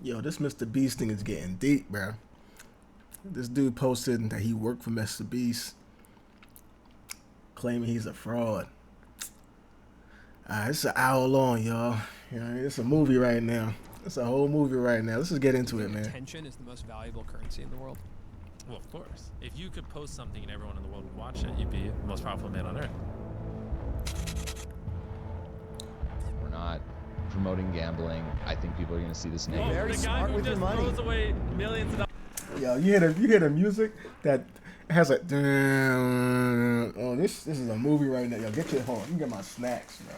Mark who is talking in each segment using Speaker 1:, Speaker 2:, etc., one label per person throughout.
Speaker 1: Yo, this Mr. Beast thing is getting deep, bro. This dude posted that he worked for Mr. Beast, claiming he's a fraud. It's an hour long, y'all. You know, it's a movie right now. It's a whole movie right now. Let's just get into it, man.
Speaker 2: Attention is the most valuable currency in the world.
Speaker 3: Well, of course. If you could post something and everyone in the world would watch it, you'd be the most powerful man on earth.
Speaker 4: We're not promoting gambling. I think people are going to see this negative.
Speaker 5: Very smart with your money.
Speaker 3: Throws away millions of dollars.
Speaker 1: Yo, you hear the music that has a. Oh, this is a movie right now. Yo, get your hold. You get my snacks, bro.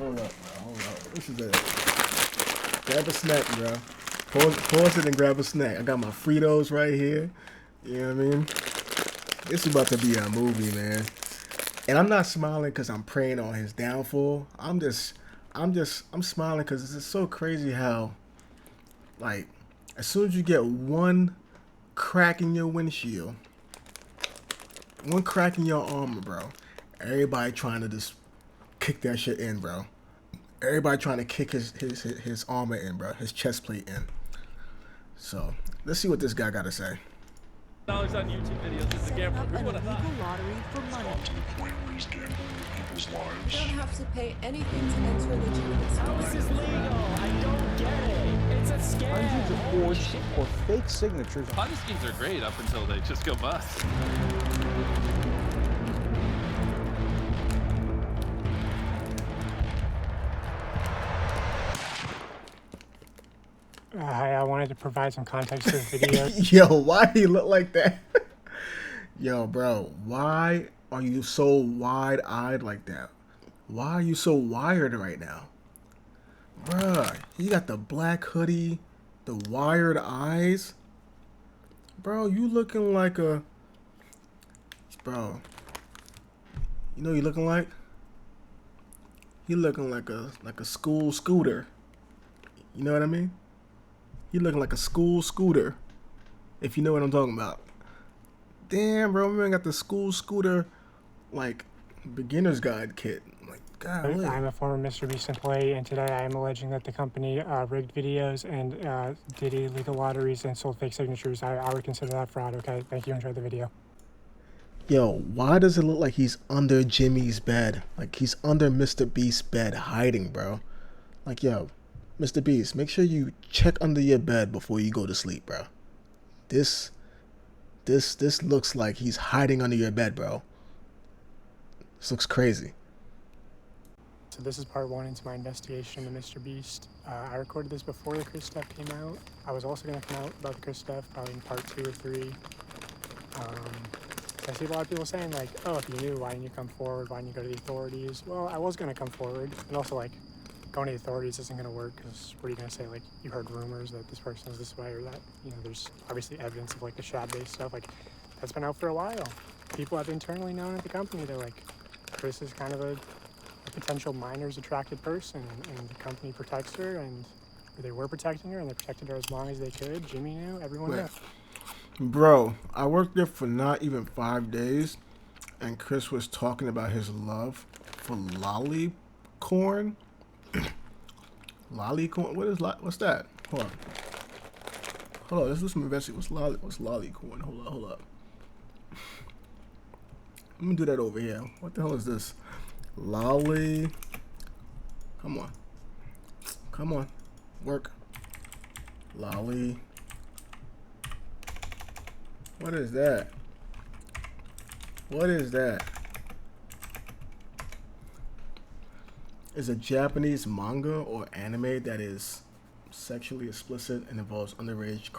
Speaker 1: Hold up, bro. Hold up. This is a. Grab a snack, bro. Pause it and grab a snack. I got my Fritos right here. You know what I mean? This is about to be a movie, man. And I'm not smiling because I'm praying on his downfall. I'm smiling because it's just so crazy how, like, as soon as you get one crack in your windshield, one crack in your armor, bro, everybody trying to just kick that shit in, bro. Everybody trying to kick his armor in, bro, his chest plate in. So let's see what this guy got to say.
Speaker 3: Dollars on YouTube videos is a gamble. Who would have thought?
Speaker 6: Lottery for money.
Speaker 7: To the point where he's gambling people's
Speaker 6: You
Speaker 7: lives.
Speaker 6: don't have to pay anything to enter legitimate
Speaker 5: How is this legal? I don't get it. It's a scam.
Speaker 8: Hundreds of forged or fake signatures.
Speaker 3: Ponzi schemes are great up until they just go bust.
Speaker 9: Hi, I wanted to provide some context to the video.
Speaker 1: Yo, why he look like that? Yo, bro, why are you so wide-eyed like that? Why are you so wired right now? Bruh, you got the black hoodie, the wired eyes. Bro, you looking like a... Bro, you know what you looking like? You looking like a school scooter. You know what I mean? You looking like a school scooter, if you know what I'm talking about. Damn, bro, man, got the school scooter, like, beginner's guide kit. Like, golly.
Speaker 9: I'm a former Mr. Beast employee, and today I am alleging that the company rigged videos and did illegal lotteries and sold fake signatures. I would consider that fraud, okay? Thank you, enjoy the video.
Speaker 1: Yo, why does it look like he's under Jimmy's bed? Like, he's under Mr. Beast's bed hiding, bro. Like, yo, Mr. Beast, make sure you check under your bed before you go to sleep, bro. This looks like he's hiding under your bed, bro. This looks crazy.
Speaker 9: So this is part one into my investigation into Mr. Beast. I recorded this before the Chris stuff came out. I was also going to come out about the Chris stuff probably in part 2 or 3. I see a lot of people saying, like, oh, if you knew, why didn't you come forward? Why didn't you go to the authorities? Well, I was going to come forward. And also, like, going to the authorities isn't going to work because what are you going to say? Like, you heard rumors that this person is this way or that. You know, there's obviously evidence of, like, the shad-based stuff. Like, that's been out for a while. People have internally known at the company. They're like, Chris is kind of a potential minors attracted person, and the company protects her, and they were protecting her, and they protected her as long as they could. Jimmy knew. Everyone knew.
Speaker 1: Bro, I worked there for not even 5 days, and Chris was talking about his love for lollycorn. Lollycorn? What's that? Hold on. Let's do some investigation. What's lollycorn? Hold up. Let me do that over here. What the hell is this? Lolly. Come on. Work. Lolly. What is that? It's a Japanese manga or anime that is sexually explicit and involves underage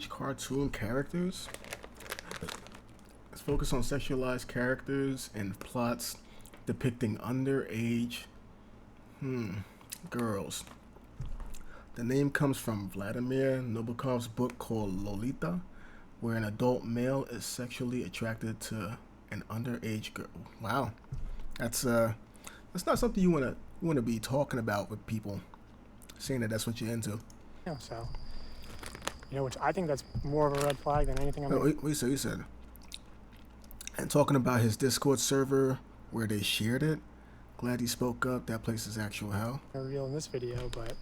Speaker 1: cartoon characters. It's focused on sexualized characters and plots depicting underage girls. The name comes from Vladimir Nabokov's book called Lolita, where an adult male is sexually attracted to an underage girl. Wow, that's not something you wanna be talking about with people, saying that that's what you're into.
Speaker 9: Yeah, so, you know, which I think that's more of a red flag than anything.
Speaker 1: Wait, you said. And talking about his Discord server where they shared it. Glad he spoke up. That place is actual hell.
Speaker 9: Reveal in this video, but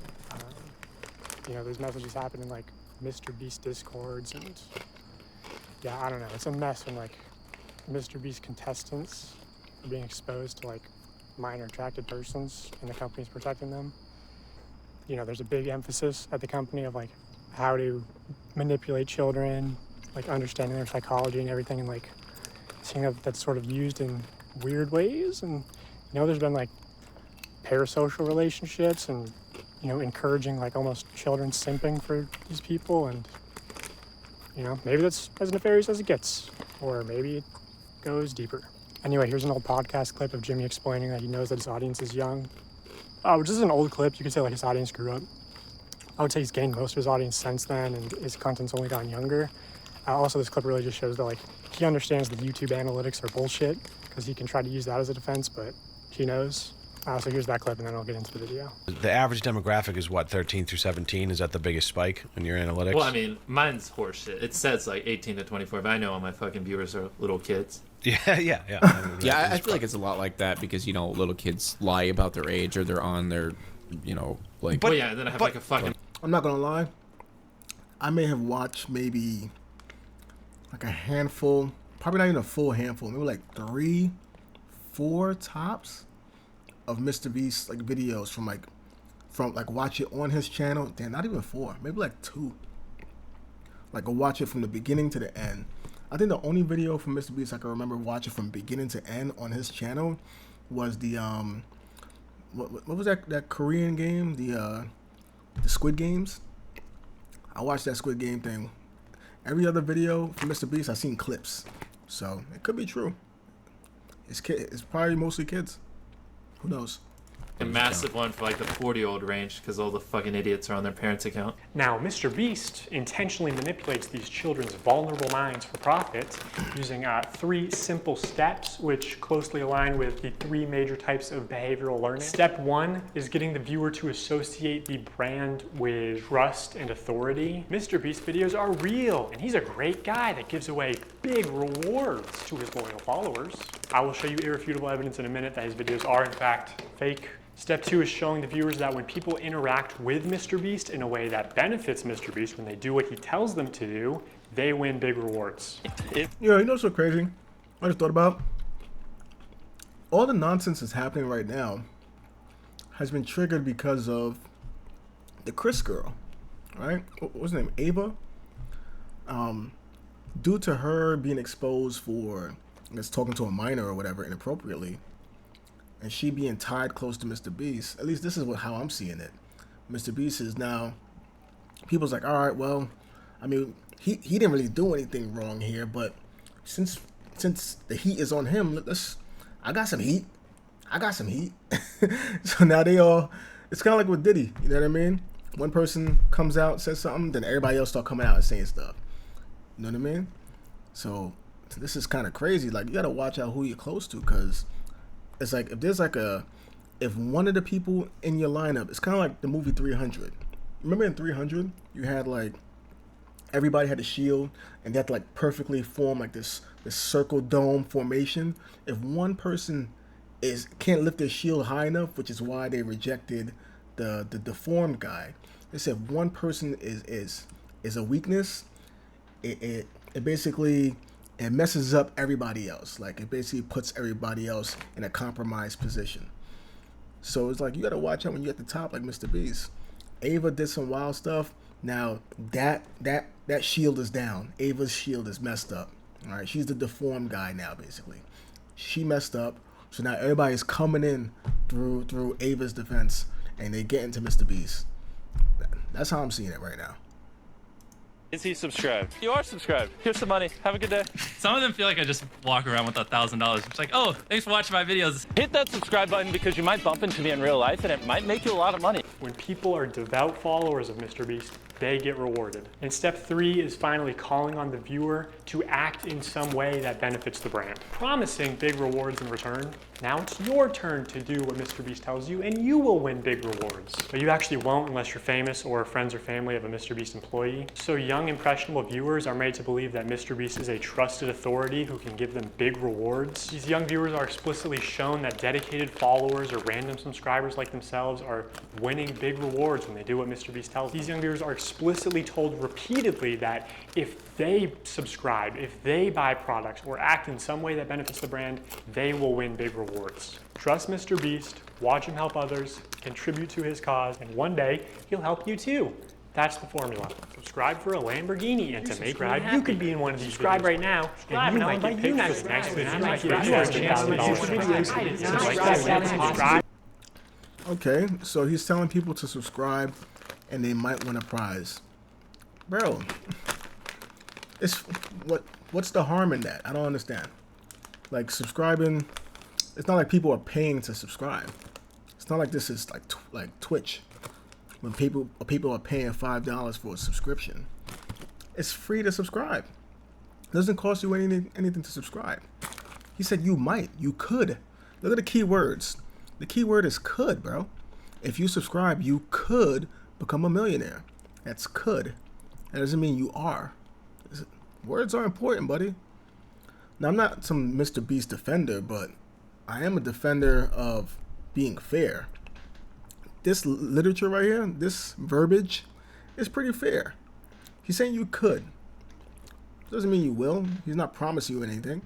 Speaker 9: You know, there's messages happen in like Mr. Beast Discords, and yeah, I don't know. It's a mess when like Mr. Beast contestants are being exposed to like minor attracted persons and the company's protecting them. You know, there's a big emphasis at the company of like how to manipulate children, like understanding their psychology and everything, and like seeing that that's sort of used in weird ways. And you know, there's been like parasocial relationships and, you know, encouraging like almost children simping for these people. And, you know, maybe that's as nefarious as it gets, or maybe it goes deeper. Anyway, here's an old podcast clip of Jimmy explaining that he knows that his audience is young. Which is an old clip. You could say like his audience grew up. I would say he's gained most of his audience since then, and his content's only gotten younger. Also, this clip really just shows that like he understands that YouTube analytics are bullshit, because he can try to use that as a defense, but he knows. So here's that clip, and then I'll get into the video.
Speaker 10: The average demographic is what, 13 through 17? Is that the biggest spike in your analytics?
Speaker 3: Well, I mean, mine's horseshit. It says like 18 to 24, but I know all my fucking viewers are little kids.
Speaker 10: Yeah. I mean,
Speaker 2: Yeah, I feel like it's a lot like that because, you know, little kids lie about their age or they're on their, you know, like...
Speaker 3: But yeah, and then I have like a fucking...
Speaker 1: I'm not gonna lie. I may have watched maybe like a handful, probably not even a full handful, maybe like 3, 4 tops of Mr. Beast like videos from watch it on his channel. Damn, not even 4, maybe like 2. Like watch it from the beginning to the end. I think the only video from Mr. Beast I can remember watching from beginning to end on his channel was the what was that Korean game, the Squid Games. I watched that Squid Game thing. Every other video from Mr. Beast, I've seen clips, so it could be true. It's probably mostly kids. Who knows?
Speaker 3: A massive one for like the 40-year-old range because all the fucking idiots are on their parents' account.
Speaker 9: Now, Mr. Beast intentionally manipulates these children's vulnerable minds for profit using 3 simple steps, which closely align with the 3 major types of behavioral learning. Step 1 is getting the viewer to associate the brand with trust and authority. Mr. Beast videos are real, and he's a great guy that gives away big rewards to his loyal followers. I will show you irrefutable evidence in a minute that his videos are in fact fake. Step 2 is showing the viewers that when people interact with Mr. Beast in a way that benefits Mr. Beast, when they do what he tells them to do, they win big rewards.
Speaker 1: Yeah, you know what's so crazy? I just thought about all the nonsense that's happening right now has been triggered because of the Chris girl, right? What was her name? Ava? Due to her being exposed for, I guess, talking to a minor or whatever inappropriately, and she being tied close to Mr. Beast, at least this is how I'm seeing it. Mr. Beast is now, people's like, all right, well, I mean, he didn't really do anything wrong here, but since the heat is on him, I got some heat. So now it's kind of like with Diddy, you know what I mean? One person comes out, says something, then everybody else start coming out and saying stuff. You know what I mean? So this is kind of crazy. Like, you got to watch out who you're close to, because it's like if one of the people in your lineup, it's kind of like the movie 300. Remember in 300, you had like everybody had a shield and they had to like perfectly form like this circle dome formation. If one person can't lift their shield high enough, which is why they rejected the deformed guy. They said one person is a weakness. It basically, it messes up everybody else. Like, it basically puts everybody else in a compromised position. So it's like, you gotta watch out when you're at the top, like Mr. Beast. Ava did some wild stuff. Now that shield is down. Ava's shield is messed up. All right, she's the deformed guy now, basically. She messed up. So now everybody's coming in through Ava's defense, and they get into Mr. Beast. That's how I'm seeing it right now.
Speaker 5: Is he subscribed? You are subscribed. Here's some money. Have a good day.
Speaker 3: Some of them feel like I just walk around with $1,000. It's like, oh, thanks for watching my videos.
Speaker 5: Hit that subscribe button because you might bump into me in real life and it might make you a lot of money.
Speaker 9: When people are devout followers of Mr. Beast, they get rewarded. And step 3 is finally calling on the viewer to act in some way that benefits the brand, promising big rewards in return. Now it's your turn to do what Mr. Beast tells you, and you will win big rewards. But you actually won't unless you're famous or friends or family of a Mr. Beast employee. So young, impressionable viewers are made to believe that Mr. Beast is a trusted authority who can give them big rewards. These young viewers are explicitly shown that dedicated followers or random subscribers like themselves are winning big rewards when they do what Mr. Beast tells them. These young viewers are explicitly told repeatedly that if they subscribe, if they buy products or act in some way that benefits the brand, they will win big rewards. Trust Mr. Beast, watch him help others, contribute to his cause, and one day he'll help you too. That's the formula. Subscribe for a Lamborghini, and to make me happy, you could be in one of these. Subscribe right now, and you might get pictures next video. You might get $1,000.
Speaker 1: Okay, so he's telling people to subscribe, and they might win a prize. Bro, what's the harm in that? I don't understand. Like, subscribing, it's not like people are paying to subscribe. It's not like this is like Twitch, when people are paying $5 for a subscription. It's free to subscribe. It doesn't cost you anything to subscribe. He said you might, you could. Look at the key words. The key word is could, bro. If you subscribe, you could become a millionaire. That's could. That doesn't mean you are. Words are important, buddy. Now, I'm not some Mr. Beast defender, but I am a defender of being fair. This literature right here, this verbiage, is pretty fair. He's saying you could. Doesn't mean you will. He's not promising you anything.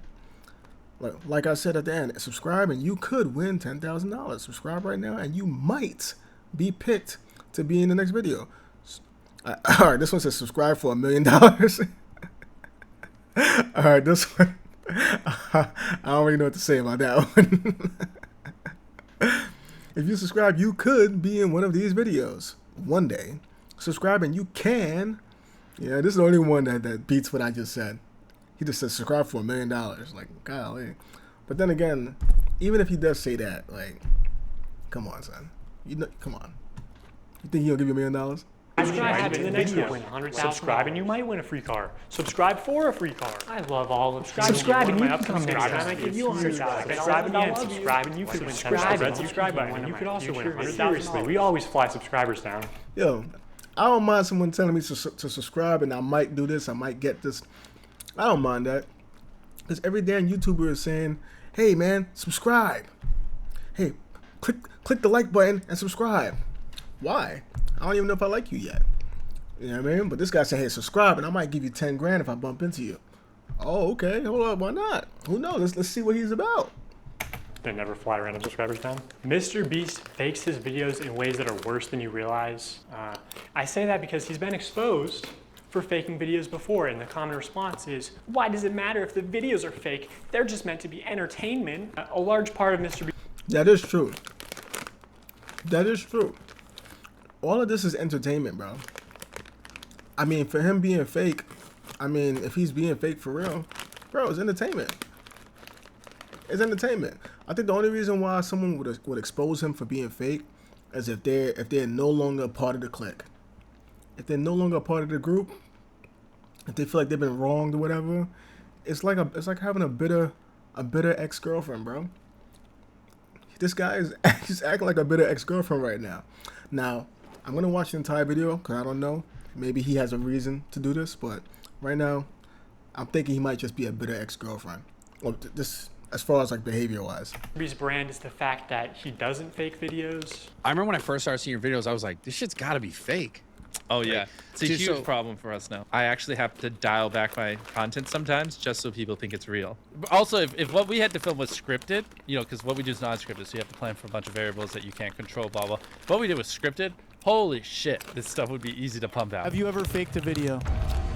Speaker 1: Like I said at the end, subscribe and you could win $10,000. Subscribe right now and you might be picked to be in the next video. All right, this one says subscribe for $1 million. All right, this one, I don't really know what to say about that one. If you subscribe, you could be in one of these videos one day. Subscribe and you can. Yeah, this is the only one that beats what I just said. He just said subscribe for $1 million. Like, golly. But then again, even if he does say that, like, come on, son. Come on. You think he'll give you $1 million?
Speaker 9: Subscribe to the next video. Subscribe and you might win a free car. Subscribe for a free car. I love all of subscribe and you can come subscribe and I give you $100. Subscribe again. Subscribe and you could win $10. Subscribe button and you could also win $100. Seriously, we always fly subscribers down.
Speaker 1: Yo, I don't mind someone telling me to subscribe and I might do this, I might get this. I don't mind that. Because every damn YouTuber is saying, hey man, subscribe. Hey, click the like button and subscribe. Why? I don't even know if I like you yet. You know what I mean? But this guy said, hey, subscribe and I might give you 10 grand if I bump into you. Oh, okay. Hold up. Why not? Who knows? Let's see what he's about.
Speaker 9: They never fly random subscribers down. Mr. Beast fakes his videos in ways that are worse than you realize. I say that because he's been exposed for faking videos before, and the common response is, why does it matter if the videos are fake? They're just meant to be entertainment. A large part of Mr. Beast.
Speaker 1: That is true. That is true. All of this is entertainment, bro. I mean, for him being fake, I mean, if he's being fake for real, bro, it's entertainment. It's entertainment. I think the only reason why someone would expose him for being fake is if they're no longer a part of the clique. If they're no longer a part of the group, if they feel like they've been wronged or whatever, it's like having a bitter ex-girlfriend, bro. This guy is he's acting like a bitter ex-girlfriend right now. Now, I'm gonna watch the entire video because I don't know. Maybe he has a reason to do this, but right now, I'm thinking he might just be a bitter ex-girlfriend. Well, this, as far as like behavior-wise.
Speaker 9: His brand is the fact that he doesn't fake videos.
Speaker 11: I remember when I first started seeing your videos, I was like, this shit's gotta be fake.
Speaker 3: Oh yeah, it's a
Speaker 11: Dude,
Speaker 3: huge problem for us now. I actually have to dial back my content sometimes just so people think it's real. But also, if what we had to film was scripted, you know, because what we do is non-scripted, so you have to plan for a bunch of variables that you can't control, blah, blah. What we did was scripted. Holy shit, this stuff would be easy to pump out.
Speaker 12: Have you ever faked a video?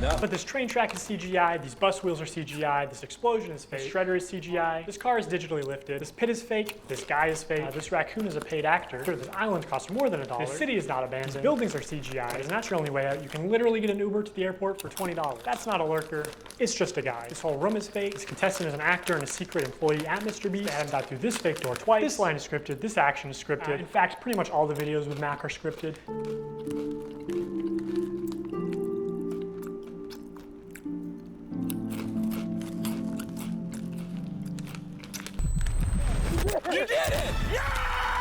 Speaker 9: No. But this train track is CGI, these bus wheels are CGI, this explosion is fake, this shredder is CGI, this car is digitally lifted, this pit is fake, this guy is fake, this raccoon is a paid actor, this island costs more than $1, this city is not abandoned, these buildings are CGI, and that's your only way out. You can literally get an Uber to the airport for $20. That's not a lurker, it's just a guy. This whole room is fake, this contestant is an actor and a secret employee at Mr. Beast. They had him got through this fake door twice, this line is scripted, this action is scripted. In fact, pretty much all the videos with Mac are scripted.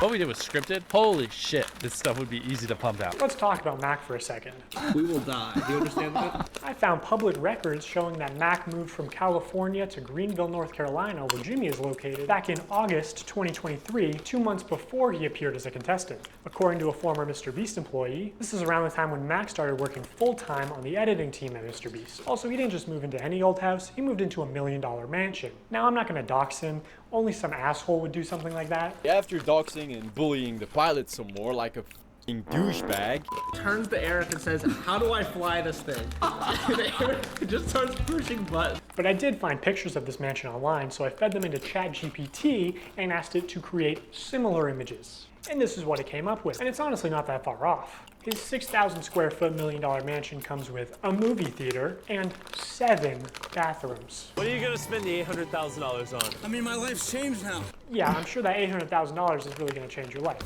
Speaker 3: what we did was scripted. Holy shit, this stuff would be easy to pump out.
Speaker 9: Let's talk about Mac for a second.
Speaker 11: We will die. Do you understand that?
Speaker 9: I found public records showing that Mac moved from California to Greenville, North Carolina, where Jimmy is located, back in August 2023, 2 months before he appeared as a contestant. According to a former Mr. Beast employee, this is around the time when Mac started working full-time on the editing team at Mr. Beast. Also, he didn't just move into any old house, he moved into a $1 million mansion. Now, I'm not gonna dox him, only some asshole would do something like that.
Speaker 12: After doxing and bullying the pilot some more like a f***ing douchebag,
Speaker 13: turns to Eric and says, how do I fly this thing? And Eric just starts pushing buttons.
Speaker 9: But I did find pictures of this mansion online, so I fed them into ChatGPT and asked it to create similar images. And this is what it came up with. And it's honestly not that far off. His 6,000 square foot $1 million mansion comes with a movie theater and 7 bathrooms.
Speaker 5: What are you gonna spend the $800,000 on?
Speaker 13: I mean, my life's changed now.
Speaker 9: Yeah, I'm sure that $800,000 is really gonna change your life.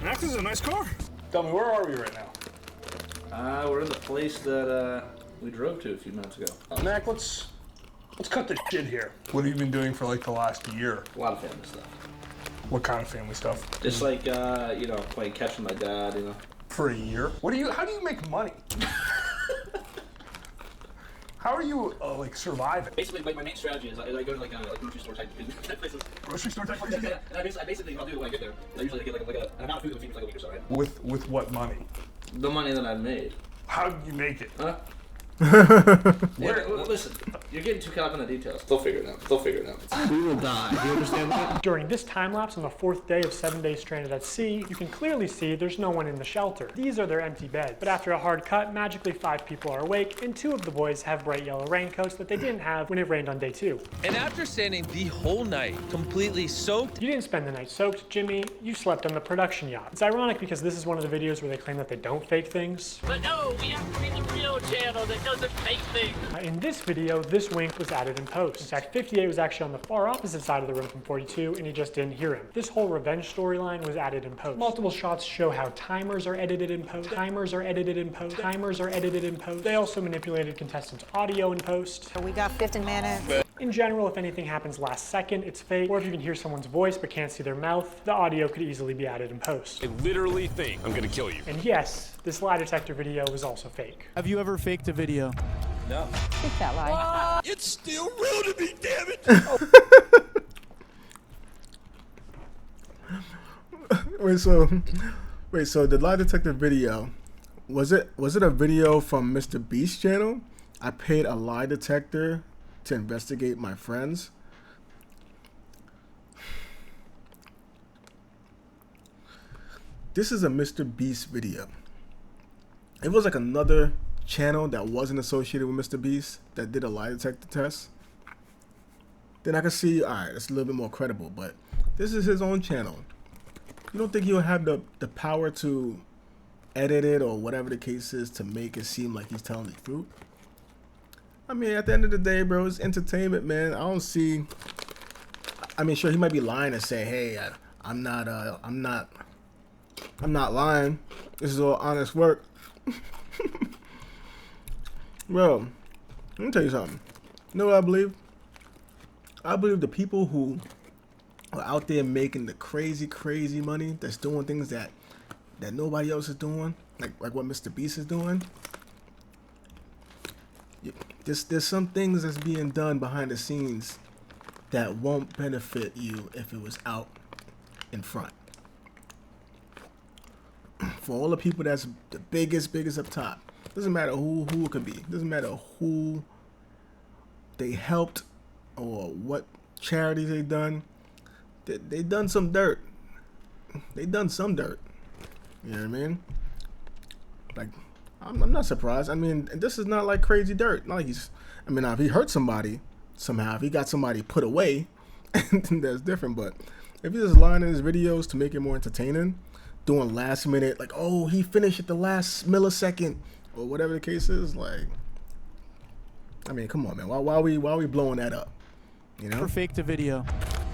Speaker 13: Mac, this is a nice car.
Speaker 8: Tell me, where are we right now?
Speaker 13: We're in the place that we drove to a few minutes ago.
Speaker 8: Mac, let's cut the shit here. What have you been doing for like the last year?
Speaker 13: A lot of family stuff.
Speaker 8: What kind of family stuff?
Speaker 13: Just like, you know, playing catch with my dad, you know.
Speaker 8: For a year? How do you make money? How are you, like, surviving?
Speaker 13: Basically, like, my main strategy is I go to, like grocery store type places.
Speaker 8: Grocery store type places?
Speaker 13: Yeah, and I basically, what I'll do when I get there, I usually get, like an amount of food that feeds me for, like, a week or so, right?
Speaker 8: With what money?
Speaker 13: The money that I've made.
Speaker 8: How do you make it?
Speaker 13: Huh? Listen, you're getting too caught up in the details. They'll figure it out.
Speaker 11: We will die. Do you understand that?
Speaker 9: During this time lapse on the 4th day of 7 days stranded at sea, you can clearly see there's no one in the shelter. These are their empty beds. But after a hard cut, magically 5 people are awake, and 2 of the boys have bright yellow raincoats that they didn't have when it rained on day 2.
Speaker 3: And after standing the whole night, completely soaked.
Speaker 9: You didn't spend the night soaked, Jimmy. You slept on the production yacht. It's ironic because this is one of the videos where they claim that they don't fake things.
Speaker 5: But no, we have to be the real channel that doesn't fake things.
Speaker 9: In this video, this wink was added in post. In fact, 58 was actually on the far opposite side of the room from 42, and he just didn't hear him. This whole revenge storyline was added in post. Multiple shots show how timers are edited in post. Timers are edited in post. Timers are edited in post. They also manipulated contestants' audio in post.
Speaker 6: We got 15 minutes.
Speaker 9: In general, if anything happens last second, it's fake. Or if you can hear someone's voice but can't see their mouth, the audio could easily be added in post.
Speaker 12: I literally think I'm gonna kill you.
Speaker 9: And yes, this lie detector video was also fake.
Speaker 14: Have you ever faked a video?
Speaker 5: No.
Speaker 6: Think that lie.
Speaker 12: It's still real to me, damn it!
Speaker 1: Wait, so the lie detector video, was it a video from Mr. Beast channel? I paid a lie detector to investigate my friends. This is a Mr. Beast video. If it was like another channel that wasn't associated with Mr. Beast that did a lie detector test, then I could see, all right, it's a little bit more credible. But this is his own channel. You don't think he'll have the power to edit it or whatever the case is to make it seem like he's telling the truth? I mean, at the end of the day, bro, it's entertainment, man. I don't see. I mean, sure, he might be lying and say, "Hey, I'm not lying. This is all honest work." Bro, let me tell you something. You know what I believe? I believe the people who are out there making the crazy money, that's doing things that nobody else is doing, like what Mr. Beast is doing. There's some things that's being done behind the scenes that won't benefit you if it was out in front. For all the people that's the biggest up top, doesn't matter who it could be, doesn't matter who they helped or what charities they done. They done some dirt. They done some dirt. You know what I mean? Like, I'm not surprised. I mean, this is not like crazy dirt. Not like he's. I mean, now if he hurt somebody somehow, if he got somebody put away, then that's different. But if he's just lying in his videos to make it more entertaining, doing last minute, like, oh, he finished at the last millisecond or whatever the case is, like, I mean, come on, man. Why are we blowing that up? You know?
Speaker 14: Ever faked a video?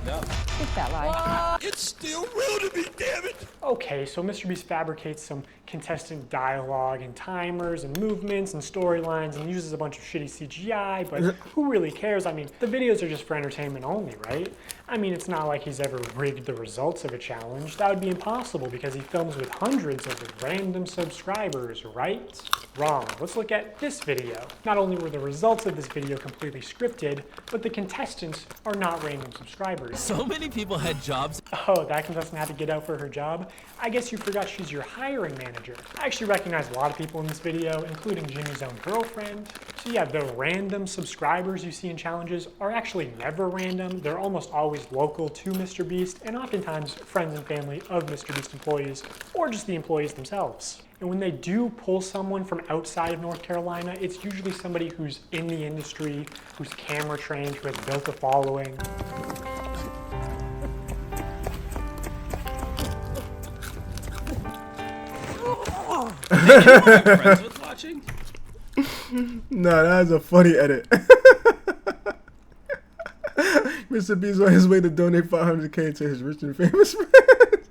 Speaker 12: No.
Speaker 6: Big fat lie.
Speaker 12: It's still real to me, damn it!
Speaker 9: Okay, so Mr. Beast fabricates some contestant dialogue and timers and movements and storylines and uses a bunch of shitty CGI, but who really cares? I mean, the videos are just for entertainment only, right? I mean, it's not like he's ever rigged the results of a challenge. That would be impossible because he films with hundreds of random subscribers, right? Wrong. Let's look at this video. Not only were the results of this video completely scripted, but the contestants are not random subscribers.
Speaker 14: So many people had jobs.
Speaker 9: Oh, that contestant had to get out for her job? I guess you forgot she's your hiring manager. I actually recognize a lot of people in this video, including Jimmy's own girlfriend. So yeah, the random subscribers you see in challenges are actually never random. They're almost always local to Mr. Beast, and oftentimes friends and family of Mr. Beast employees, or just the employees themselves. And when they do pull someone from outside of North Carolina, it's usually somebody who's in the industry, who's camera trained, who has built a following.
Speaker 11: Friends with watching?
Speaker 1: No, that is a funny edit. Mr. Beast on his way to donate $500K to his rich and famous friends.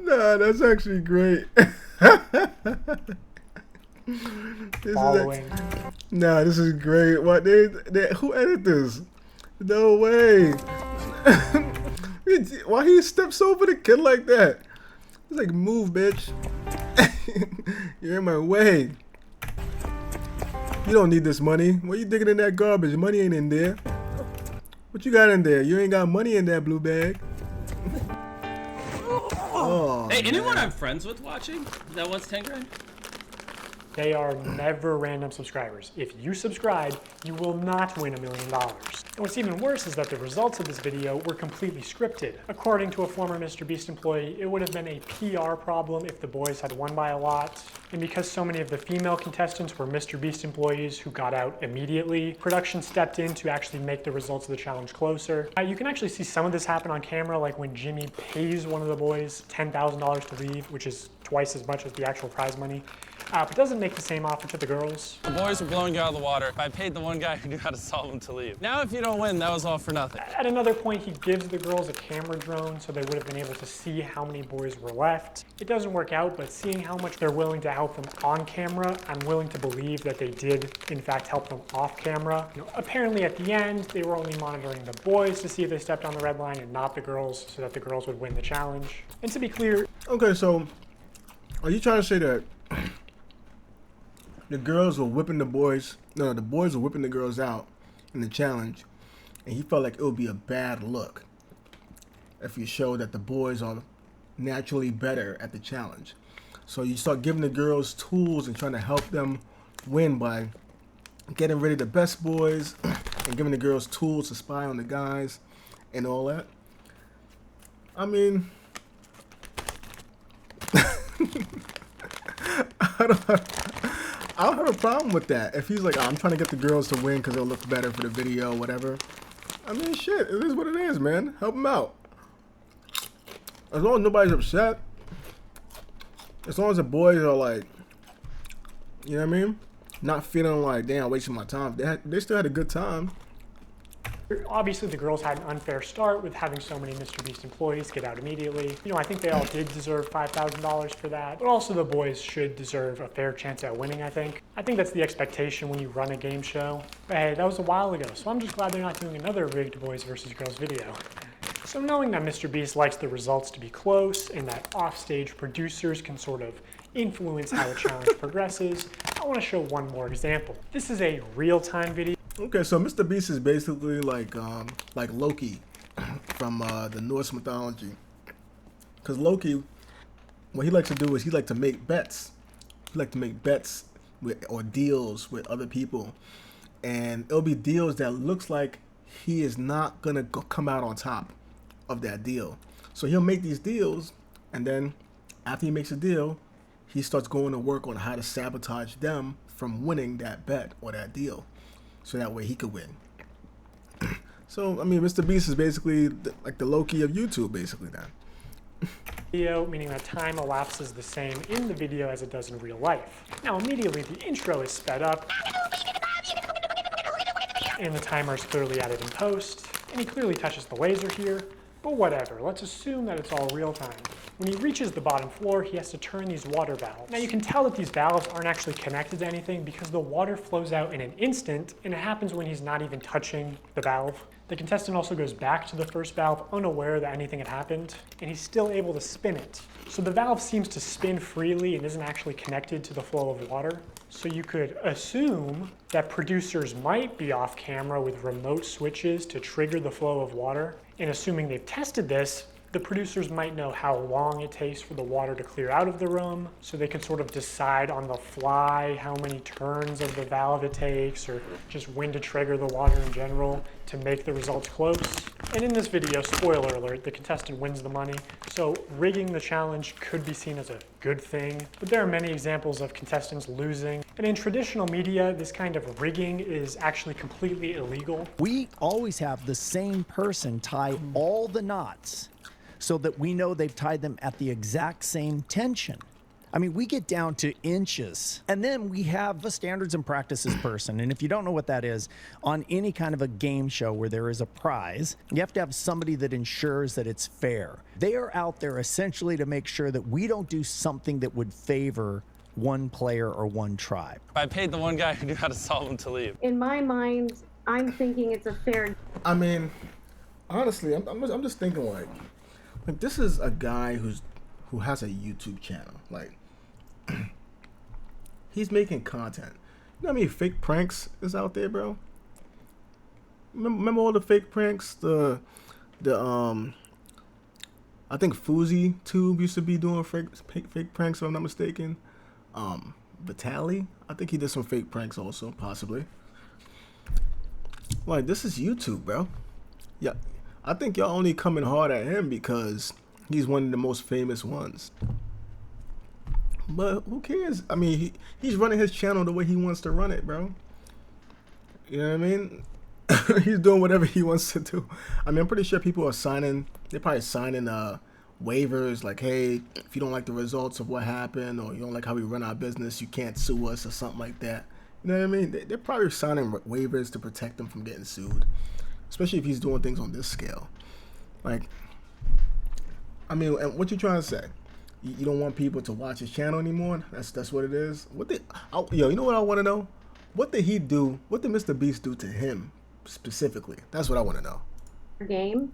Speaker 1: Nah, that's actually great. This is great. What who edited this? No way. Why he steps over the kid like that? He's like, move, bitch. You're in my way. You don't need this money. What you digging in that garbage? Money ain't in there. What you got in there? You ain't got money in that blue bag. Oh,
Speaker 11: hey, anyone I'm friends with watching that wants 10 grand?
Speaker 9: They are never random subscribers. If you subscribe, you will not win $1 million. And what's even worse is that the results of this video were completely scripted. According to a former Mr. Beast employee, it would have been a PR problem if the boys had won by a lot. And because so many of the female contestants were Mr. Beast employees who got out immediately, production stepped in to actually make the results of the challenge closer. You can actually see some of this happen on camera, like when Jimmy pays one of the boys $10,000 to leave, which is twice as much as the actual prize money. But doesn't make the same offer to the girls.
Speaker 5: The boys were blowing you out of the water. I paid the one guy who knew how to solve them to leave. Now if you don't win, that was all for nothing.
Speaker 9: At another point, he gives the girls a camera drone so they would have been able to see how many boys were left. It doesn't work out, but seeing how much they're willing to help them on camera, I'm willing to believe that they did, in fact, help them off camera. Apparently at the end, they were only monitoring the boys to see if they stepped on the red line and not the girls, so that the girls would win the challenge. And to be clear...
Speaker 1: Okay, so are you trying to say that the girls were whipping the boys? No, the boys were whipping the girls out in the challenge, and he felt like it would be a bad look if you show that the boys are naturally better at the challenge. So you start giving the girls tools and trying to help them win by getting rid of the best boys and giving the girls tools to spy on the guys and all that. I mean, I don't have a problem with that. If he's like, oh, I'm trying to get the girls to win because it'll look better for the video, whatever. I mean, shit, it is what it is, man. Help them out. As long as nobody's upset. As long as the boys are like, you know what I mean? Not feeling like, damn, I'm wasting my time. They still had a good time.
Speaker 9: Obviously, the girls had an unfair start with having so many Mr. Beast employees get out immediately. You know, I think they all did deserve $5,000 for that, but also the boys should deserve a fair chance at winning, I think. I think that's the expectation when you run a game show. But hey, that was a while ago, so I'm just glad they're not doing another rigged boys versus girls video. So knowing that Mr. Beast likes the results to be close and that offstage producers can sort of influence how a challenge progresses, I want to show one more example. This is a real-time video.
Speaker 1: Okay, so Mr. Beast is basically like Loki from the Norse mythology. Because Loki, what he likes to do is he likes to make bets. He likes to make bets or deals with other people. And it'll be deals that looks like he is not going to come out on top of that deal. So he'll make these deals, and then after he makes a deal, he starts going to work on how to sabotage them from winning that bet or that deal. So that way he could win. So, I mean, Mr. Beast is basically like the Loki of YouTube, basically, then.
Speaker 9: Video, meaning that time elapses the same in the video as it does in real life. Now, immediately, the intro is sped up. And the timer is clearly added in post, and he clearly touches the laser here, but whatever, let's assume that it's all real time. When he reaches the bottom floor, he has to turn these water valves. Now you can tell that these valves aren't actually connected to anything because the water flows out in an instant, and it happens when he's not even touching the valve. The contestant also goes back to the first valve unaware that anything had happened, and he's still able to spin it. So the valve seems to spin freely and isn't actually connected to the flow of water. So you could assume that producers might be off camera with remote switches to trigger the flow of water. And assuming they've tested this, the producers might know how long it takes for the water to clear out of the room, so they can sort of decide on the fly how many turns of the valve it takes, or just when to trigger the water in general to make the results close. And in this video, spoiler alert, the contestant wins the money, so rigging the challenge could be seen as a good thing, but there are many examples of contestants losing. And in traditional media, this kind of rigging is actually completely illegal.
Speaker 14: We always have the same person tie all the knots so that we know they've tied them at the exact same tension. I mean, we get down to inches. And then we have a standards and practices person. And if you don't know what that is, on any kind of a game show where there is a prize, you have to have somebody that ensures that it's fair. They are out there essentially to make sure that we don't do something that would favor one player or one tribe.
Speaker 5: I paid the one guy who knew how to solve them to leave.
Speaker 15: In my mind, I'm thinking it's a fair.
Speaker 1: I mean, honestly, I'm just thinking like this is a guy who has a YouTube channel. Like, he's making content. You know how many fake pranks is out there, bro? Remember all the fake pranks? I think Fuzi Tube used to be doing fake pranks, if I'm not mistaken. Vitali, I think he did some fake pranks also, possibly. Like, this is YouTube, bro. Yeah, I think y'all only coming hard at him because he's one of the most famous ones. But who cares? I mean, he's running his channel the way he wants to run it, bro. You know what I mean? He's doing whatever he wants to do. I mean, I'm pretty sure people are they're probably signing waivers like, hey, if you don't like the results of what happened, or you don't like how we run our business, you can't sue us or something like that. You know what I mean? They're probably signing waivers to protect them from getting sued, especially if he's doing things on this scale. Like, I mean, and what you trying to say? You don't want people to watch his channel anymore? That's what it is? Yo, you know what I want to know? What did he do? What did Mr. Beast do to him specifically? That's what I want to know.
Speaker 15: Game.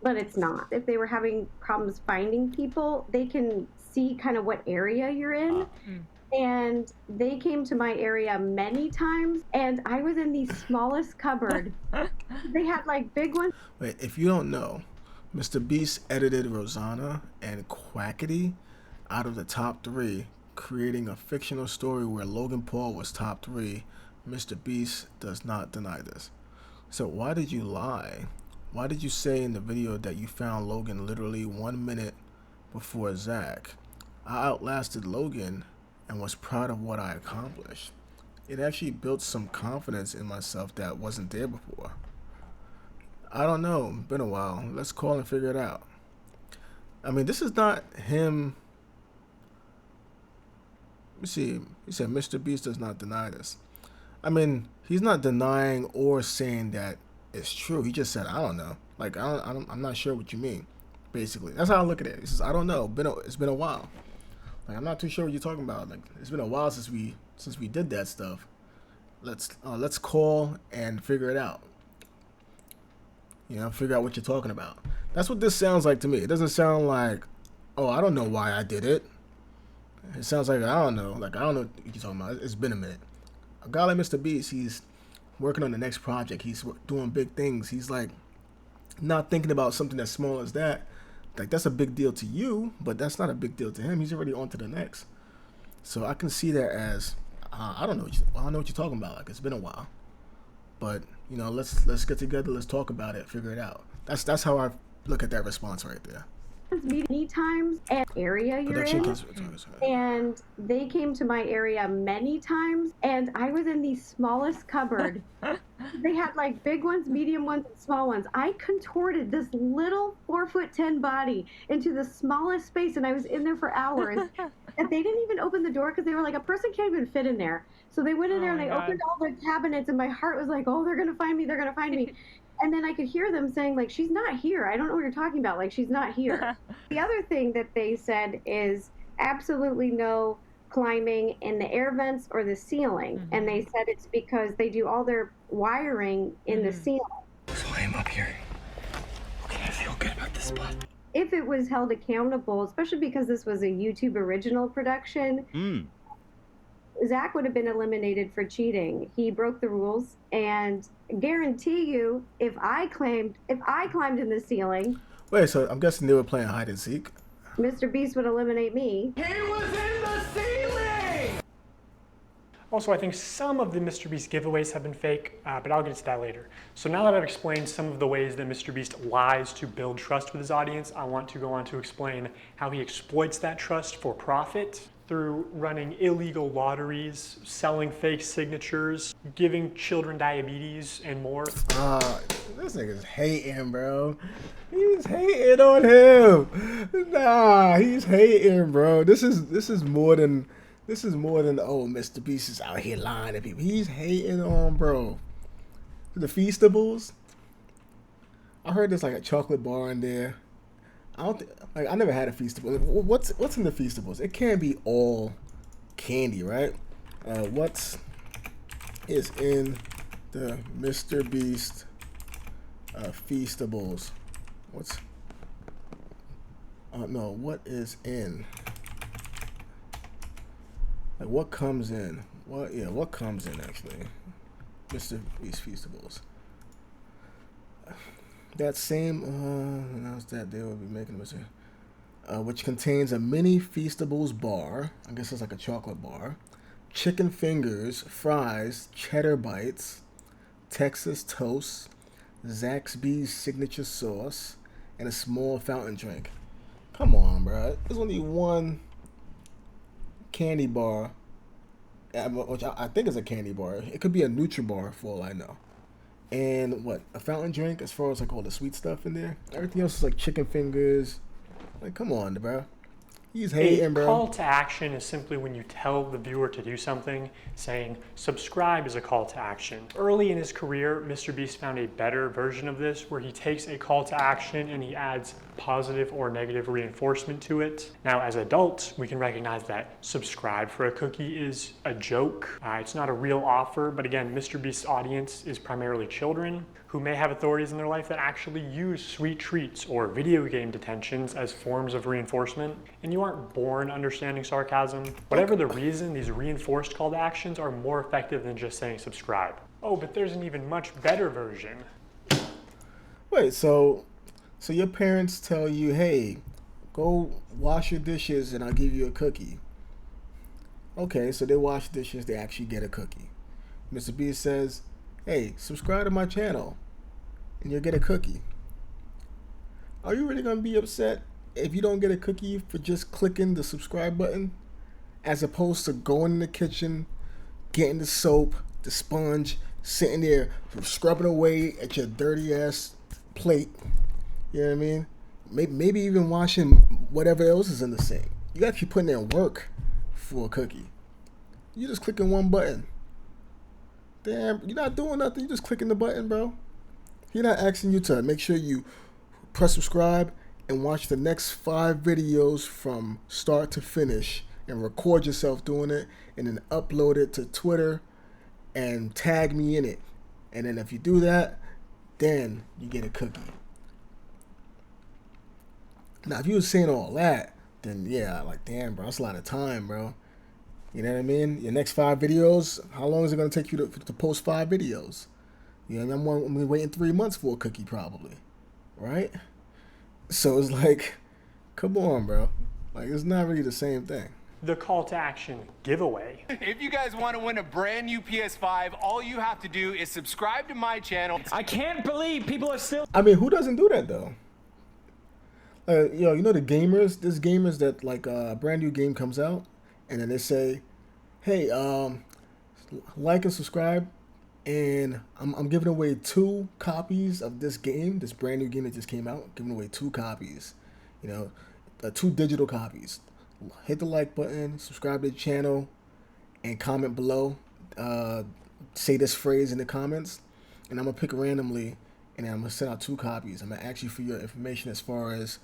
Speaker 15: But it's not. If they were having problems finding people, they can see kind of what area you're in. And they came to my area many times, and I was in the smallest cupboard. They had like big ones.
Speaker 1: Wait, if you don't know, Mr. Beast edited Rosanna and Quackity out of the top 3, creating a fictional story where Logan Paul was top 3. Mr. Beast does not deny this. So why did you lie? Why did you say in the video that you found Logan literally 1 minute before Zach? I outlasted Logan and was proud of what I accomplished. It actually built some confidence in myself that wasn't there before. I don't know, been a while. Let's call and figure it out. I mean, this is not him. Let me see. He said Mr. Beast does not deny this. I mean, he's not denying or saying that it's true. He just said, I don't know. Like, I'm not sure what you mean. Basically, that's how I look at it. He says, I don't know. It's been a while. Like, I'm not too sure what you're talking about. Like, it's been a while since we did that stuff. Let's call and figure it out. You know, figure out what you're talking about. That's what this sounds like to me. It doesn't sound like, oh, I don't know why I did it. It sounds like, I don't know. Like, I don't know what you're talking about. It's been a minute. A guy like Mr. Beast, he's working on the next project. He's doing big things. He's like not thinking about something as small as that. Like, that's a big deal to you, but that's not a big deal to him. He's already on to the next. So I can see that as, I don't know what you're talking about. Like, it's been a while. But, you know, let's get together, let's talk about it, figure it out. That's how I look at that response right there.
Speaker 15: Many times and area you're in, and they came to my area many times, and I was in the smallest cupboard. They had like big ones, medium ones, and small ones. I contorted this little 4'10" body into the smallest space, and I was in there for hours. And they didn't even open the door because they were like, a person can't even fit in there. So they went in there and they opened all the cabinets, and my heart was like, oh, they're gonna find me, they're gonna find me. And then I could hear them saying, like, she's not here. I don't know what you're talking about. Like, she's not here. The other thing that they said is absolutely no climbing in the air vents or the ceiling. And they said it's because they do all their wiring in the ceiling.
Speaker 7: So I am up here. Okay, I feel good about this spot.
Speaker 15: If it was held accountable, especially because this was a YouTube original production, Zach would have been eliminated for cheating. He broke the rules, and guarantee you, if I climbed in the ceiling,
Speaker 1: Wait, so I'm guessing they were playing hide and seek.
Speaker 15: Mr. Beast would eliminate me.
Speaker 13: He was in the ceiling!
Speaker 9: Also, I think some of the Mr. Beast giveaways have been fake, but I'll get to that later. So now that I've explained some of the ways that Mr. Beast lies to build trust with his audience, I want to go on to explain how he exploits that trust for profit through running illegal lotteries, selling fake signatures, giving children diabetes, and more.
Speaker 1: This nigga's hating, bro. He's hating on him. Nah, he's hating, bro. This is more than oh, Mr. Beast is out here lying to people. He's hating on, bro. The Feastables. I heard there's like a chocolate bar in there. I never had a Feastable. What's in the Feastables? It can't be all candy, right? What is in the Mr. Beast Feastables? What is in? Like, what comes in? What comes in, actually? Mr. Beast Feastables. That same announced that they will be making which contains a mini Feastables bar. I guess it's like a chocolate bar. Chicken fingers, fries, cheddar bites, Texas toast, Zaxby's signature sauce, and a small fountain drink. Come on, bro. There's only one candy bar, which I think is a candy bar. It could be a Nutribar for all I know. And what, a fountain drink as far as like all the sweet stuff in there. Everything else is like chicken fingers. Like, come on, bro. He's hating, bro.
Speaker 9: A call to action is simply when you tell the viewer to do something, saying subscribe is a call to action. Early in his career, Mr. Beast found a better version of this where he takes a call to action and he adds positive or negative reinforcement to it. Now, as adults, we can recognize that subscribe for a cookie is a joke. It's not a real offer, but again, Mr. Beast's audience is primarily children who may have authorities in their life that actually use sweet treats or video game detentions as forms of reinforcement, and you aren't born understanding sarcasm. Whatever the reason, these reinforced call to actions are more effective than just saying subscribe. Oh, but there's an even much better version.
Speaker 1: Wait, so your parents tell you, hey, go wash your dishes and I'll give you a cookie. Okay, so they wash dishes, they actually get a cookie. Mr. Beast says, hey, subscribe to my channel and you'll get a cookie. Are you really going to be upset if you don't get a cookie for just clicking the subscribe button, as opposed to going in the kitchen, getting the soap, the sponge, sitting there scrubbing away at your dirty ass plate? You know what I mean? Maybe even washing whatever else is in the sink. You actually putting in work for a cookie. You just clicking one button. Damn, you're not doing nothing. You're just clicking the button, bro. He's not asking you to make sure you press subscribe and watch the next 5 videos from start to finish and record yourself doing it and then upload it to Twitter and tag me in it. And then if you do that, then you get a cookie. Now, if you were saying all that, then yeah, like, damn, bro, that's a lot of time, bro. You know what I mean? Your next 5 videos, how long is it going to take you to post 5 videos? You know, I'm gonna be waiting 3 months for a cookie probably, right? So it's like, come on, bro. Like, it's not really the same thing.
Speaker 9: The call to action giveaway.
Speaker 16: If you guys want to win a brand new PS5, all you have to do is subscribe to my channel.
Speaker 13: I can't believe people are still...
Speaker 1: I mean, who doesn't do that, though? You know the gamers? There's gamers that, like, a brand new game comes out, and then they say, hey, like and subscribe And I'm giving away 2 copies of this game, this brand new game that just came out. Giving away 2 copies, 2 digital copies. Hit the like button, subscribe to the channel, and comment below. Say this phrase in the comments, and I'm gonna pick randomly, and I'm gonna send out 2 copies. I'm gonna ask you for your information as far as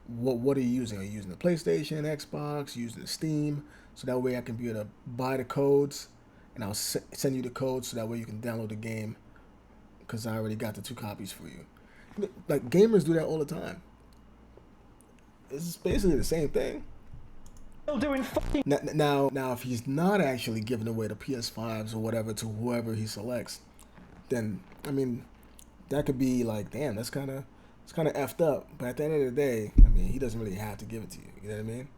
Speaker 1: what are you using? Are you using the PlayStation, Xbox, using the Steam? So that way I can be able to buy the codes, and I'll send you the codes so that way you can download the game, because I already got the 2 copies for you. Like, gamers do that all the time. It's basically the same thing.
Speaker 7: Still doing fucking.
Speaker 1: Now, if he's not actually giving away the PS5s or whatever to whoever he selects, then I mean, that could be like, damn, it's kind of effed up. But at the end of the day, I mean, he doesn't really have to give it to you. You know what I mean?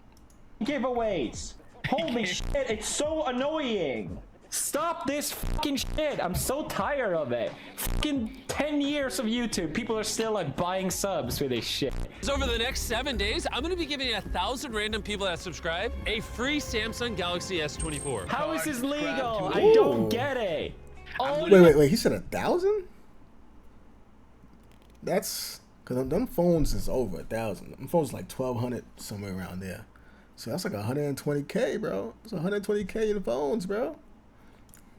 Speaker 7: Giveaways. Holy shit! It's so annoying. Stop this fucking shit. I'm so tired of it. Fucking 10 years of YouTube. People are still like buying subs for this shit.
Speaker 5: So over the next 7 days, I'm gonna be giving 1,000 random people that subscribe a free Samsung Galaxy S24.
Speaker 7: How is this legal? I don't get it.
Speaker 1: Wait. He said 1,000? That's because them phones is over 1,000. Them phones like 1,200 somewhere around there. So that's like 120K, bro. It's 120K in the phones, bro.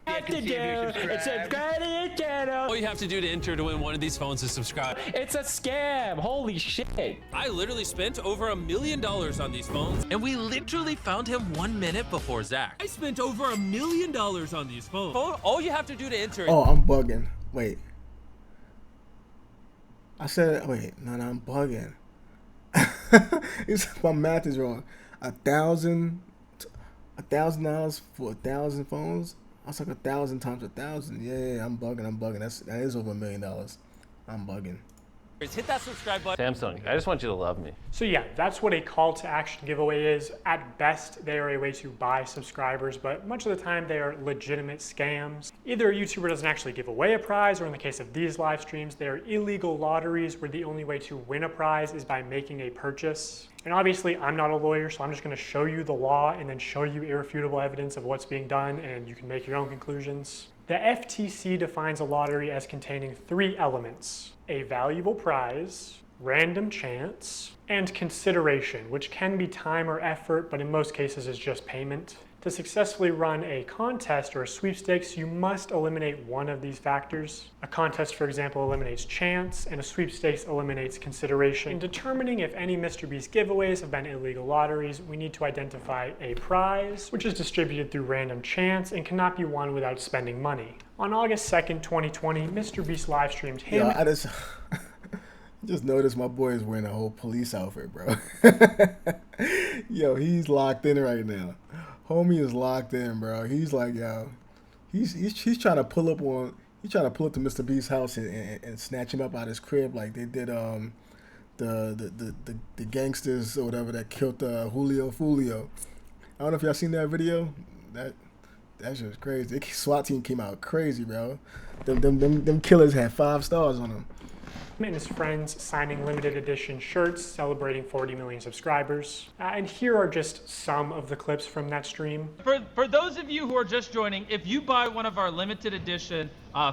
Speaker 7: Have to do. It's subscribe to your channel.
Speaker 5: All you have to do to enter to win one of these phones is subscribe.
Speaker 7: It's a scam. Holy shit.
Speaker 5: I literally spent over $1 million on these phones, and we literally found him 1 minute before Zach. I spent over $1 million on these phones. All you have to do to enter.
Speaker 1: Oh, I'm bugging. Wait. I said, wait, no, I'm bugging. My math is wrong. $1,000 for 1,000 phones. That's like 1,000 times 1,000. Yeah, I'm bugging. That is over $1 million. I'm bugging.
Speaker 5: Hit that subscribe button.
Speaker 12: Samsung, I just want you to love me.
Speaker 9: So yeah, that's what a call to action giveaway is. At best, they are a way to buy subscribers, but much of the time they are legitimate scams. Either a YouTuber doesn't actually give away a prize, or in the case of these live streams, they are illegal lotteries where the only way to win a prize is by making a purchase. And obviously, I'm not a lawyer, so I'm just going to show you the law and then show you irrefutable evidence of what's being done, and you can make your own conclusions. The FTC defines a lottery as containing 3 elements: a valuable prize, random chance, and consideration, which can be time or effort, but in most cases is just payment. To successfully run a contest or a sweepstakes, you must eliminate one of these factors. A contest, for example, eliminates chance, and a sweepstakes eliminates consideration. In determining if any Mr. Beast giveaways have been illegal lotteries, we need to identify a prize, which is distributed through random chance and cannot be won without spending money. On August 2nd, 2020, Mr. Beast live streamed him.
Speaker 1: Yo, I just noticed my boy is wearing a whole police outfit, bro. Yo, he's locked in right now. Homie is locked in, bro. He's like, yo, he's trying to pull up to Mr. Beast's house and snatch him up out of his crib like they did the gangsters or whatever that killed Julio Fulio. I don't know if y'all seen that video. That's just crazy. The SWAT team came out crazy, bro. Them killers had 5 stars on them.
Speaker 9: And his friends signing limited edition shirts celebrating 40 million subscribers. And here are just some of the clips from that stream.
Speaker 17: For those of you who are just joining, if you buy one of our limited edition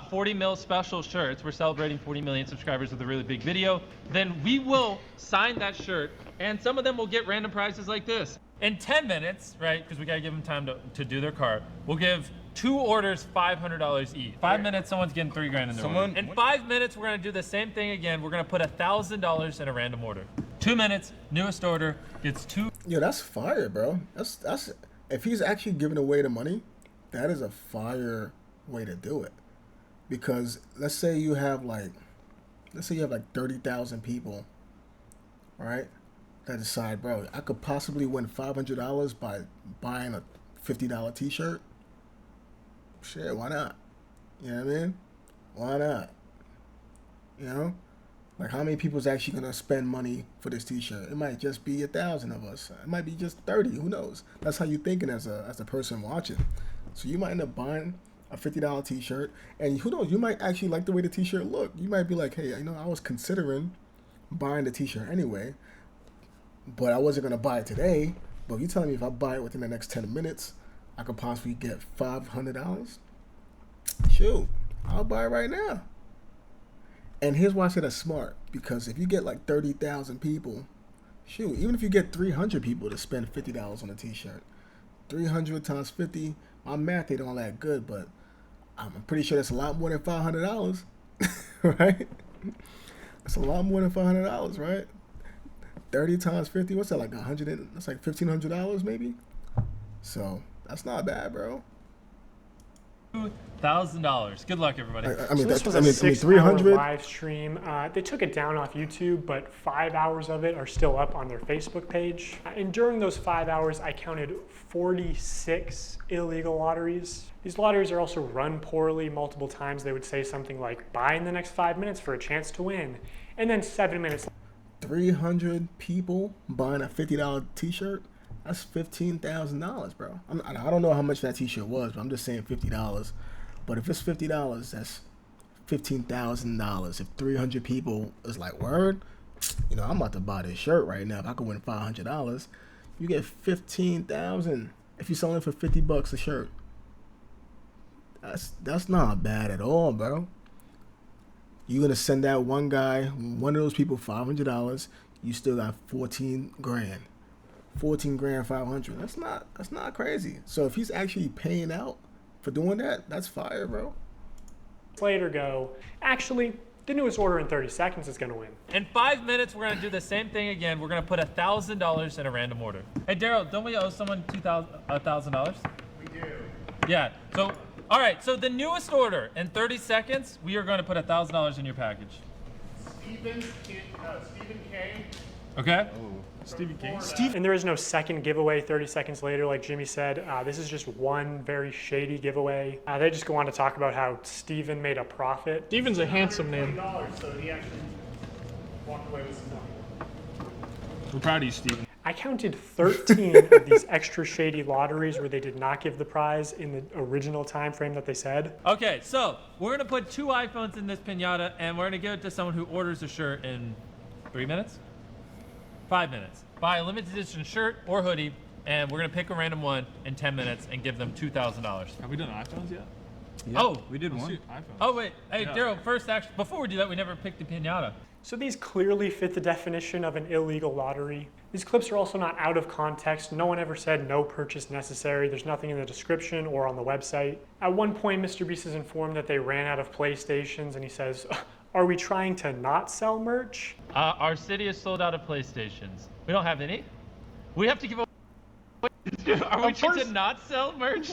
Speaker 17: 40 mil special shirts, we're celebrating 40 million subscribers with a really big video, then we will sign that shirt, and some of them will get random prizes like this. In 10 minutes, right, because we gotta give them time to do their cart, we'll give 2 orders $500 each. 5 minutes, someone's getting $3 grand in their order. In 5 minutes, we're gonna do the same thing again. We're gonna put $1,000 in a random order. 2 minutes, newest order gets 2.
Speaker 1: Yo, that's fire, bro. That's if he's actually giving away the money, that is a fire way to do it. Because let's say you have like 30,000 people, right? That decide, bro, I could possibly win $500 by buying a $50 t-shirt. Shit, why not? You know what I mean? Why not? You know? Like, how many people's actually gonna spend money for this t-shirt? It might just be 1,000 of us. It might be just 30, who knows? That's how you're thinking as a person watching. So you might end up buying a $50 t-shirt, and who knows, you might actually like the way the t-shirt look. You might be like, hey, you know, I was considering buying the t-shirt anyway, but I wasn't gonna buy it today. But if you're telling me if I buy it within the next 10 minutes, I could possibly get $500, Shoot, I'll buy it right now. And here's why I say that's smart. Because if you get like 30,000 people, shoot, even if you get 300 people to spend $50 on a t-shirt, 300 times 50, my math ain't all that good, but I'm pretty sure that's a lot more than $500, right? That's a lot more than $500, right? 30 times 50, what's that, like 100? That's like $1,500 maybe? So that's not bad, bro.
Speaker 17: $2,000. Good luck, everybody.
Speaker 1: I mean,
Speaker 9: this was
Speaker 1: I
Speaker 9: a
Speaker 1: mean,
Speaker 9: 6-hour live stream. They took it down off YouTube, but 5 hours of it are still up on their Facebook page. And during those 5 hours, I counted 46 illegal lotteries. These lotteries are also run poorly. Multiple times they would say something like, buy in the next 5 minutes for a chance to win. And then 7 minutes.
Speaker 1: 300 people buying a $50 t-shirt? That's $15,000, bro. I don't know how much that t-shirt was, but I'm just saying $50. But if it's $50, that's $15,000. If 300 people is like, word, you know, I'm about to buy this shirt right now. If I could win $500, you get $15,000 if you're selling for $50 a shirt. That's not bad at all, bro. You're gonna send that one guy, one of those people, $500. You still got 14 grand. 14 grand, 500. That's not crazy. So if he's actually paying out for doing that, that's fire, bro.
Speaker 9: Later go, actually, the newest order in 30 seconds is gonna win.
Speaker 17: In 5 minutes, we're gonna do the same thing again. We're gonna put $1,000 in a random order. Hey, Daryl, don't we owe someone $1,000?
Speaker 9: We do.
Speaker 17: Yeah. So, all right. So the newest order in 30 seconds, we are going to put $1,000 in your package.
Speaker 9: Stephen K.
Speaker 17: Okay.
Speaker 9: Stephen King. And there is no second giveaway 30 seconds later, like Jimmy said. This is just one very shady giveaway. They just go on to talk about how Steven made a profit.
Speaker 8: Steven's a handsome name.
Speaker 9: So he actually walked away with some money.
Speaker 8: We're proud of you, Steven.
Speaker 9: I counted 13 of these extra shady lotteries where they did not give the prize in the original time frame that they said.
Speaker 17: Okay, so we're going to put 2 iPhones in this piñata, and we're going to give it to someone who orders a shirt in 3 minutes? 5 minutes. Buy a limited edition shirt or hoodie, and we're going to pick a random one in 10 minutes and give them $2,000.
Speaker 8: Have we done iPhones yet?
Speaker 17: Oh,
Speaker 12: we did one.
Speaker 17: Oh, wait. Hey, Daryl, first, actually, before we do that, we never picked the piñata.
Speaker 9: So these clearly fit the definition of an illegal lottery. These clips are also not out of context. No one ever said no purchase necessary. There's nothing in the description or on the website. At one point, Mr. Beast is informed that they ran out of PlayStations, and he says, are we trying to not sell merch?
Speaker 17: Our city is sold out of PlayStations. We don't have any. We have to give away. Are we trying to not sell merch?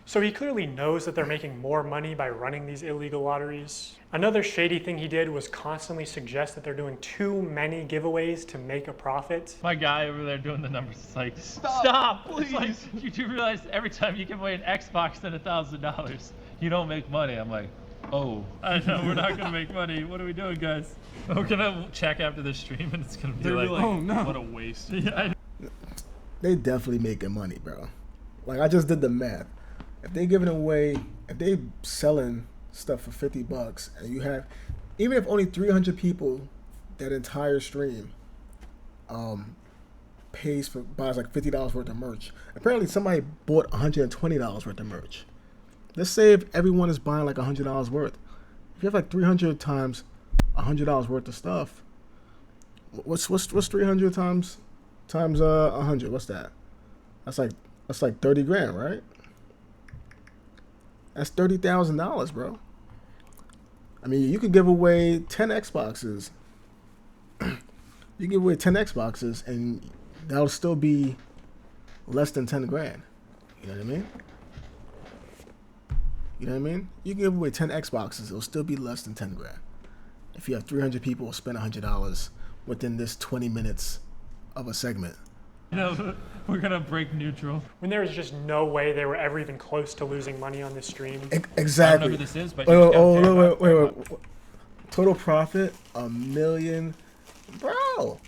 Speaker 9: So he clearly knows that they're making more money by running these illegal lotteries. Another shady thing he did was constantly suggest that they're doing too many giveaways to make a profit.
Speaker 17: My guy over there doing the numbers is like, stop, please. It's like, you do realize every time you give away an Xbox and $1,000, you don't make money. I'm like, oh, I know we're not gonna make money. What are we doing, guys? We're gonna check after the stream and it's gonna be like,
Speaker 8: oh no, what a waste.
Speaker 17: Yeah,
Speaker 1: they definitely making money, bro. Like, I just did the math. If they giving away, if they selling stuff for $50, and you have, even if only 300 people that entire stream buys like $50 worth of merch. Apparently somebody bought $120 worth of merch. Let's say if everyone is buying like $100 worth. If you have like 300 times $100 worth of stuff, what's 300 times 100? What's that? That's like 30 grand, right? That's $30,000, bro. I mean, you could give away 10 Xboxes. You give away 10 Xboxes, and that'll still be less than 10 grand. You know what I mean? You know what I mean? You can give away 10 Xboxes, it'll still be less than 10 grand. If you have 300 people spend $100 within this 20 minutes of a segment.
Speaker 17: You know, we're gonna break neutral.
Speaker 9: When there was just no way they were ever even close to losing money on this stream.
Speaker 1: Exactly.
Speaker 17: I don't know who this is, but
Speaker 1: wait. Total profit, $1 million. Bro.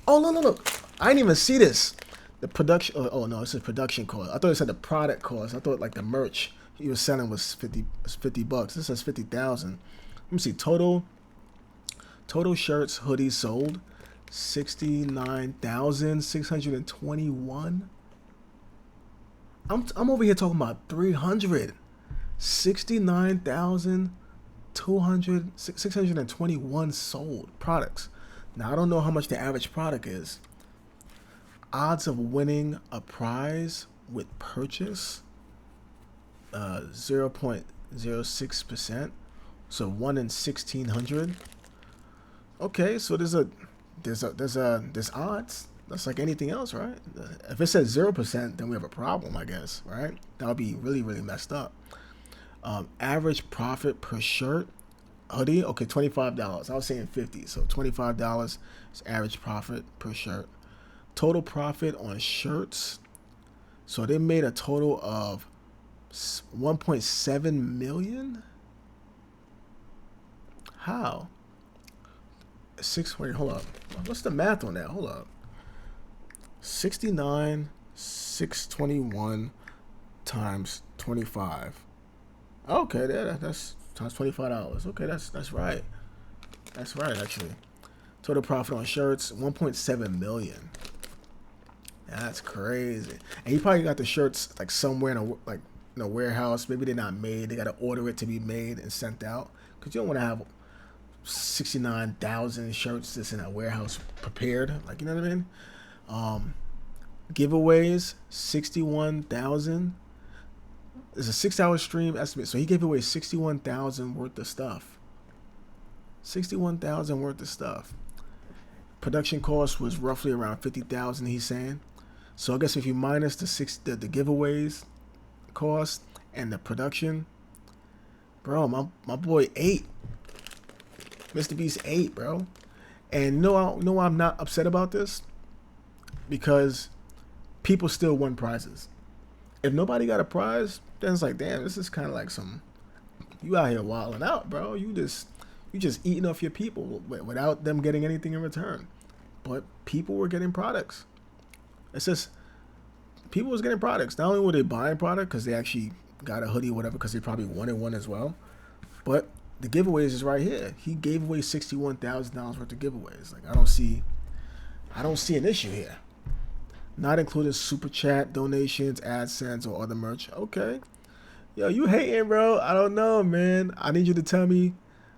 Speaker 1: Oh, look. I didn't even see this. The production, oh no, this is production cost. I thought it said the product cost. I thought like the merch he was selling was $50. This says 50,000. Let me see, total shirts, hoodies sold. 69,621. I'm over here talking about 300. 69,621 sold products. Now I don't know how much the average product is. Odds of winning a prize with purchase, 0.06%. So 1 in 1,600. Okay, so there's odds. That's like anything else, right? If it says 0%, then we have a problem, I guess, right? That would be really, really messed up. Average profit per shirt, hoodie, okay, $25. I was saying 50, so $25 is average profit per shirt. Total profit on shirts, so they made a total of 1.7 million. How? Wait, hold up. What's the math on that? Hold up. 69,621 times 25. Okay, that's times $25. Okay, that's right. That's right, actually. Total profit on shirts, 1.7 million. That's crazy. And he probably got the shirts like somewhere in a warehouse. Maybe they're not made. They got to order it to be made and sent out. Because you don't want to have 69,000 shirts just in a warehouse prepared. Like, you know what I mean? Giveaways, 61,000. It's a 6-hour stream estimate. So he gave away 61,000 worth of stuff. 61,000 worth of stuff. Production cost was roughly around 50,000, he's saying. So I guess if you minus the giveaways cost and the production, bro, my boy ate. Mr. Beast ate, bro. And no, I'm not upset about this, because people still won prizes. If nobody got a prize, then it's like, damn, this is kind of like you out here wilding out, bro. You just eating off your people without them getting anything in return. But people were getting products. It's just, people was getting products. Not only were they buying product because they actually got a hoodie or whatever, because they probably wanted one as well, but the giveaways is right here. He gave away $61,000 worth of giveaways. Like, I don't see an issue here. Not including super chat, donations, AdSense, or other merch. Okay. Yo, you hating, bro. I don't know, man. I need you to tell me.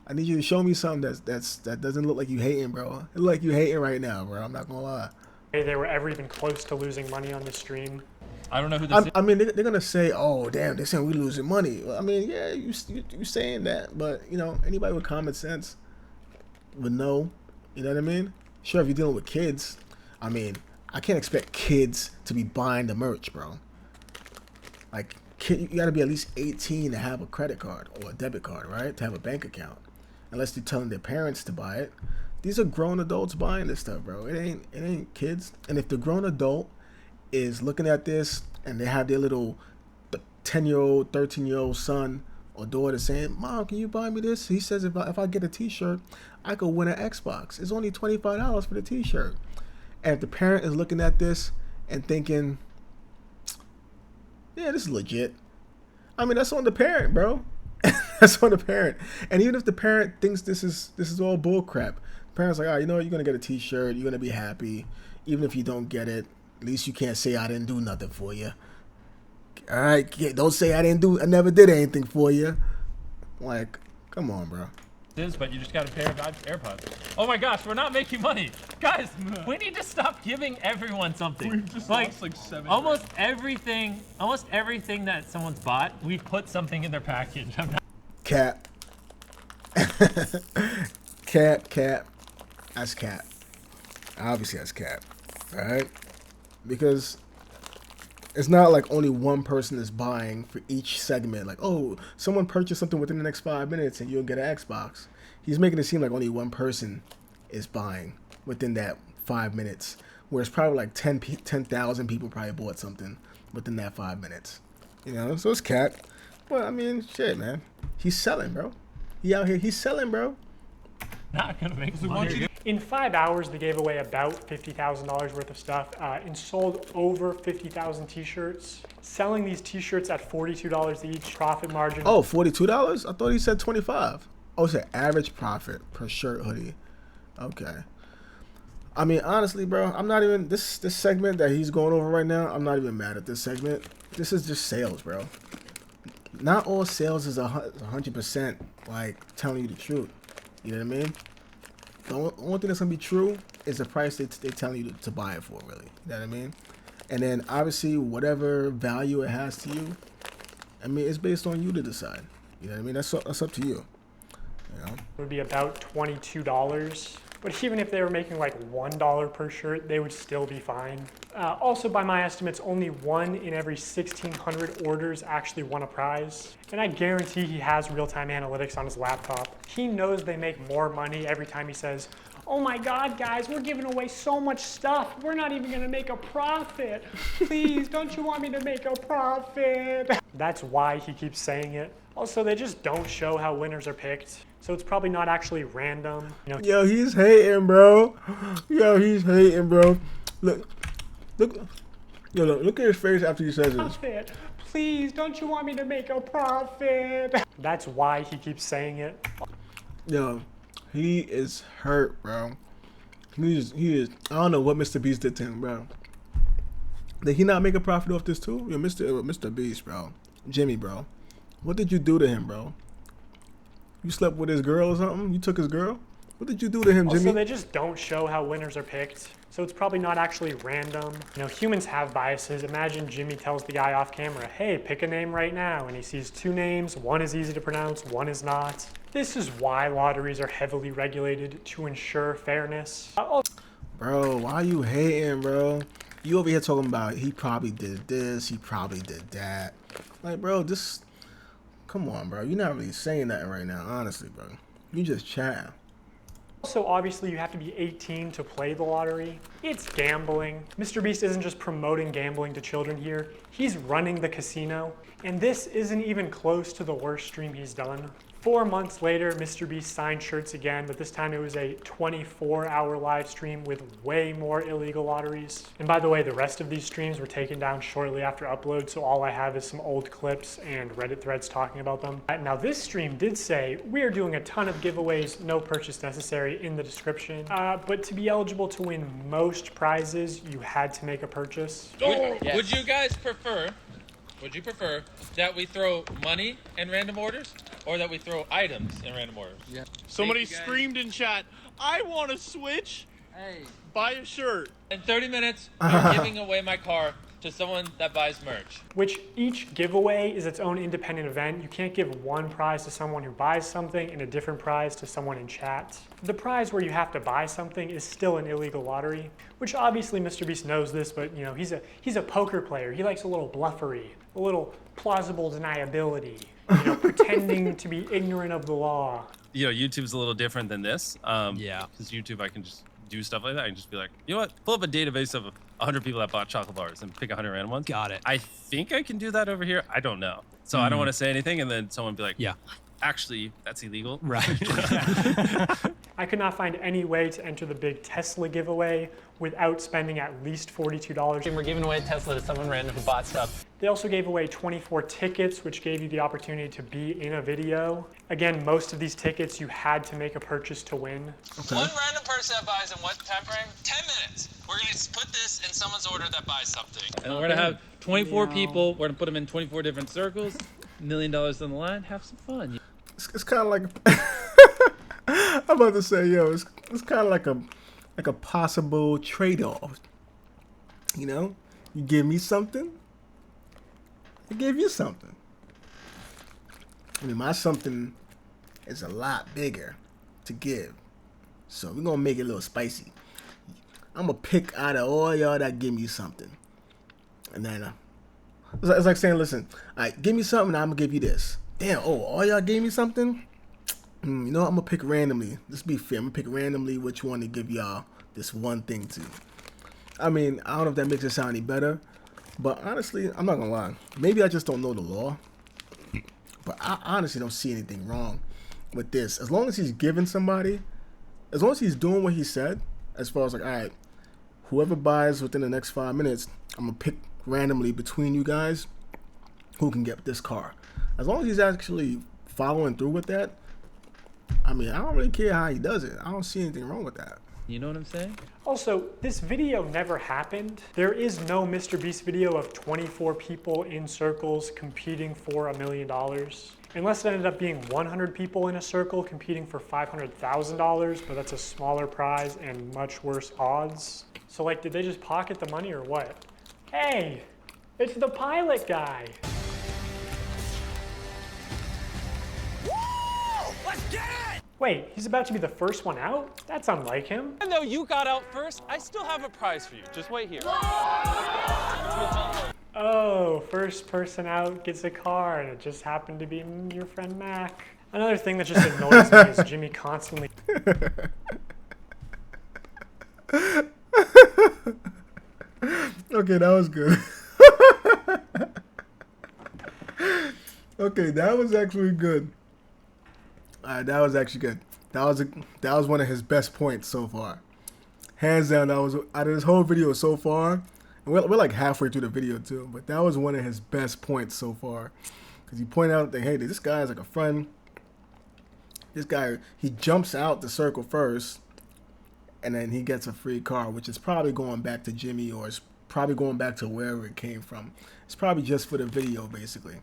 Speaker 1: I need you to show me something that doesn't look like you hating, bro. It look like you hating right now, bro. I'm not gonna lie.
Speaker 9: They were ever even close to losing money on the stream.
Speaker 17: I don't know who this is.
Speaker 1: I mean, they're gonna say, "Oh, damn, they're saying we losing money." Well, I mean, yeah, you saying that, but you know, anybody with common sense would know. You know what I mean? Sure, if you're dealing with kids, I mean, I can't expect kids to be buying the merch, bro. Like, you gotta be at least 18 to have a credit card or a debit card, right? To have a bank account, unless they're telling their parents to buy it. These are grown adults buying this stuff, bro. It ain't kids. And if the grown adult is looking at this and they have their little 10-year-old, 13-year-old son or daughter saying, "Mom, can you buy me this?" He says, if I get a t-shirt, I could win an Xbox. It's only $25 for the t-shirt. And if the parent is looking at this and thinking, yeah, this is legit, I mean, that's on the parent, bro. That's on the parent. And even if the parent thinks this is all bull crap, the parent's like, "Oh, you know what? You're gonna get a t-shirt. You're gonna be happy. Even if you don't get it, at least you can't say I didn't do nothing for you. All right, don't say I never did anything for you." Like, come on, bro.
Speaker 17: But you just got a pair of AirPods. Oh my gosh, we're not making money, guys. We need to stop giving everyone something.
Speaker 8: We've just lost like 7
Speaker 17: almost everything that someone's bought, we put something in their package.
Speaker 1: Cap. Cap. That's cap. Obviously, that's cap. All right, because it's not like only one person is buying for each segment. Like, oh, someone purchased something within the next 5 minutes and you'll get an Xbox. He's making it seem like only one person is buying within that 5 minutes, whereas probably like 10,000 people probably bought something within that 5 minutes. You know, so it's cat. But I mean, shit, man. He's selling, bro. He out here. He's selling, bro.
Speaker 17: Not gonna make money.
Speaker 9: In 5 hours, they gave away about $50,000 worth of stuff and sold over 50,000 t-shirts. Selling these t-shirts at $42 each, profit margin.
Speaker 1: Oh, $42? I thought he said 25. Oh, it's an average profit per shirt, hoodie. Okay. I mean, honestly, bro, I'm not even, this segment that he's going over right now, I'm not even mad at this segment. This is just sales, bro. not all sales is 100% like telling you the truth. You know what I mean? The only thing that's gonna be true is the price they're telling you to buy it for, really. You know what I mean? And then obviously whatever value it has to you, I mean, it's based on you to decide. You know what I mean? That's up to you. You know?
Speaker 9: It would be about $22. But even if they were making like $1 per shirt, they would still be fine. Also, by my estimates, only 1 in every 1,600 orders actually won a prize. And I guarantee he has real-time analytics on his laptop. He knows they make more money every time he says, "Oh my God, guys, we're giving away so much stuff. We're not even gonna make a profit. Please, don't you want me to make a profit?" That's why he keeps saying it. Also, they just don't show how winners are picked. So it's probably not actually random. You know,
Speaker 1: yo, he's hating, bro. Yo, he's hating, bro. Look at his face after he says this.
Speaker 9: Profit. Please, don't you want me to make a profit? That's why he keeps saying it.
Speaker 1: Yo, he is hurt, bro. He is. I don't know what Mr. Beast did to him, bro. Did he not make a profit off this too? Yo, Mr. Beast, bro. Jimmy, bro. What did you do to him, bro? You slept with his girl or something? You took his girl? What did you do to him, Jimmy?
Speaker 9: Also, they just don't show how winners are picked. So it's probably not actually random. You know, humans have biases. Imagine Jimmy tells the guy off camera, "Hey, pick a name right now." And he sees 2 names. One is easy to pronounce, one is not. This is why lotteries are heavily regulated, to ensure fairness.
Speaker 1: Bro, why you hating, bro? You over here talking about he probably did this, he probably did that. Like, bro, this... Come on, bro. You're not really saying that right now, honestly, bro. You just chatting.
Speaker 9: Also, obviously, you have to be 18 to play the lottery. It's gambling. Mr. Beast isn't just promoting gambling to children here. He's running the casino. And this isn't even close to the worst stream he's done. 4 months later, Mr. Beast signed shirts again, but this time it was a 24-hour live stream with way more illegal lotteries. And by the way, the rest of these streams were taken down shortly after upload, so all I have is some old clips and Reddit threads talking about them. Now this stream did say, "We are doing a ton of giveaways, no purchase necessary," in the description. But to be eligible to win most prizes, you had to make a purchase.
Speaker 17: Would you guys prefer, that we throw money in random orders or that we throw items in random orders?
Speaker 12: Yeah.
Speaker 18: Somebody screamed in chat, "I want to switch. Hey, buy a shirt."
Speaker 17: In 30 minutes, I'm giving away my car to someone that buys merch.
Speaker 9: Which each giveaway is its own independent event. You can't give one prize to someone who buys something and a different prize to someone in chat. The prize where you have to buy something is still an illegal lottery, which obviously Mr. Beast knows this, but you know, he's a poker player. He likes a little bluffery, a little plausible deniability, you know, pretending to be ignorant of the law.
Speaker 3: You know, YouTube's a little different than this.
Speaker 2: Yeah.
Speaker 3: Because YouTube, I can just do stuff like that. I can just be like, you know what? Pull up a database of 100 people that bought chocolate bars and pick 100 random ones.
Speaker 2: Got it.
Speaker 3: I think I can do that over here. I don't know. So I don't want to say anything, and then someone be like,
Speaker 2: yeah,
Speaker 3: actually, that's illegal.
Speaker 2: Right.
Speaker 9: I could not find any way to enter the big Tesla giveaway without spending at least $42.
Speaker 13: And we're giving away a Tesla to someone random who bought stuff.
Speaker 9: They also gave away 24 tickets, which gave you the opportunity to be in a video. Again, most of these tickets you had to make a purchase to win.
Speaker 5: Okay. One random person that buys in what time frame? 10 minutes. We're gonna put this in someone's order that buys something.
Speaker 17: And we're gonna have 24 people. We're gonna put them in 24 different circles. $1 million on the line. Have some fun.
Speaker 1: It's kind of like I'm about to say, yo, it's kind of like a possible trade-off. You know, you give me something, I give you something. I mean, my something is a lot bigger to give, so we're gonna make it a little spicy. I'm gonna pick out of all y'all that give me something, and then it's like saying, listen, all right, give me something, I'm gonna give you this. Damn, all y'all gave me something? You know, I'm gonna pick randomly. Let's be fair, I'm gonna pick randomly which one to give y'all this one thing to. I mean, I don't know if that makes it sound any better, but honestly, I'm not gonna lie. Maybe I just don't know the law, but I honestly don't see anything wrong with this. As long as he's giving somebody, as long as he's doing what he said, as far as like, all right, whoever buys within the next 5 minutes, I'm gonna pick randomly between you guys who can get this car. As long as he's actually following through with that, I mean, I don't really care how he does it. I don't see anything wrong with that.
Speaker 3: You know what I'm saying?
Speaker 9: Also, this video never happened. There is no Mr. Beast video of 24 people in circles competing for $1 million. Unless it ended up being 100 people in a circle competing for $500,000, but that's a smaller prize and much worse odds. So like, did they just pocket the money or what? Hey, it's the pilot guy.
Speaker 5: Let's get it!
Speaker 9: Wait, he's about to be the first one out? That's unlike him.
Speaker 5: Even though you got out first, I still have a prize for you. Just wait here.
Speaker 9: Oh, first person out gets a car, and it just happened to be your friend Mac. Another thing that just annoys me is Jimmy constantly...
Speaker 1: Okay, that was good. Okay, that was actually good. Alright, that was actually good. That was one of his best points so far. Hands down, that was out of this whole video so far. And we're like halfway through the video too, but that was one of his best points so far. Because he pointed out that, hey, this guy is like a friend. This guy, he jumps out the circle first, and then he gets a free car, which is probably going back to Jimmy, or it's probably going back to wherever it came from. It's probably just for the video, basically.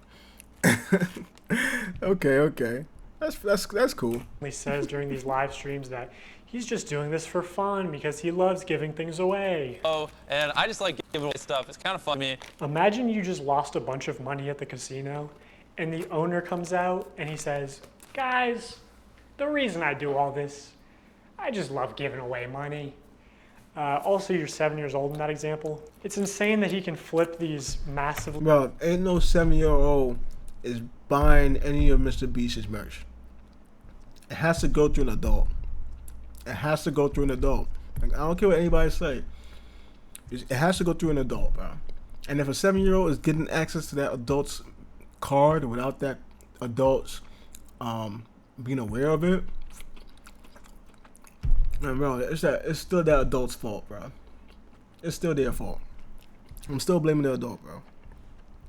Speaker 1: Okay. That's cool.
Speaker 9: He says during these live streams that he's just doing this for fun because he loves giving things away.
Speaker 5: Oh, and I just like giving away stuff. It's kind of fun to me.
Speaker 9: Imagine you just lost a bunch of money at the casino, and the owner comes out and he says, guys, the reason I do all this, I just love giving away money. Also, you're 7 years old in that example. It's insane that he can flip these massive...
Speaker 1: Bro, ain't no 7-year-old is buying any of Mr. Beast's merch. It has to go through an adult. It has to go through an adult. Like, I don't care what anybody say. It has to go through an adult, bro. And if a 7-year-old is getting access to that adult's card without that adult's being aware of it, man, bro, it's still that adult's fault, bro. It's still their fault. I'm still blaming the adult, bro.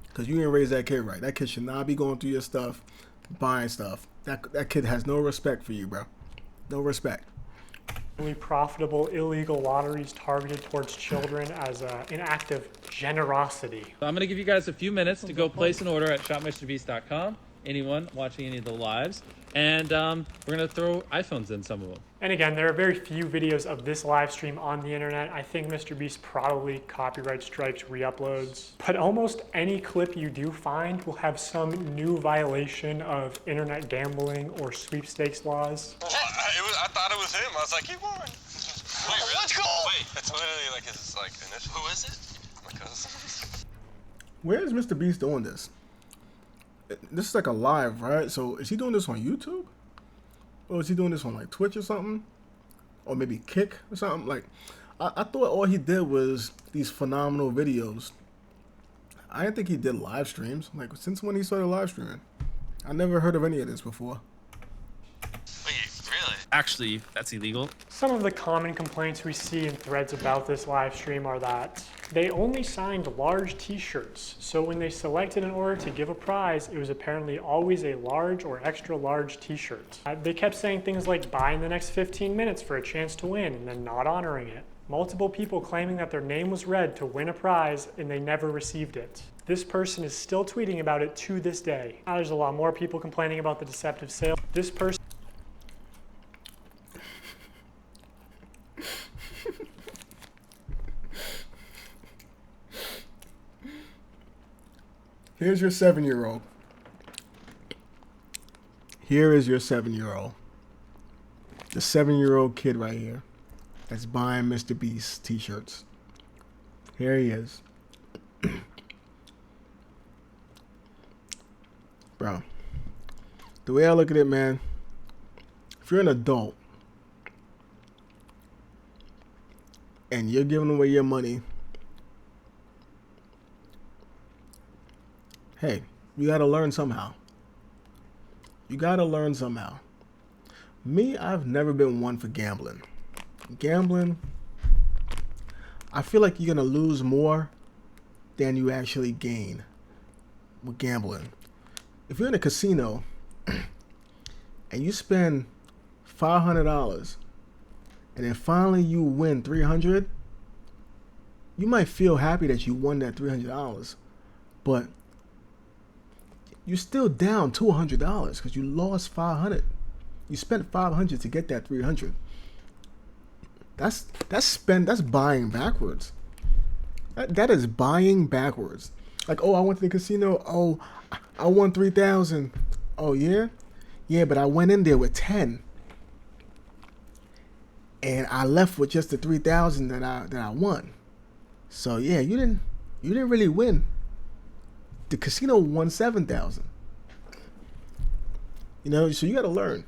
Speaker 1: Because you didn't raise that kid right. That kid should not be going through your stuff, buying stuff. That kid has no respect for you, bro. No respect.
Speaker 9: Profitable illegal lotteries targeted towards children as an act of generosity.
Speaker 3: So I'm going to give you guys a few minutes to go place an order at shopmrbeast.com. Anyone watching any of the lives. And we're going to throw iPhones in some of them.
Speaker 9: And again, there are very few videos of this live stream on the internet. I think Mr. Beast probably copyright strikes re-uploads. But almost any clip you do find will have some new violation of internet gambling or sweepstakes laws.
Speaker 19: I thought it was him. I was like, he won. Wait, really? Let's go! Wait, it's literally like his initial. Who is it? My cousin.
Speaker 1: Where is Mr. Beast doing this? This is like a live, right? So is he doing this on YouTube? Or is he doing this on like Twitch or something? Or maybe Kick or something? Like, I thought all he did was these phenomenal videos. I didn't think he did live streams. Like, since when he started live streaming? I never heard of any of this before.
Speaker 3: Actually, that's illegal.
Speaker 9: Some of the common complaints we see in threads about this live stream are that they only signed large t-shirts. So when they selected an order to give a prize, it was apparently always a large or extra large t-shirt. They kept saying things like buy in the next 15 minutes for a chance to win and then not honoring it. Multiple people claiming that their name was read to win a prize and they never received it. This person is still tweeting about it to this day. Now there's a lot more people complaining about the deceptive sale. This person
Speaker 1: Here's your 7-year-old. Here is your 7-year-old. The 7-year-old kid right here that's buying Mr. Beast t-shirts. Here he is. Bro, the way I look at it, man, if you're an adult and you're giving away your money, hey, you gotta learn somehow. You gotta learn somehow. Me, I've never been one for gambling. Gambling, I feel like you're gonna lose more than you actually gain with gambling. If you're in a casino and you spend $500 and then finally you win 300, you might feel happy that you won that $300, but you're still down $200 because you lost 500. You spent 500 to get that 300. That's buying backwards. That is buying backwards. Like, oh, I went to the casino. Oh, I won 3,000. Oh yeah, yeah, but I went in there with 10, and I left with just the 3,000 that I won. So yeah, you didn't really win. The casino won 7,000. You know, so you got to learn.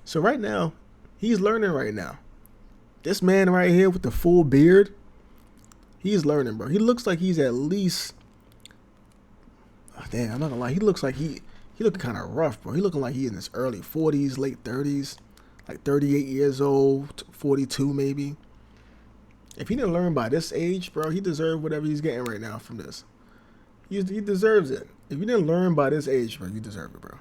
Speaker 1: So right now, he's learning right now. This man right here with the full beard, he's learning, bro. He looks like he's at least, damn, I'm not gonna lie, he looks like he looking kind of rough, bro. He looking like he in his early 40s, late 30s, like 38 years old, 42 maybe. If he didn't learn by this age, bro, he deserves whatever he's getting right now from this. He deserves it. If you didn't learn by this age, bro, you deserve it, bro.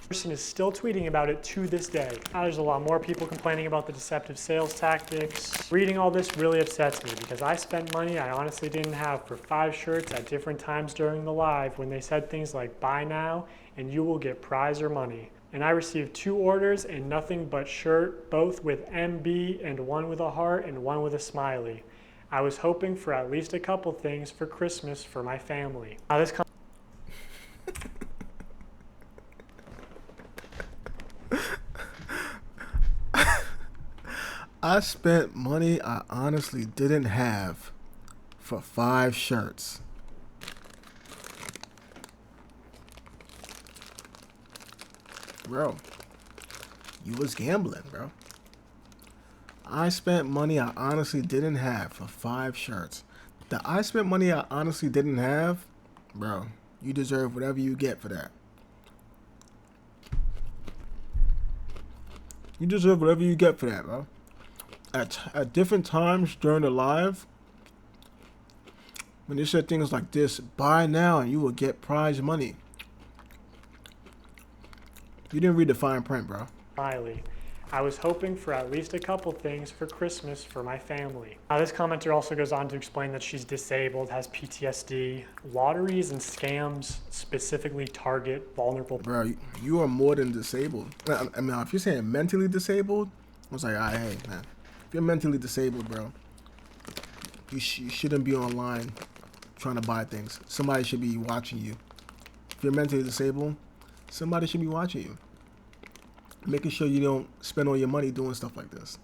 Speaker 9: Person is still tweeting about it to this day. Now there's a lot more people complaining about the deceptive sales tactics. Reading all this really upsets me because I spent money I honestly didn't have for 5 shirts at different times during the live when they said things like buy now and you will get prize or money. And I received 2 orders and nothing but shirt, both with MB and one with a heart and one with a smiley. I was hoping for at least a couple things for Christmas for my family. Now this
Speaker 1: I spent money I honestly didn't have for 5 shirts. Bro, you was gambling, bro. I spent money I honestly didn't have for 5 shirts. I spent money I honestly didn't have, bro, you deserve whatever you get for that. You deserve whatever you get for that, bro. At different times during the live, when they said things like this, buy now and you will get prize money. You didn't read the fine print, bro.
Speaker 9: Smiley. I was hoping for at least a couple things for Christmas for my family. Now this commenter also goes on to explain that she's disabled, has PTSD. Lotteries and scams specifically target vulnerable.
Speaker 1: Bro, you are more than disabled. I mean, if you're saying mentally disabled, I was like, all right, hey, man. If you're mentally disabled, bro, you shouldn't be online trying to buy things. Somebody should be watching you. If you're mentally disabled, somebody should be watching you. Making sure you don't spend all your money doing stuff like this.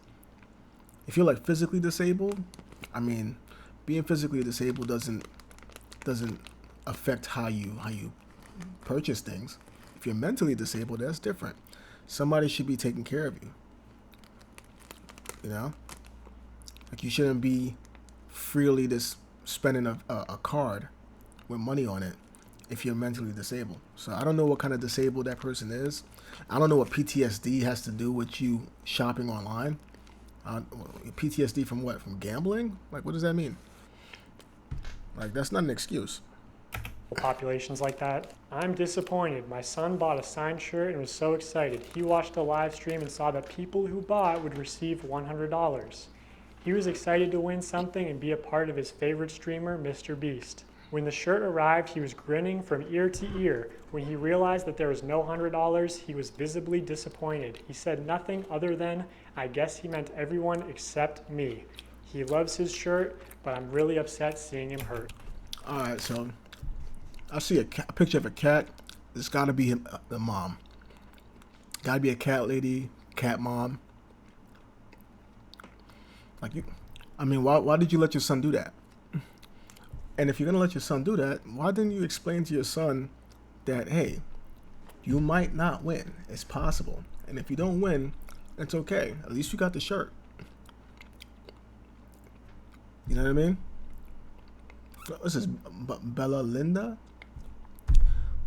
Speaker 1: If you're like physically disabled, I mean, being physically disabled doesn't affect how you purchase things. If you're mentally disabled, that's different. Somebody should be taking care of you. You know, like you shouldn't be freely just spending a card with money on it if you're mentally disabled. So I don't know what kind of disabled that person is. I don't know what PTSD has to do with you shopping online. PTSD from what? From gambling? Like, what does that mean? Like, that's not an excuse.
Speaker 9: Populations like that. I'm disappointed. My son bought a signed shirt and was so excited. He watched a live stream and saw that people who bought would receive $100. He was excited to win something and be a part of his favorite streamer, Mr. Beast. When the shirt arrived, he was grinning from ear to ear. When he realized that there was no $100, he was visibly disappointed. He said nothing other than, I guess he meant everyone except me. He loves his shirt, but I'm really upset seeing him hurt.
Speaker 1: Alright, so I see a picture of a cat. It's got to be the mom. Got to be a cat lady, cat mom. Like, you, I mean, why did you let your son do that? And if you're going to let your son do that, why didn't you explain to your son that, hey, you might not win. It's possible. And if you don't win, it's okay. At least you got the shirt. You know what I mean? This is Bella Linda.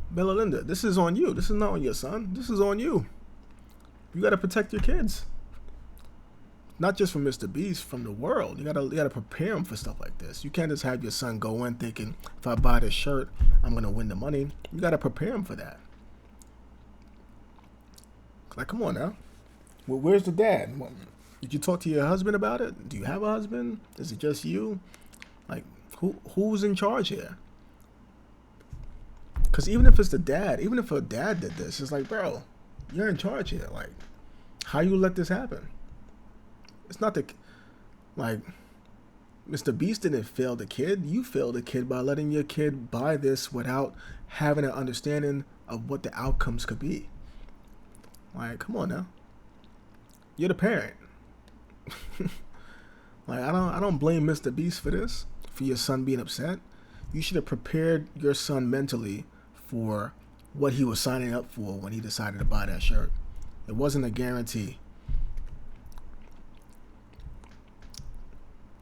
Speaker 1: Bella Linda, this is on you. This is not on your son. This is on you. You got to protect your kids. Not just from Mr. Beast, from the world. You gotta prepare them for stuff like this. You can't just have your son go in thinking, if I buy this shirt, I'm gonna win the money. You gotta prepare him for that. Like, come on now. Well, where's the dad? Did you talk to your husband about it? Do you have a husband? Is it just you? Like, who's in charge here? Because even if it's the dad, even if her dad did this, it's like, bro, you're in charge here. Like, how you let this happen? It's not like, Mr. Beast didn't fail the kid. You failed the kid by letting your kid buy this without having an understanding of what the outcomes could be. Like, come on now. You're the parent. Like, I don't blame Mr. Beast for this, for your son being upset. You should have prepared your son mentally for what he was signing up for when he decided to buy that shirt. It wasn't a guarantee.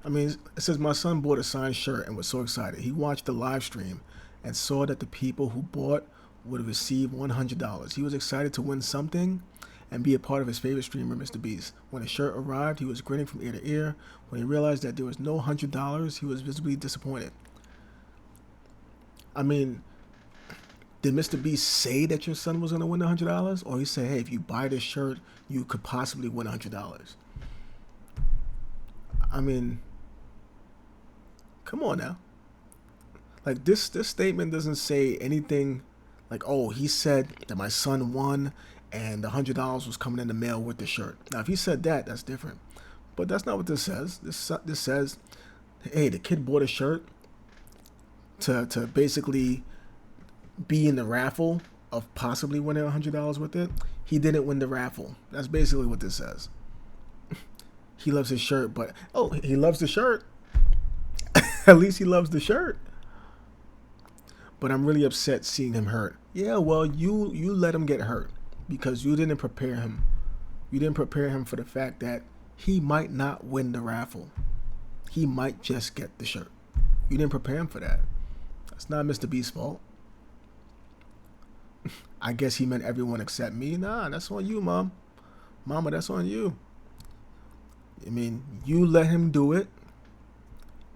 Speaker 1: I mean, it says my son bought a signed shirt and was so excited. He watched the live stream and saw that the people who bought would receive $100. He was excited to win something and be a part of his favorite streamer, Mr. Beast. When the shirt arrived, he was grinning from ear to ear. When he realized that there was no $100, he was visibly disappointed. I mean, did Mr. Beast say that your son was going to win $100? Or he said, hey, if you buy this shirt, you could possibly win $100? I mean, come on now. Like, this statement doesn't say anything like, oh, he said that my son won and the $100 was coming in the mail with the shirt. Now, if he said that, that's different. But that's not what this says. This says, hey, the kid bought a shirt to basically be in the raffle of possibly winning $100 with it. He didn't win the raffle. That's basically what this says. He loves his shirt, but, oh, he loves the shirt. At least he loves the shirt. But I'm really upset seeing him hurt. Yeah, well, you let him get hurt because you didn't prepare him. You didn't prepare him for the fact that he might not win the raffle. He might just get the shirt. You didn't prepare him for that. That's not Mr. Beast's fault. I guess he meant everyone except me. Nah, that's on you, Mom. Mama, that's on you. I mean, you let him do it,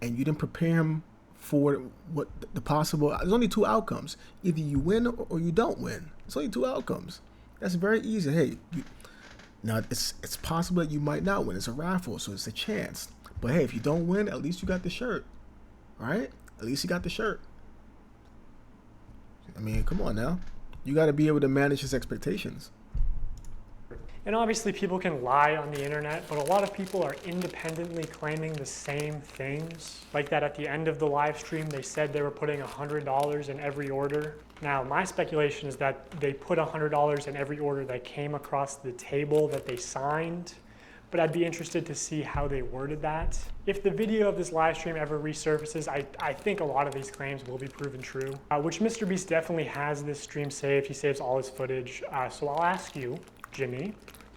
Speaker 1: and you didn't prepare him for what the possible. There's only two outcomes: either you win or you don't win. There's only two outcomes. That's very easy. Hey, now it's possible that you might not win. It's a raffle, so it's a chance. But hey, if you don't win, at least you got the shirt, right? At least you got the shirt. I mean, come on now. You got to be able to manage his expectations.
Speaker 9: And obviously people can lie on the internet, but a lot of people are independently claiming the same things. Like that at the end of the live stream, they said they were putting $100 in every order. Now, my speculation is that they put $100 in every order that came across the table that they signed, but I'd be interested to see how they worded that. If the video of this live stream ever resurfaces, I think a lot of these claims will be proven true, which Mr. Beast definitely has this stream saved. He saves all his footage. So I'll ask you, Jimmy,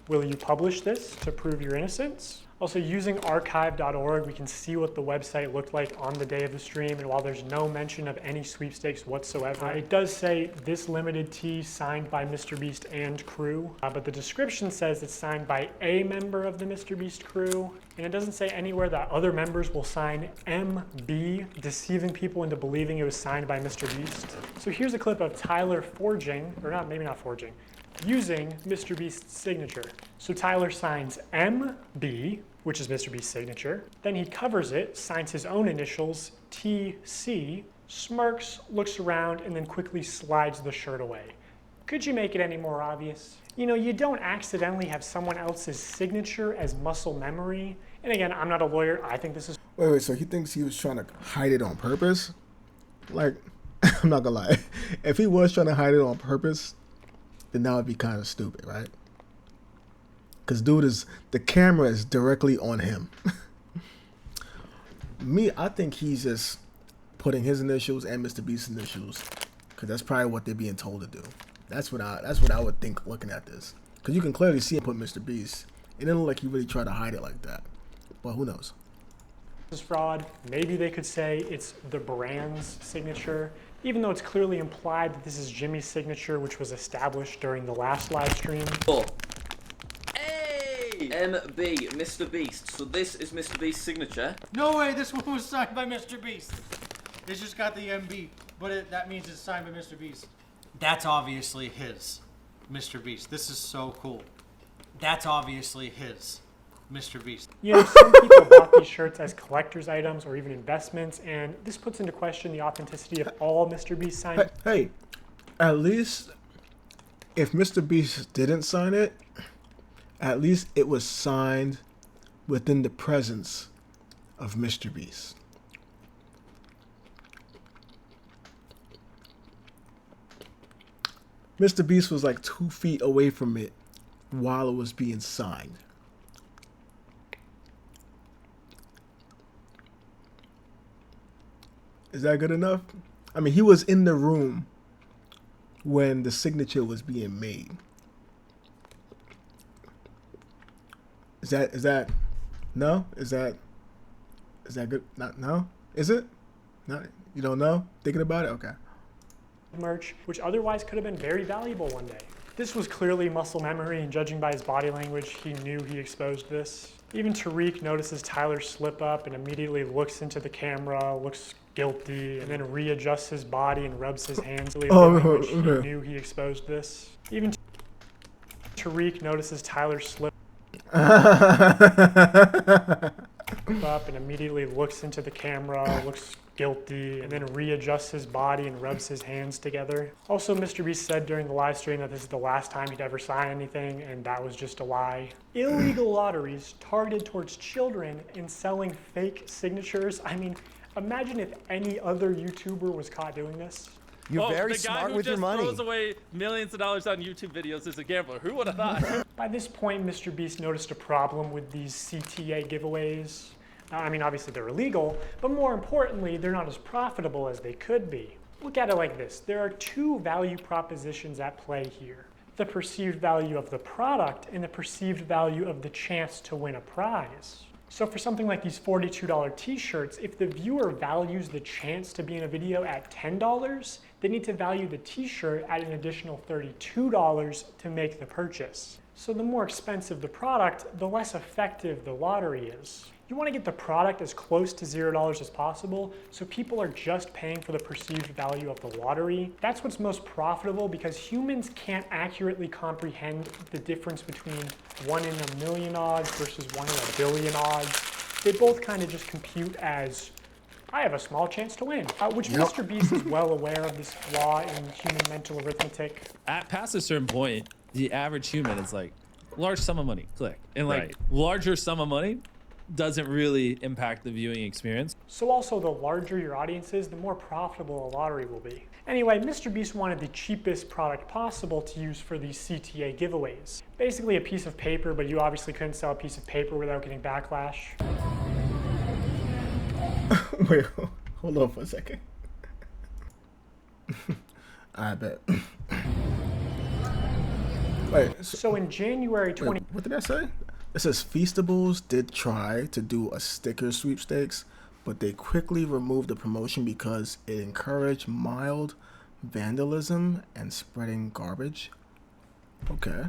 Speaker 9: will you publish this to prove your innocence? Also, using archive.org, we can see what the website looked like on the day of the stream, and while there's no mention of any sweepstakes whatsoever, it does say this limited tee signed by Mr. Beast and crew, but the description says it's signed by a member of the Mr. Beast crew, and it doesn't say anywhere that other members will sign MB, deceiving people into believing it was signed by Mr. Beast. So here's a clip of Tyler forging, or not, maybe not forging, using Mr. Beast's signature. So Tyler signs MB, which is Mr. Beast's signature. Then he covers it, signs his own initials, TC, smirks, looks around, and then quickly slides the shirt away. Could you make it any more obvious? You know, you don't accidentally have someone else's signature as muscle memory. And again, I'm not a lawyer. I think this is...
Speaker 1: Wait, so he thinks he was trying to hide it on purpose? Like, I'm not gonna lie. If he was trying to hide it on purpose, then that would be kind of stupid, right? Because the camera is directly on him. I think he's just putting his initials and Mr. Beast's initials, because that's probably what they're being told to do. That's what I would think looking at this, because you can clearly see him put Mr. Beast. It didn't look like he really tried to hide it like that, but who knows?
Speaker 9: This is fraud. Maybe they could say it's the brand's signature, even though it's clearly implied that this is Jimmy's signature, which was established during the last live stream.
Speaker 20: Oh. Hey! MB, Mr. Beast. So this is Mr. Beast's signature.
Speaker 21: No way, this one was signed by Mr. Beast. It's just got the MB, but that means it's signed by Mr. Beast. That's obviously his, Mr. Beast. This is so cool. That's obviously his, Mr. Beast.
Speaker 9: You know, some people bought these shirts as collector's items or even investments, and this puts into question the authenticity of all Mr. Beast signed.
Speaker 1: Hey, at least if Mr. Beast didn't sign it, at least it was signed within the presence of Mr. Beast. Mr. Beast was like 2 feet away from it while it was being signed. Is that good enough? I mean, he was in the room when the signature was being made. Is that no? Is that good? Not no? Is it? Not, you don't know? Thinking about it? Okay.
Speaker 9: Merch, which otherwise could have been very valuable one day. This was clearly muscle memory, and judging by his body language, he knew he exposed this. Even Tariq notices Tyler slip up and immediately looks into the camera, looks guilty, and then readjusts his body and rubs his hands. He knew he exposed this. Even Tariq notices Tyler slip up and immediately looks into the camera, looks guilty, and then readjusts his body and rubs his hands together. Also, Mr. Beast said during the live stream that this is the last time he'd ever sign anything, and that was just a lie. Illegal lotteries targeted towards children and selling fake signatures. I mean, imagine if any other YouTuber was caught doing this.
Speaker 14: You're very smart with your money.
Speaker 3: The guy who just throws away millions of dollars on YouTube videos is a gambler. Who would have thought?
Speaker 9: By this point, Mr. Beast noticed a problem with these CTA giveaways. I mean, obviously they're illegal, but more importantly, they're not as profitable as they could be. Look at it like this. There are two value propositions at play here. The perceived value of the product and the perceived value of the chance to win a prize. So for something like these $42 t-shirts, if the viewer values the chance to be in a video at $10, they need to value the t-shirt at an additional $32 to make the purchase. So the more expensive the product, the less effective the lottery is. You want to get the product as close to $0 as possible, so people are just paying for the perceived value of the lottery. That's what's most profitable because humans can't accurately comprehend the difference between 1 in a million odds versus 1 in a billion odds. They both kind of just compute as, I have a small chance to win, which Mr. Beast is well aware of this flaw in human mental arithmetic.
Speaker 3: Past a certain point, the average human is like, large sum of money, click. And like, larger sum of money doesn't really impact the viewing experience.
Speaker 9: So also, the larger your audience is, the more profitable a lottery will be. Anyway, Mr. Beast wanted the cheapest product possible to use for these CTA giveaways. Basically a piece of paper, but you obviously couldn't sell a piece of paper without getting backlash.
Speaker 1: Wait, hold on for a second. I bet. Wait,
Speaker 9: so in January 20...
Speaker 1: Wait, what did I say? It says Feastables did try to do a sticker sweepstakes, but they quickly removed the promotion because it encouraged mild vandalism and spreading garbage. Okay.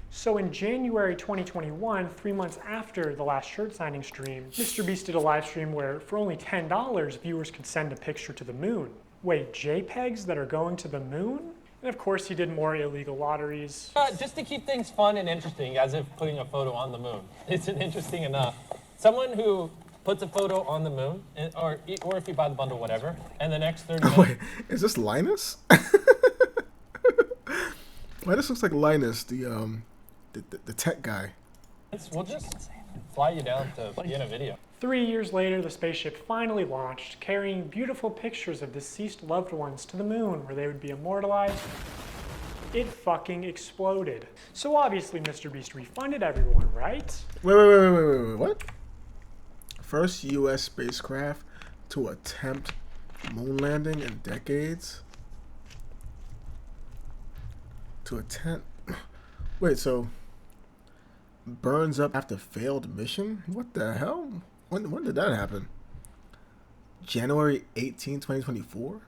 Speaker 9: So in January 2021, 3 months after the last shirt signing stream, Mr. Beast did a live stream where for only $10, viewers could send a picture to the moon. Wait, JPEGs that are going to the moon? And of course, he did more illegal lotteries.
Speaker 4: Just to keep things fun and interesting, as if putting a photo on the moon isn't interesting enough. Someone who puts a photo on the moon, or if you buy the bundle, whatever, and the next 30 minutes...
Speaker 1: Wait, is this Linus? Why this looks like Linus, the tech guy.
Speaker 4: We'll just fly you down to be in a video.
Speaker 9: 3 years later, the spaceship finally launched, carrying beautiful pictures of deceased loved ones to the moon, where they would be immortalized. It fucking exploded. So obviously, Mr. Beast refunded everyone, right?
Speaker 1: Wait, what? First U.S. spacecraft to attempt moon landing in decades? Wait, so burns up after failed mission? What the hell? When did that happen? January 18, 2024?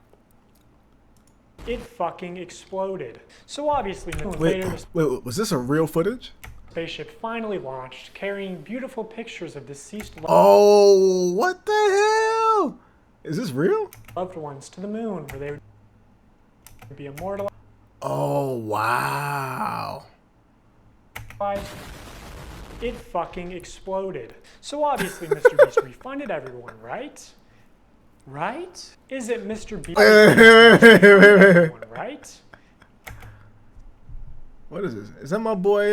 Speaker 9: It fucking exploded. So obviously,
Speaker 1: wait, was this a real footage?
Speaker 9: Spaceship finally launched, carrying beautiful pictures of deceased
Speaker 1: Oh, what the hell? Is this real?
Speaker 9: Loved ones to the moon, where they would be immortalized.
Speaker 1: Oh, wow.
Speaker 9: It fucking exploded. So obviously Mr. Beast refunded everyone, right? Right? Is it Mr. Beast? Everyone, right?
Speaker 1: What is this? Is that my boy,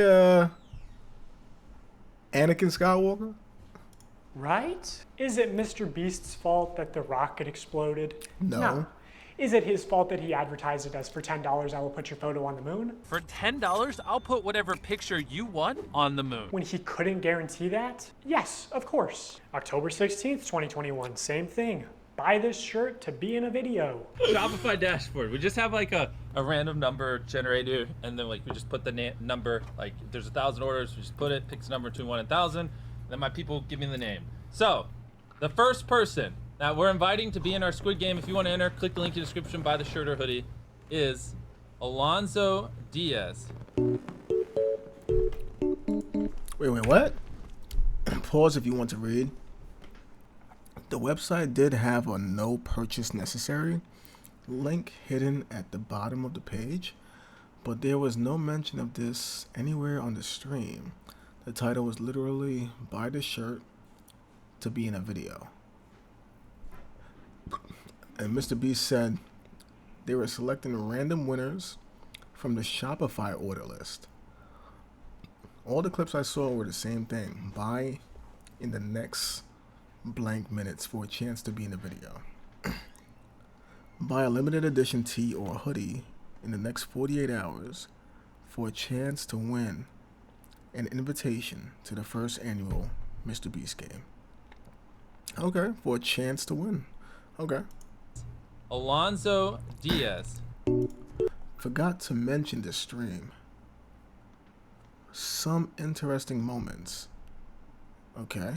Speaker 1: Anakin Skywalker?
Speaker 9: Right? Is it Mr. Beast's fault that the rocket exploded?
Speaker 1: No.
Speaker 9: Is it his fault that he advertised it as for $10 I will put your photo on the moon?
Speaker 5: For $10, I'll put whatever picture you want on the moon.
Speaker 9: When he couldn't guarantee that? Yes, of course. October 16th, 2021, same thing. Buy this shirt to be in a video.
Speaker 5: Shopify dashboard. We just have like a random number generator, and then like we just put the number, like if there's 1,000 orders, we just put it, picks a number between 1 and 1,000, then my people give me the name. So, the first person that we're inviting to be in our Squid Game, if you want to enter, click the link in the description, buy the shirt or hoodie, is Alonzo Diaz.
Speaker 1: Wait, what? Pause if you want to read. The website did have a no purchase necessary link hidden at the bottom of the page, but there was no mention of this anywhere on the stream. The title was literally buy the shirt to be in a video. And Mr. Beast said they were selecting random winners from the Shopify order list. All the clips I saw were the same thing. Buy in the next blank minutes for a chance to be in the video. Buy a limited edition tee or hoodie in the next 48 hours for a chance to win an invitation to the first annual Mr. Beast game. Okay, for a chance to win. Okay.
Speaker 5: Alonzo Diaz.
Speaker 1: Forgot to mention the stream. Some interesting moments. Okay.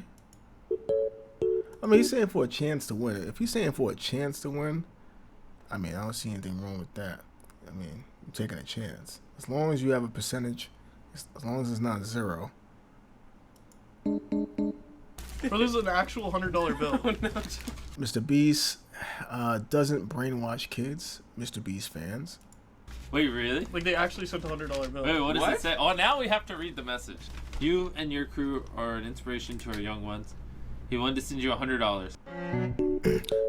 Speaker 1: I mean, he's saying for a chance to win. If he's saying for a chance to win, I mean, I don't see anything wrong with that. I mean, you're taking a chance. As long as you have a percentage, as long as it's not zero.
Speaker 8: Bro, this is an actual $100 bill. Oh, no.
Speaker 1: Mr. Beast doesn't brainwash kids, Mr. Beast fans.
Speaker 11: Wait, really?
Speaker 8: Like, they actually sent a $100 bill.
Speaker 11: Wait, what does it say? Oh, now we have to read the message. You and your crew are an inspiration to our young ones. He wanted to send you $100.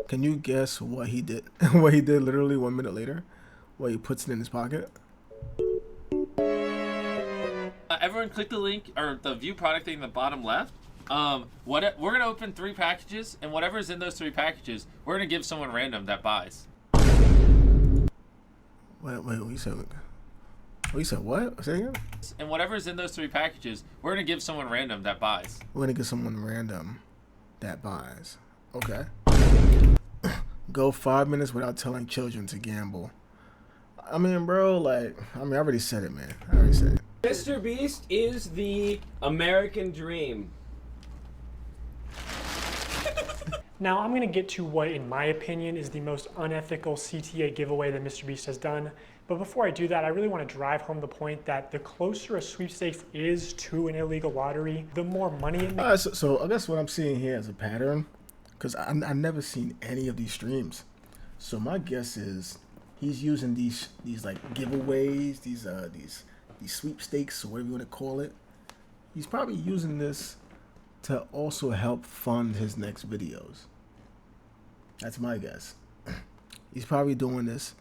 Speaker 1: Can you guess what he did? What he did literally 1 minute later? What he puts it in his pocket?
Speaker 11: Everyone click the link or the view product thing in the bottom left. We're gonna open 3 packages, and whatever's in those 3 packages, we're gonna give someone random that buys.
Speaker 1: Wait, what you said? What you said? What? Say again?
Speaker 11: And whatever's in those 3 packages, we're gonna give someone random that buys.
Speaker 1: We're gonna give someone random that buys. Okay. Go 5 minutes without telling children to gamble. I mean, bro, like, I already said it, man. I already said it.
Speaker 12: Mr. Beast is the American dream.
Speaker 9: Now I'm going to get to what, in my opinion, is the most unethical CTA giveaway that Mr. Beast has done. But before I do that, I really want to drive home the point that the closer a sweepstakes is to an illegal lottery, the more money it makes.
Speaker 1: So I guess what I'm seeing here is a pattern, because I've never seen any of these streams. So my guess is he's using these like giveaways, these sweepstakes, or whatever you want to call it. He's probably using this to also help fund his next videos. That's my guess. He's probably doing this.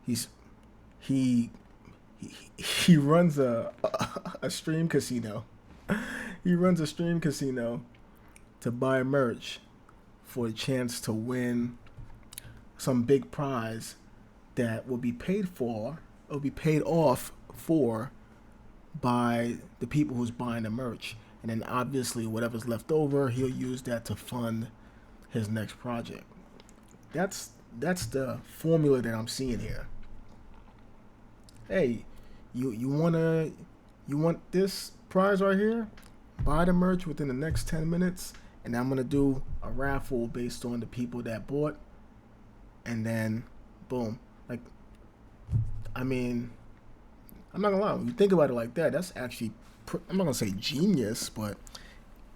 Speaker 1: He runs a stream casino. He runs a stream casino to buy merch for a chance to win some big prize that will be paid for, or be paid off for, by the people who's buying the merch. And then obviously whatever's left over, he'll use that to fund his next project. That's the formula that I'm seeing here. Hey, you want this prize right here? Buy the merch within the next 10 minutes, and I'm gonna do a raffle based on the people that bought, and then boom. Like, I mean, I'm not gonna lie, when you think about it like that, that's actually, I'm not gonna say genius, but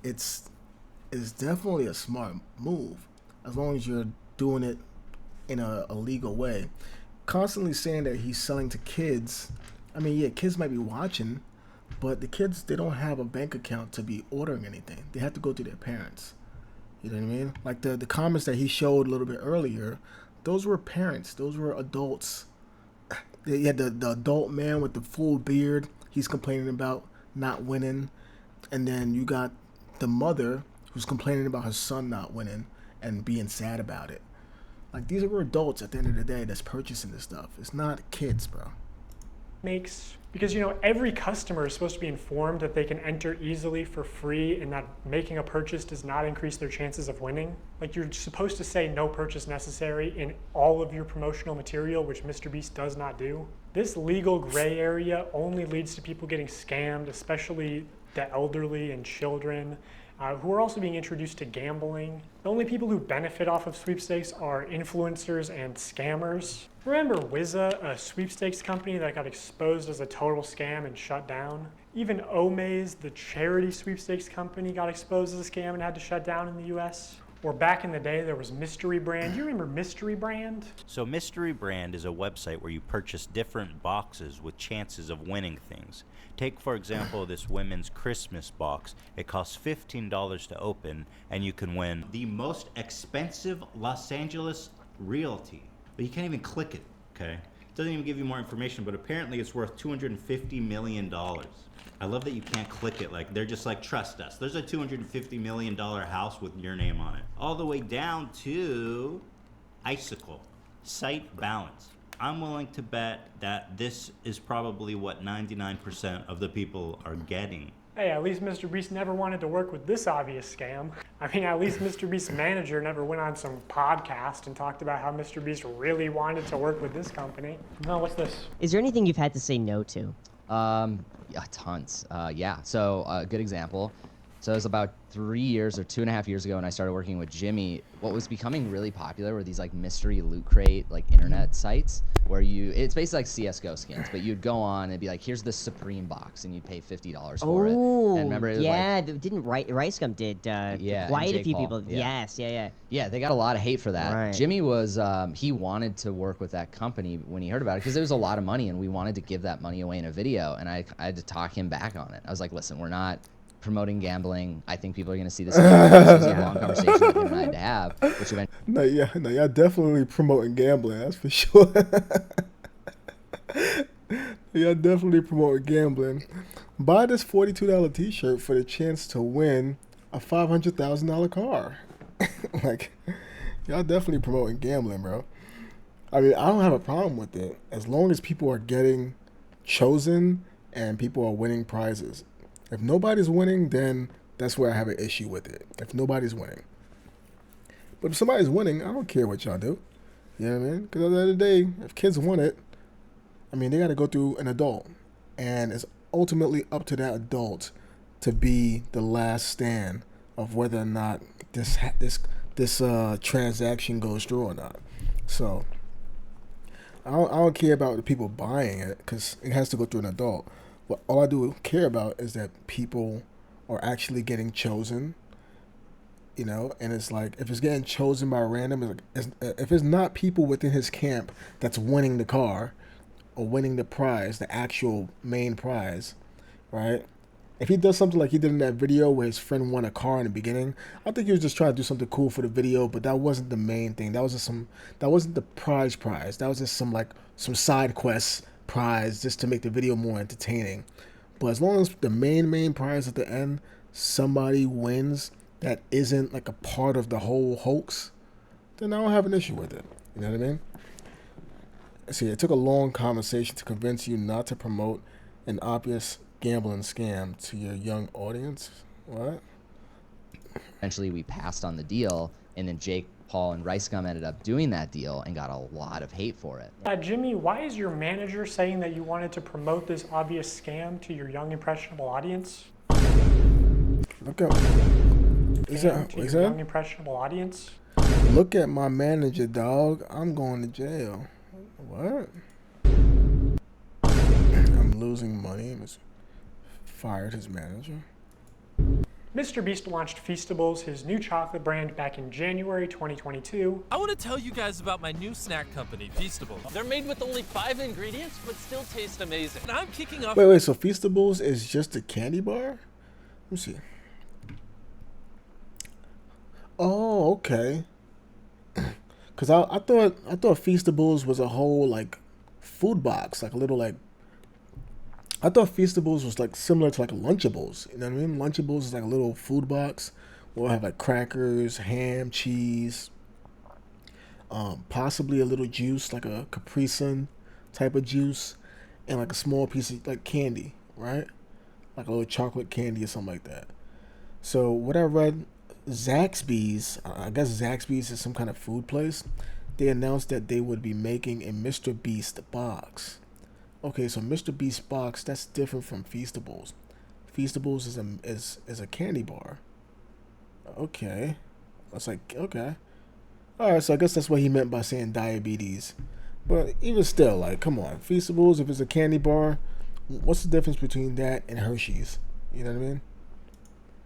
Speaker 1: it's definitely a smart move, as long as you're doing it in a legal way. constantly saying that he's selling to kids. I mean, yeah, kids might be watching, but the kids, they don't have a bank account to be ordering anything. They have to go to their parents. You know what I mean? Like the comments that he showed a little bit earlier, those were parents. Those were adults. You had the adult man with the full beard. He's complaining about not winning. And then you got the mother who's complaining about her son not winning and being sad about it. Like, these are adults at the end of the day that's purchasing this stuff. It's not kids, bro.
Speaker 9: Because, you know, every customer is supposed to be informed that they can enter easily for free and that making a purchase does not increase their chances of winning. Like, you're supposed to say no purchase necessary in all of your promotional material, which MrBeast does not do. This legal gray area only leads to people getting scammed, especially the elderly and children, who are also being introduced to gambling. The only people who benefit off of sweepstakes are influencers and scammers. Remember Wizza, a sweepstakes company that got exposed as a total scam and shut down? Even Omaze, the charity sweepstakes company, got exposed as a scam and had to shut down in the US. Or back in the day, there was Mystery Brand. Do you remember Mystery Brand?
Speaker 10: So Mystery Brand is a website where you purchase different boxes with chances of winning things. Take, for example, this women's Christmas box. It costs $15 to open, and you can win the most expensive Los Angeles realty. But you can't even click it, okay? It doesn't even give you more information, but apparently it's worth $250 million. I love that you can't click it. Like, they're just like, trust us. There's a $250 million house with your name on it. All the way down to Icicle, Site Balance. I'm willing to bet that this is probably what 99% of the people are getting.
Speaker 9: Hey, at least MrBeast never wanted to work with this obvious scam. I mean, at least MrBeast's manager never went on some podcast and talked about how MrBeast really wanted to work with this company. No, what's this?
Speaker 22: Is there anything you've had to say no to? Yeah, tons. Yeah, so a good example. So it was about 3 years or 2.5 years ago when I started working with Jimmy. What was becoming really popular were these like mystery loot crate, like internet sites where it's basically like CSGO skins, but you'd go on and be like, here's the Supreme box, and you'd pay $50 for it. And remember, it was didn't RiceGum did quite a few people.
Speaker 10: Yeah.
Speaker 22: Yes, yeah. They got a lot of hate for that. Right. Jimmy was he wanted to work with that company when he heard about it because there was a lot of money, and we wanted to give that money away in a video, and I had to talk him back on it. I was like, listen, we're not promoting gambling. I think people are going to see this. This is a long conversation that him and I had to have. Which
Speaker 1: No, y'all definitely promoting gambling. That's for sure. Y'all definitely promoting gambling. Buy this $42 T-shirt for the chance to win a $500,000 car. Like, y'all definitely promoting gambling, bro. I mean, I don't have a problem with it as long as people are getting chosen and people are winning prizes. If nobody's winning, then that's where I have an issue with it. If nobody's winning. But if somebody's winning, I don't care what y'all do. You know what I mean? Because at the end of the day, if kids want it, I mean, they got to go through an adult. And it's ultimately up to that adult to be the last stand of whether or not this transaction goes through or not. So, I don't care about the people buying it because it has to go through an adult. But all I do care about is that people are actually getting chosen, you know, and it's like, if it's getting chosen by random, if it's not people within his camp that's winning the car or winning the prize, the actual main prize, right? If he does something like he did in that video where his friend won a car in the beginning, I think he was just trying to do something cool for the video, but that wasn't the main thing. That wasn't the prize. That was just some side quests prize just to make the video more entertaining. But as long as the main prize at the end, somebody wins that isn't like a part of the whole hoax, then I don't have an issue with it. You know what I mean? See, it took a long conversation to convince you not to promote an obvious gambling scam to your young audience. What?
Speaker 22: Eventually we passed on the deal, and then Jake Paul and RiceGum ended up doing that deal and got a lot of hate for it.
Speaker 9: Jimmy, why is your manager saying that you wanted to promote this obvious scam to your young impressionable audience?
Speaker 1: Look at
Speaker 9: young impressionable audience.
Speaker 1: Look at my manager, dog. I'm going to jail. What? I'm losing money. Fired his manager.
Speaker 9: Mr. Beast launched Feastables, his new chocolate brand, back in January 2022.
Speaker 5: I want to tell you guys about my new snack company, Feastables. They're made with only 5 ingredients, but still taste amazing. And I'm kicking off.
Speaker 1: Wait, so Feastables is just a candy bar? Let me see. Oh, okay. Cause I thought Feastables was a whole like food box, like a little like. I thought Feastables was like similar to like Lunchables. You know what I mean? Lunchables is like a little food box. We'll have like crackers, ham, cheese, possibly a little juice, like a Capri Sun type of juice, and like a small piece of like candy, right? Like a little chocolate candy or something like that. So what I read, Zaxby's, I guess Zaxby's is some kind of food place. They announced that they would be making a Mr. Beast box. Okay, so Mr. Beast box, that's different from Feastables. Feastables is a candy bar. Okay. That's like, okay. Alright, so I guess that's what he meant by saying diabetes. But even still, like, come on. Feastables, if it's a candy bar, what's the difference between that and Hershey's? You know what I mean?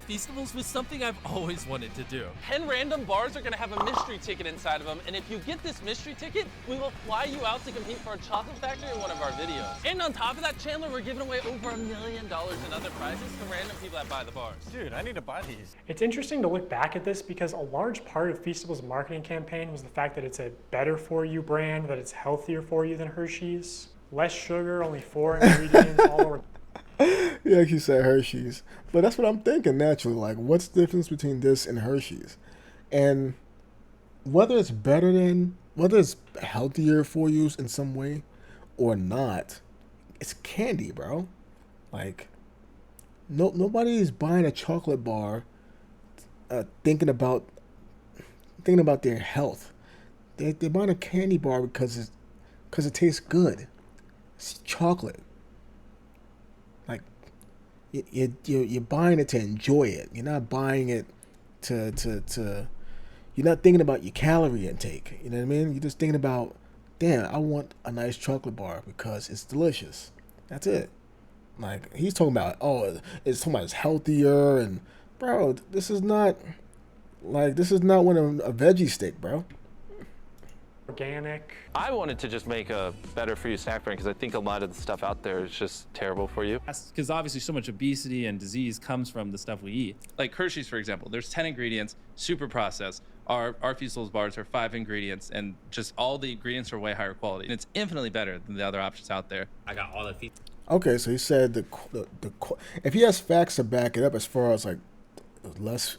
Speaker 5: Feastables was something I've always wanted to do. 10 random bars are gonna have a mystery ticket inside of them, and if you get this mystery ticket, we will fly you out to compete for a chocolate factory in one of our videos. And on top of that, Chandler, we're giving away over $1 million in other prizes to random people that buy the bars.
Speaker 12: Dude, I need to buy these.
Speaker 9: It's interesting to look back at this because a large part of Feastables' marketing campaign was the fact that it's a better for you brand, that it's healthier for you than Hershey's. Less sugar, only 4 ingredients, all over.
Speaker 1: He actually said Hershey's. But that's what I'm thinking naturally. Like, what's the difference between this and Hershey's? And whether it's better than, whether it's healthier for you in some way or not, it's candy, bro. Like, nobody's buying a chocolate bar thinking about their health. They're buying a candy bar because it tastes good. It's chocolate. Like, you're buying it to enjoy it. You're not buying it to you're not thinking about your calorie intake. You know what I mean? You're just thinking about, damn, I want a nice chocolate bar because it's delicious. That's it. Like, he's talking about, it's talking about it's healthier, and bro, this is not one of a veggie stick, bro.
Speaker 9: Organic.
Speaker 3: I wanted to just make a better for you snack brand because I think a lot of the stuff out there is just terrible for you.
Speaker 5: Because obviously so much obesity and disease comes from the stuff we eat. Like Hershey's, for example, there's 10 ingredients, super processed. Our Feastables bars are 5 ingredients, and just all the ingredients are way higher quality. And it's infinitely better than the other options out there.
Speaker 11: I got all the feet.
Speaker 1: Okay, so he said the if he has facts to back it up as far as like less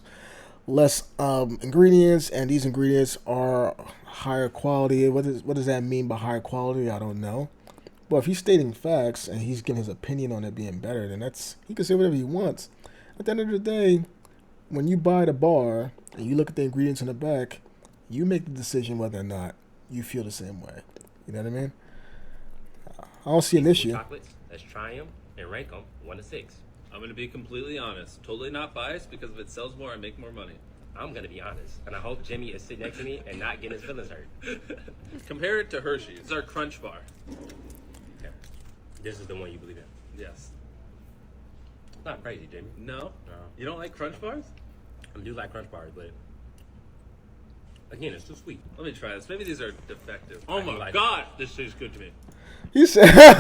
Speaker 1: ingredients, and these ingredients are higher quality. What does that mean by higher quality? I don't know. But if he's stating facts and he's giving his opinion on it being better, then he can say whatever he wants. At the end of the day, when you buy the bar and you look at the ingredients in the back, you make the decision whether or not you feel the same way. You know what I mean? I don't see an issue.
Speaker 11: Chocolates, let's try them and rank them 1 to 6. I'm going to be completely honest. Totally not biased, because if it sells more, I make more money. I'm going to be honest. And I hope Jimmy is sitting next to me and not getting his feelings hurt.
Speaker 5: Compare it to Hershey's. It's our Crunch Bar.
Speaker 11: Okay. This is the one you believe in?
Speaker 5: Yes.
Speaker 11: Not crazy, Jimmy.
Speaker 5: No? You don't like Crunch Bars?
Speaker 11: I do like Crunch Bars, but again, it's too sweet.
Speaker 5: Let me try this. Maybe these are defective.
Speaker 11: Oh my God, this tastes good to me.
Speaker 1: He said, yeah,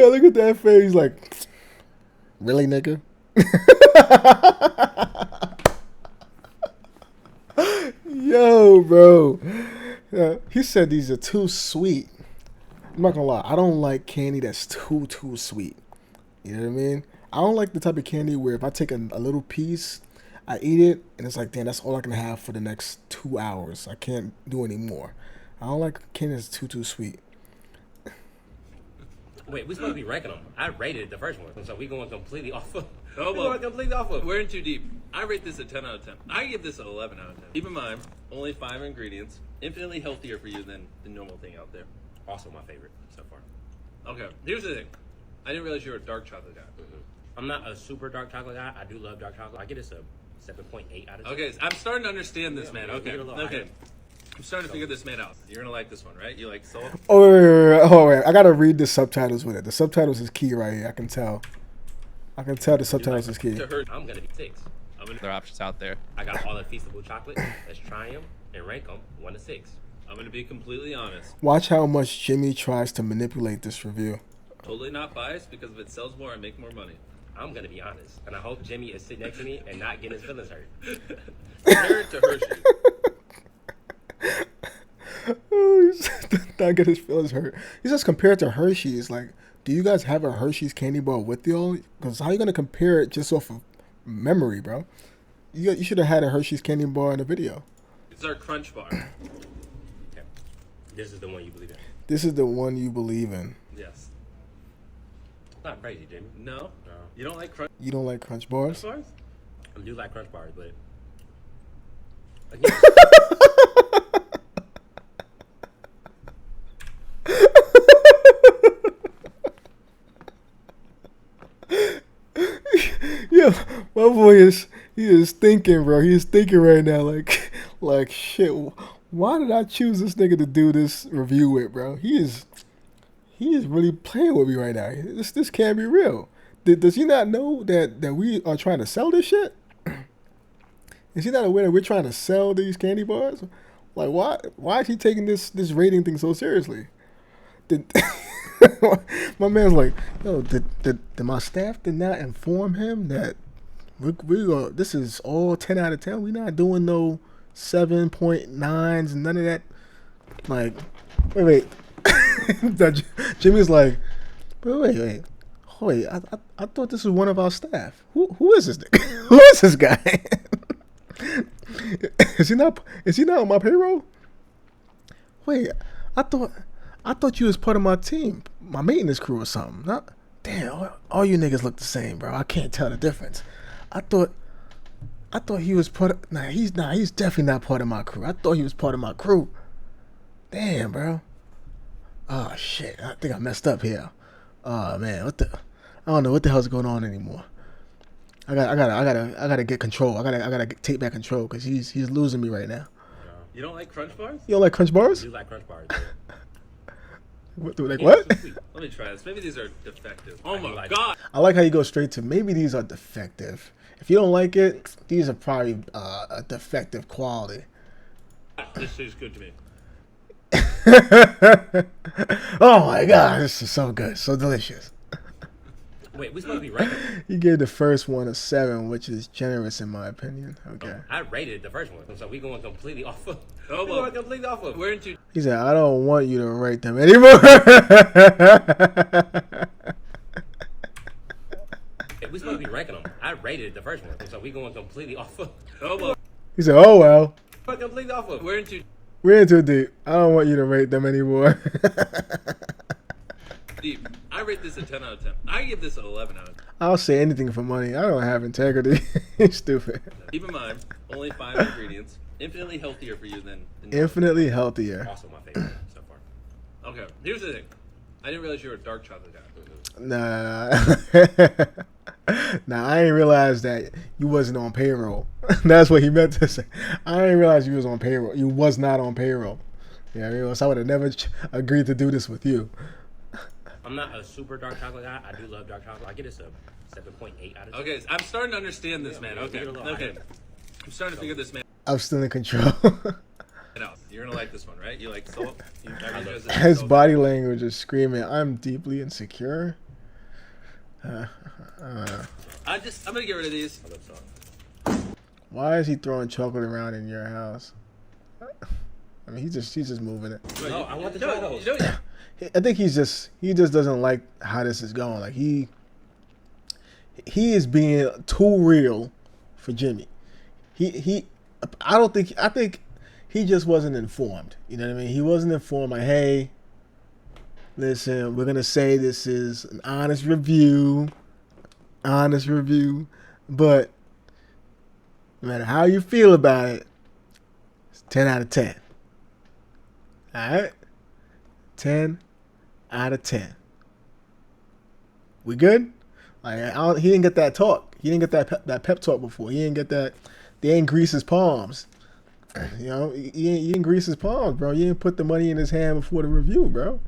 Speaker 1: look at that face. He's like, really, nigga? Yo, bro. He said these are too sweet. I'm not gonna lie. I don't like candy that's too sweet. You know what I mean? I don't like the type of candy where if I take a little piece, I eat it, and it's like, damn, that's all I can have for the next 2 hours. I can't do any more. I don't like candy that's too sweet.
Speaker 11: Wait, we're supposed to be ranking them. I rated the first one, so we going completely off of.
Speaker 5: Oh,
Speaker 11: we going completely off of.
Speaker 5: We're in too deep. I rate this a 10 out of 10. I give this an 11 out of 10. Keep in mind, only 5 ingredients, infinitely healthier for you than the normal thing out there.
Speaker 11: Also my favorite so far.
Speaker 5: Okay, here's the thing. I didn't realize you were a dark chocolate guy.
Speaker 11: I'm not a super dark chocolate guy. I do love dark chocolate. I get this a 7.8 out of 10.
Speaker 5: Okay, I'm starting to understand this, man.
Speaker 11: Yeah,
Speaker 5: Okay,
Speaker 11: give it a little
Speaker 5: okay.
Speaker 11: higher.
Speaker 5: I'm starting to figure this man out. You're gonna like this one, right? You like Soul?
Speaker 1: Wait. I gotta read the subtitles with it. The subtitles is key right here. I can tell. The subtitles is key.
Speaker 11: To her, I'm gonna be 6.
Speaker 3: There are options out there.
Speaker 11: I got all the Feastable chocolate. Let's try them and rank them 1 to 6.
Speaker 5: I'm gonna be completely honest.
Speaker 1: Watch how much Jimmy tries to manipulate this review.
Speaker 5: Totally not biased because if it sells more, I make more money.
Speaker 11: I'm gonna be honest, and I hope Jimmy is sitting next to me and not getting his feelings hurt.
Speaker 5: Compare it to Hershey.
Speaker 1: He's not get his feelings hurt. He says compared to Hershey's. Like, do you guys have a Hershey's candy bar with y'all? Because how you gonna compare it just off of memory, bro? You should have had a Hershey's candy bar in the video.
Speaker 5: It's our Crunch Bar.
Speaker 11: Okay. This is the one you believe in.
Speaker 1: This is the one you believe in.
Speaker 5: Yes.
Speaker 11: Not crazy, Jimmy.
Speaker 5: No. You don't like Crunch?
Speaker 1: You don't like Crunch bars?
Speaker 11: I do like Crunch bars, but.
Speaker 1: Yeah, my boy he is thinking, bro. He is thinking right now, like shit. Why did I choose this nigga to do this review with, bro? He is really playing with me right now. This can't be real. Does he not know that we are trying to sell this shit? Is he not aware that we're trying to sell these candy bars? Like, why is he taking this rating thing so seriously? My man's like, yo, did my staff did not inform him that this is all 10 out of 10? We not doing no 7.9s, none of that. Like, wait. Jimmy's like, wait. I thought this was one of our staff. Who is this nigga? Who is this guy? Is he not on my payroll? Wait, I thought you was part of my team, my maintenance crew or something. Damn, all you niggas look the same, bro. I can't tell the difference. I thought he was part of. He's definitely not part of my crew. I thought he was part of my crew. Damn, bro. Oh shit, I think I messed up here. Oh man, I don't know what the hell's going on anymore. I gotta get control. I gotta take back control because he's losing me right now.
Speaker 5: You don't like Crunch Bars?
Speaker 1: You don't like Crunch Bars?
Speaker 11: I do like Crunch bars.
Speaker 1: What?
Speaker 5: Let me try this. Maybe these are defective. Oh my god!
Speaker 1: I like how you go straight to maybe these are defective. If you don't like it, these are probably a defective quality.
Speaker 5: This tastes good to me.
Speaker 1: Oh my god, this is so good, so delicious.
Speaker 11: Wait, we supposed to be right?
Speaker 1: You gave the first one a 7, which is generous in my opinion. Okay.
Speaker 11: I rated the first one, so we going completely off of.
Speaker 5: We're into.
Speaker 1: He said, "I don't want you to rate them anymore."
Speaker 11: We supposed to be ranking them. I rated the first one, so we going completely off of.
Speaker 1: He said, "Oh well."
Speaker 5: Completely off of. We're into
Speaker 1: too deep. I don't want you to rate them anymore.
Speaker 5: deep. I rate this a 10 out of 10. I give this an 11 out of 10.
Speaker 1: I'll say anything for money. I don't have integrity. Stupid.
Speaker 5: Keep in mind, only 5 ingredients. Infinitely healthier for you than
Speaker 1: infinitely healthier.
Speaker 11: Also my favorite so far.
Speaker 5: Okay, here's the thing. I didn't realize you were a dark chocolate guy.
Speaker 1: Nah, I didn't realize that you wasn't on payroll. That's what he meant to say. I didn't realize you was on payroll. You was not on payroll. Yeah, you know, so I would have never agreed to do this with you.
Speaker 11: I'm not a super dark chocolate guy. I do love dark chocolate. I get this a 7.8 out of 10.
Speaker 5: Okay, I'm starting to understand this, man. Okay. I'm starting to figure this, man.
Speaker 1: I'm still in control.
Speaker 5: You're gonna like this one, right? You like salt?
Speaker 1: His body language is screaming, "I'm deeply insecure."
Speaker 5: I'm gonna get rid of these.
Speaker 1: Why is he throwing chocolate around in your house? I mean, he's just moving it.
Speaker 11: No, I want the try those.
Speaker 1: I think he just doesn't like how this is going. Like he is being too real for Jimmy. I think he just wasn't informed. You know what I mean? He wasn't informed. Like, hey, listen, we're gonna say this is an honest review, but no matter how you feel about it, it's 10 out of 10. All right, 10 out of 10. We good? Like, he didn't get that talk. He didn't get that pep talk before. He didn't get that. They ain't grease his palms. You know, you didn't grease his palms, bro. You didn't put the money in his hand before the review, bro.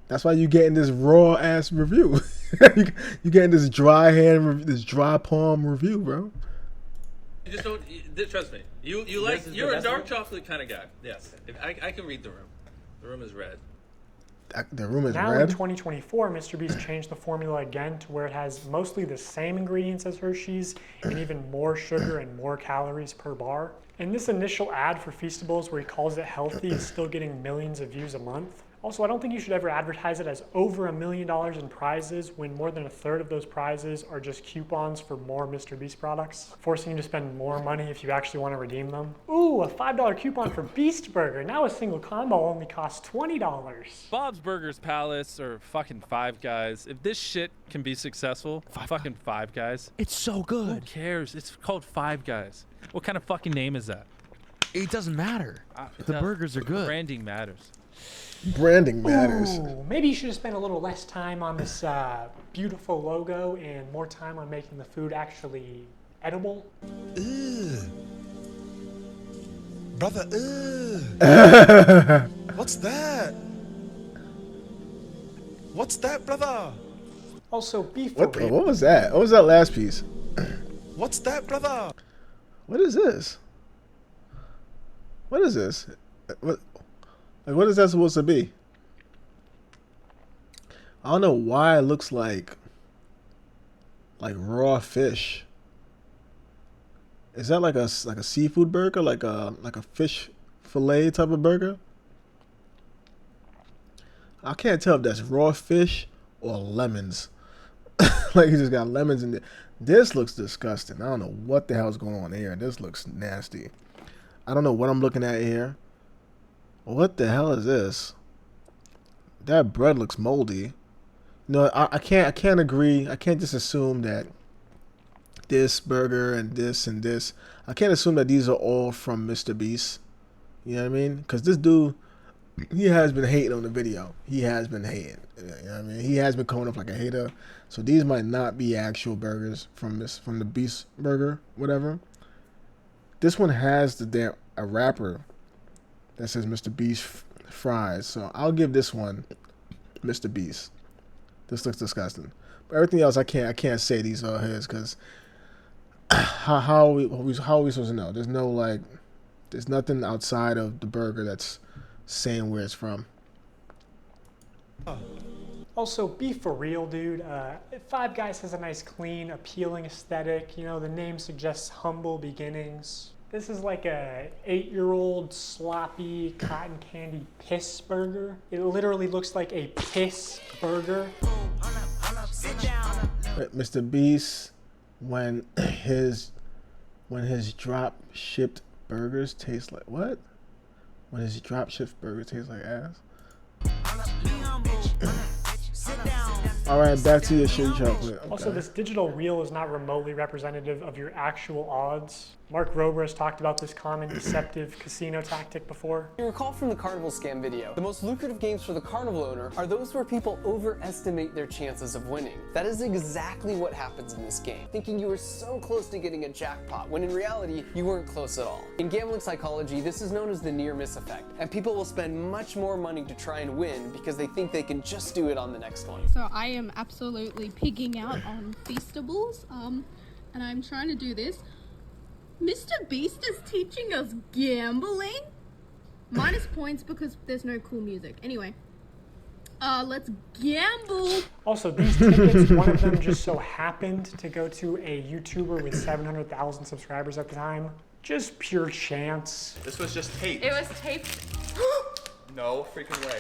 Speaker 1: That's why you getting this raw ass review. you getting this dry this dry palm review, bro.
Speaker 5: You just don't. Trust me. You're a dark chocolate kind of guy. Yes, I can read the room. The room is red.
Speaker 1: The room is
Speaker 9: now
Speaker 1: red.
Speaker 9: In 2024, Mr. Beast changed the formula again to where it has mostly the same ingredients as Hershey's and even more sugar and more calories per bar. And this initial ad for Feastables where he calls it healthy is still getting millions of views a month. Also, I don't think you should ever advertise it as over $1 million in prizes when more than a third of those prizes are just coupons for more Mr. Beast products, forcing you to spend more money if you actually want to redeem them. Ooh, a $5 coupon for Beast Burger. Now a single combo only costs $20.
Speaker 3: Bob's Burgers Palace or fucking Five Guys. If this shit can be successful, fucking Five Guys.
Speaker 2: It's so good.
Speaker 3: Who cares? It's called Five Guys. What kind of fucking name is that?
Speaker 2: It doesn't matter. The burgers are good.
Speaker 3: Branding matters.
Speaker 1: Branding matters.
Speaker 9: Ooh, maybe you should have spent a little less time on this beautiful logo and more time on making the food actually edible.
Speaker 6: Brother, what's that? What's that, brother?
Speaker 9: Also, beef.
Speaker 1: What was that? What was that last piece?
Speaker 6: What's that, brother?
Speaker 1: What is this? What is this? What is that supposed to be? I don't know why it looks like raw fish. Is that like a seafood burger, like a fish fillet type of burger? I can't tell if that's raw fish or lemons. Like you just got lemons in there. This looks disgusting. I don't know what the hell's going on here. This looks nasty. I don't know what I'm looking at here. What the hell is this? That bread looks moldy. No, I can't agree. I can't just assume that this burger and this, I can't assume that these are all from Mr. Beast. You know what I mean? Because this dude, he has been hating on the video. He has been hating. You know what I mean? He has been coming up like a hater. So these might not be actual burgers from the Beast Burger, whatever. This one has a wrapper that says Mr. Beast fries. So I'll give this one Mr. Beast. This looks disgusting. But everything else I can't say these are his because how are we supposed to know? There's nothing outside of the burger that's saying where it's from.
Speaker 9: Also, be for real, dude. Five Guys has a nice, clean, appealing aesthetic. You know, the name suggests humble beginnings. This is like a 8-year-old sloppy cotton candy piss burger. It literally looks like a piss burger.
Speaker 1: Mr. Beast, when his drop shipped burgers taste like what? When his drop shipped burgers taste like ass. All right, back to your shitty chocolate. Okay.
Speaker 9: Also, this digital reel is not remotely representative of your actual odds. Mark Rober has talked about this common deceptive casino tactic before.
Speaker 15: You recall from the Carnival scam video, the most lucrative games for the Carnival owner are those where people overestimate their chances of winning. That is exactly what happens in this game, thinking you were so close to getting a jackpot, when in reality, you weren't close at all. In gambling psychology, this is known as the near-miss effect, and people will spend much more money to try and win because they think they can just do it on the next one.
Speaker 23: So I am absolutely pigging out on Feastables, and I'm trying to do this. Mr. Beast is teaching us gambling? Minus points because there's no cool music. Anyway, let's gamble.
Speaker 9: Also, these tickets, one of them just so happened to go to a YouTuber with 700,000 subscribers at the time. Just pure chance.
Speaker 16: This was just taped.
Speaker 23: It was taped.
Speaker 16: No freaking way.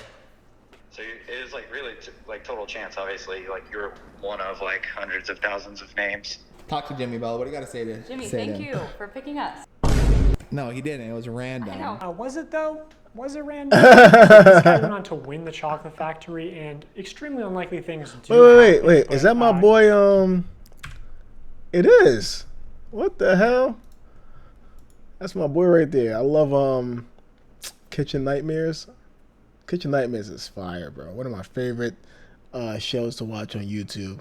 Speaker 24: So it is like really like total chance, obviously. Like you're one of like hundreds of thousands of names.
Speaker 13: Talk to Jimmy, Bella. What do you got to say to
Speaker 25: Jimmy,
Speaker 13: say
Speaker 25: thank
Speaker 13: to
Speaker 25: you for picking us.
Speaker 13: No, he didn't. It was random.
Speaker 25: I know.
Speaker 9: Was it though? Was it random? This guy went on to win the Chocolate Factory, and extremely unlikely things do
Speaker 1: Wait. Is that my boy? It is. What the hell? That's my boy right there. I love Kitchen Nightmares. Kitchen Nightmares is fire, bro. One of my favorite shows to watch on YouTube.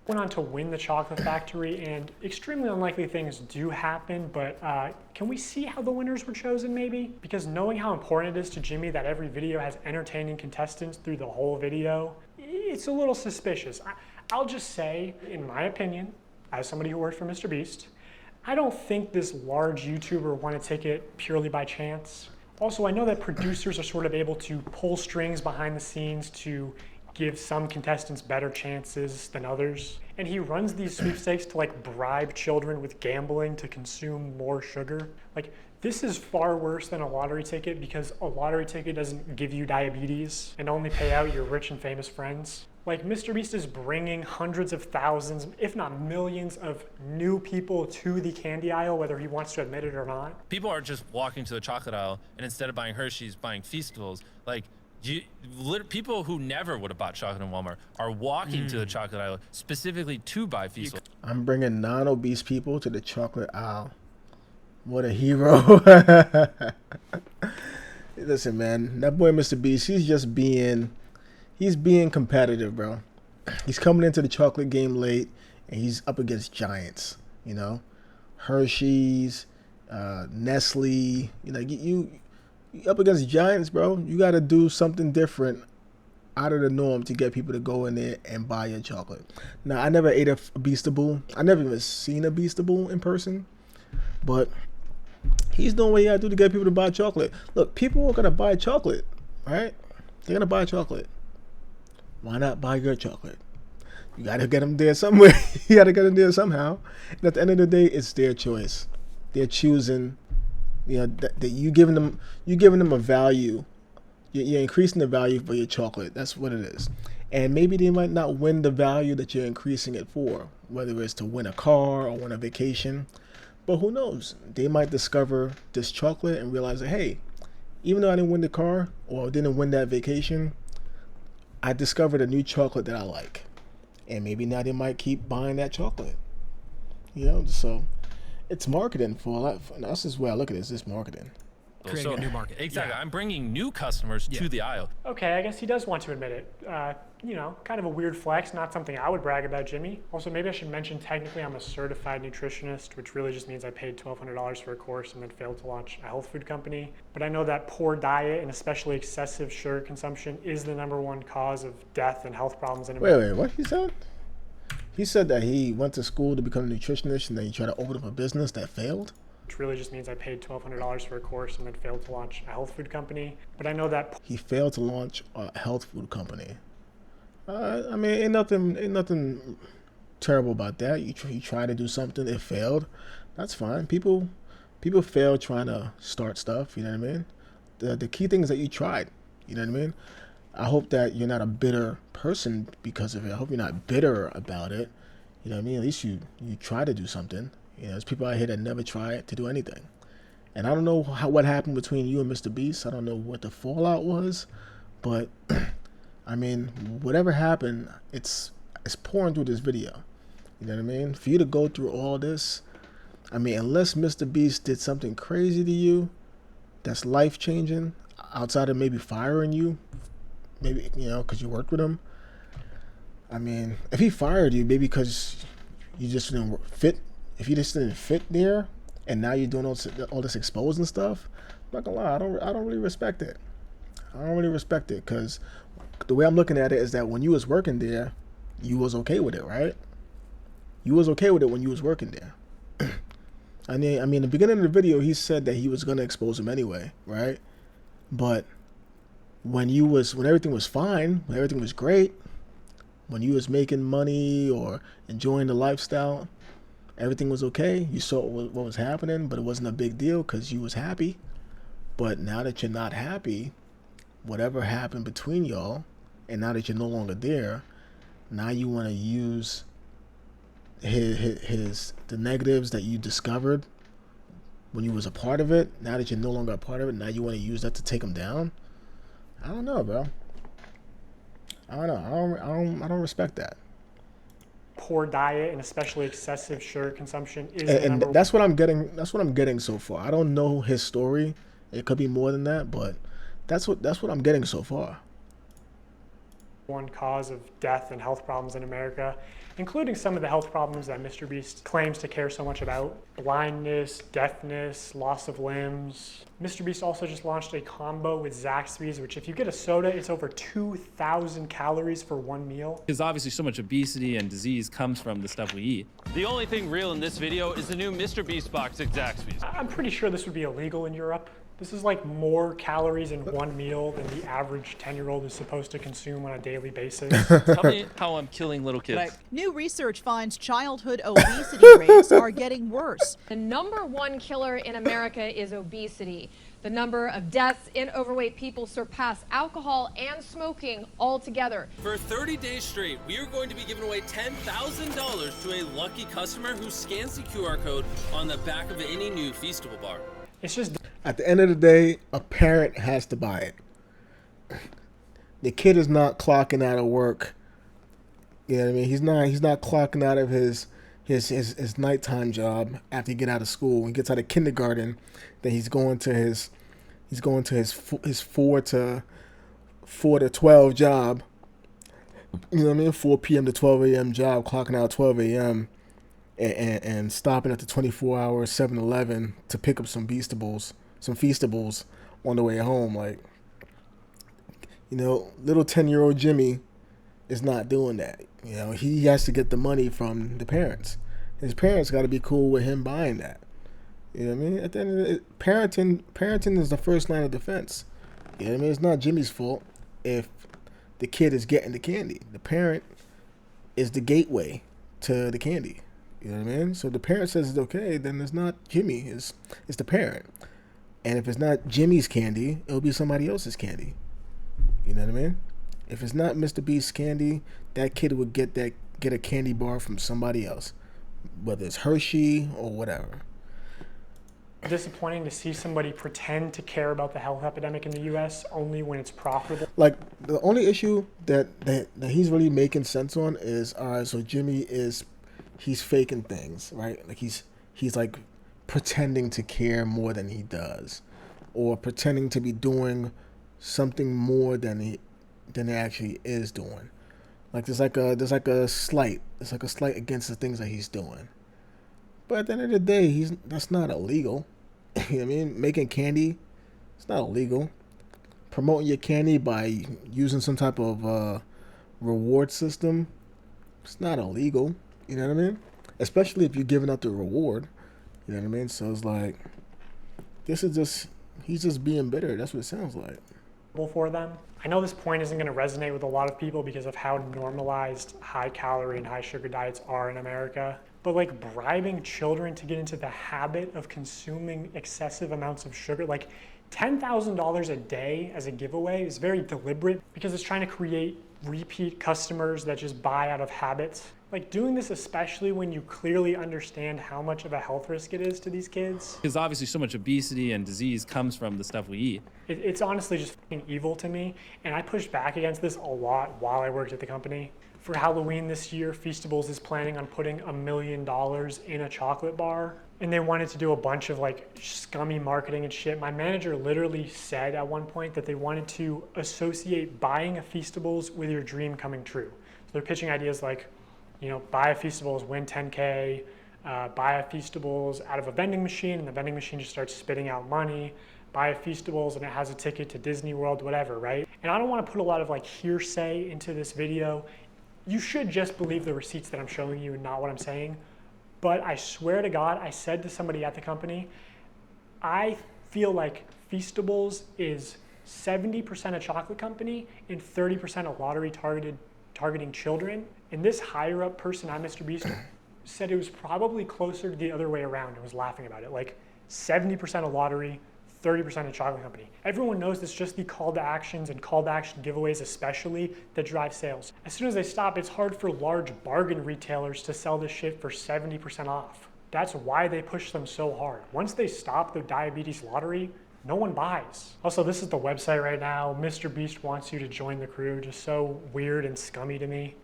Speaker 9: Went on to win the chocolate factory, and extremely unlikely things do happen, but can we see how the winners were chosen maybe? Because knowing how important it is to Jimmy that every video has entertaining contestants through the whole video, it's a little suspicious. I'll just say, in my opinion, as somebody who worked for Mr. Beast, I don't think this large YouTuber won a ticket purely by chance. Also, I know that producers are sort of able to pull strings behind the scenes to give some contestants better chances than others. And he runs these sweepstakes to like bribe children with gambling to consume more sugar. Like, this is far worse than a lottery ticket because a lottery ticket doesn't give you diabetes and only pay out your rich and famous friends. Like, Mr. Beast is bringing hundreds of thousands, if not millions, of new people to the candy aisle, whether he wants to admit it or not.
Speaker 5: People are just walking to the chocolate aisle, and instead of buying Hershey's, buying Feastables. Like, people who never would have bought chocolate in Walmart are walking to the chocolate aisle specifically to buy Feastables.
Speaker 1: I'm bringing non-obese people to the chocolate aisle. What a hero. Listen, man, that boy Mr. Beast, he's being competitive, bro. He's coming into the chocolate game late, and he's up against giants, you know? Hershey's, Nestle, you know, you up against giants, bro. You got to do something different out of the norm to get people to go in there and buy your chocolate. Now, I never ate a Beastable. I never even seen a Beastable in person, but he's doing what he got to do to get people to buy chocolate. Look, people are going to buy chocolate, right? They're going to buy chocolate. Why not buy your chocolate? You got to get them there somewhere. You got to get them there somehow. And at the end of the day, it's their choice. They're choosing. You know, that you giving them a value. You're increasing the value for your chocolate. That's what it is. And maybe they might not win the value that you're increasing it for, whether it's to win a car or win a vacation. But who knows? They might discover this chocolate and realize that, hey, even though I didn't win the car or didn't win that vacation, I discovered a new chocolate that I like. And maybe now they might keep buying that chocolate. You know, so it's marketing for a lot. That's just where I look at it. It's just marketing.
Speaker 5: Creating a new market. Exactly. Yeah. I'm bringing new customers to the aisle.
Speaker 9: Okay, I guess he does want to admit it. You know, kind of a weird flex, not something I would brag about Jimmy. Also, maybe I should mention technically I'm a certified nutritionist, which really just means I paid $1,200 for a course and then failed to launch a health food company. But I know that poor diet and especially excessive sugar consumption is the #1 cause of death and health problems in America.
Speaker 1: Wait, what he said? He said that he went to school to become a nutritionist and then he tried to open up a business that failed?
Speaker 9: Which really just means I paid $1,200 for a course and then failed to launch a health food company. But I know that
Speaker 1: he failed to launch a health food company. I mean, ain't nothing terrible about that. You try to do something, it failed. That's fine. People fail trying to start stuff. You know what I mean? The key thing is that you tried. You know what I mean? I hope that you're not a bitter person because of it. I hope you're not bitter about it. You know what I mean? At least you try to do something. You know, there's people out here that never try to do anything. And I don't know what happened between you and Mr. Beast. I don't know what the fallout was, but I mean, whatever happened, it's pouring through this video. You know what I mean? For you to go through all this, I mean, unless Mr. Beast did something crazy to you that's life-changing, outside of maybe firing you, maybe, you know, because you worked with him. I mean, if he fired you, maybe because you just didn't fit, if you just didn't fit there, and now you're doing all this exposing stuff, I'm not gonna lie, I don't really respect it. I don't really respect it, because the way I'm looking at it is that when you was working there, you was okay with it, right? You was okay with it when you was working there. I mean, in the beginning of the video, he said that he was gonna expose him anyway, right? But when everything was fine, when everything was great, when you was making money or enjoying the lifestyle, everything was okay. You saw what was happening, but it wasn't a big deal because you was happy. But now that you're not happy, whatever happened between y'all, and now that you're no longer there, now you want to use the negatives that you discovered when you was a part of it. Now that you're no longer a part of it, now you want to use that to take them down. I don't know, bro. I don't know. I don't respect that.
Speaker 9: Poor diet and especially excessive sugar consumption is
Speaker 1: and that's what I'm getting. That's what I'm getting so far. I don't know his story. It could be more than that, but that's what I'm getting so far.
Speaker 9: one cause of death and health problems in America, including some of the health problems that Mr. Beast claims to care so much about. Blindness, deafness, loss of limbs. Mr. Beast also just launched a combo with Zaxby's, which if you get a soda, it's over 2,000 calories for one meal.
Speaker 3: Because obviously so much obesity and disease comes from the stuff we eat.
Speaker 7: The only thing real in this video is the new Mr. Beast box at Zaxby's.
Speaker 9: I'm pretty sure this would be illegal in Europe. This is like more calories in one meal than the average 10-year-old is supposed to consume on a daily basis.
Speaker 3: Tell me how I'm killing little kids.
Speaker 17: New research finds childhood obesity rates are getting worse.
Speaker 18: The #1 killer in America is obesity. The number of deaths in overweight people surpass alcohol and smoking altogether.
Speaker 7: For 30 days straight, we are going to be giving away $10,000 to a lucky customer who scans the QR code on the back of any new Feastable bar.
Speaker 9: It's just
Speaker 1: at the end of the day, a parent has to buy it. The kid is not clocking out of work. You know what I mean? He's not clocking out of his nighttime job after he get out of school. When he gets out of kindergarten, then he's going to his 4 to 12 job. You know what I mean? 4 p.m. to 12 a.m. job, clocking out 12 a.m. and stopping at the 24-hour 7-Eleven to pick up some Feastables on the way home. Like, you know, little 10-year-old Jimmy is not doing that. You know, he has to get the money from the parents. His parents got to be cool with him buying that. You know what I mean? At the end of the day, parenting is the first line of defense. You know what I mean? It's not Jimmy's fault if the kid is getting the candy. The parent is the gateway to the candy. You know what I mean? So if the parent says it's okay, then it's not Jimmy, it's the parent. And if it's not Jimmy's candy, it'll be somebody else's candy. You know what I mean? If it's not Mr. Beast's candy, that kid would get a candy bar from somebody else, whether it's Hershey or whatever.
Speaker 9: Disappointing to see somebody pretend to care about the health epidemic in the U.S. only when it's profitable.
Speaker 1: Like, the only issue that he's really making sense on is, all right, so Jimmy he's faking things, right? Like he's like pretending to care more than he does, or pretending to be doing something more than he actually is doing. Like there's like a slight against the things that he's doing. But at the end of the day, that's not illegal. You know what I mean? Making candy, it's not illegal. Promoting your candy by using some type of reward system, it's not illegal. You know what I mean? Especially if you're giving out the reward. You know what I mean? So it's like, he's just being bitter. That's what it sounds like.
Speaker 9: For them. I know this point isn't going to resonate with a lot of people because of how normalized high calorie and high sugar diets are in America. But like bribing children to get into the habit of consuming excessive amounts of sugar, like $10,000 a day as a giveaway is very deliberate because it's trying to create repeat customers that just buy out of habits. Like doing this, especially when you clearly understand how much of a health risk it is to these kids.
Speaker 3: Because obviously so much obesity and disease comes from the stuff we eat.
Speaker 9: It's honestly just fucking evil to me. And I pushed back against this a lot while I worked at the company. For Halloween this year, Feastables is planning on putting $1 million in a chocolate bar. And they wanted to do a bunch of like scummy marketing and shit. My manager literally said at one point that they wanted to associate buying a Feastables with your dream coming true. So they're pitching ideas like, you know, buy a Feastables, win 10K, buy a Feastables out of a vending machine, and the vending machine just starts spitting out money. Buy a Feastables and it has a ticket to Disney World, whatever, right? And I don't want to put a lot of like hearsay into this video. You should just believe the receipts that I'm showing you and not what I'm saying. But I swear to God, I said to somebody at the company, I feel like Feastables is 70% a chocolate company and 30% a lottery targeting children. And this higher up person at Mr. Beast said it was probably closer to the other way around and was laughing about it. Like 70% a lottery, 30% a chocolate company. Everyone knows it's just the call to actions and call to action giveaways especially that drive sales. As soon as they stop, it's hard for large bargain retailers to sell this shit for 70% off. That's why they push them so hard. Once they stop the diabetes lottery, no one buys. Also, this is the website right now. Mr. Beast wants you to join the crew. Just so weird and scummy to me.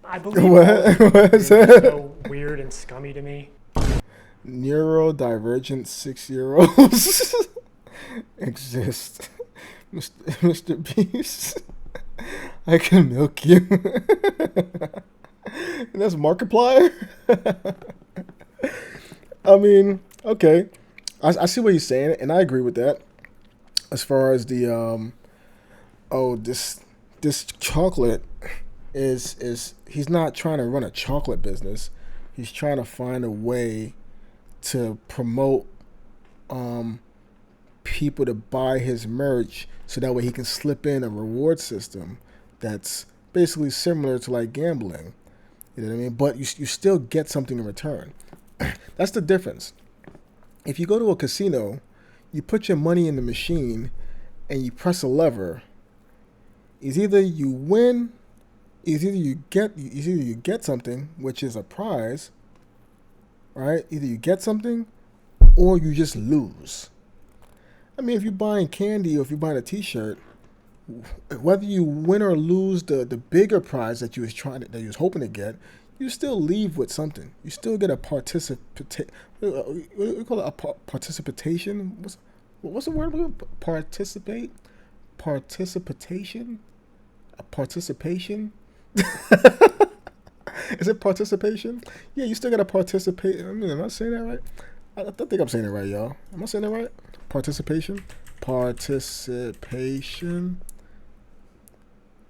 Speaker 9: I believe
Speaker 1: what is that?
Speaker 9: So weird and scummy to me.
Speaker 1: Neurodivergent 6-year-olds exist. Mr. Beast. I can milk you. And that's Markiplier? I mean, okay. I see what he's saying, and I agree with that. As far as the this chocolate is he's not trying to run a chocolate business. He's trying to find a way to promote people to buy his merch so that way he can slip in a reward system that's basically similar to like gambling. You know what I mean? But you still get something in return. That's the difference. If you go to a casino, you put your money in the machine and you press a lever. It's either you win, it's either you get something, which is a prize, right? Either you get something or you just lose. I mean, if you're buying candy or if you're buying a t-shirt, whether you win or lose the bigger prize that you was hoping to get, you still leave with something. You still get a participation. What's the word? Participate? Participation? A participation? Is it participation? Yeah, you still got to participate. I mean, am I saying that right? I think I'm saying it right, y'all. Am I saying that right? Participation? Participation?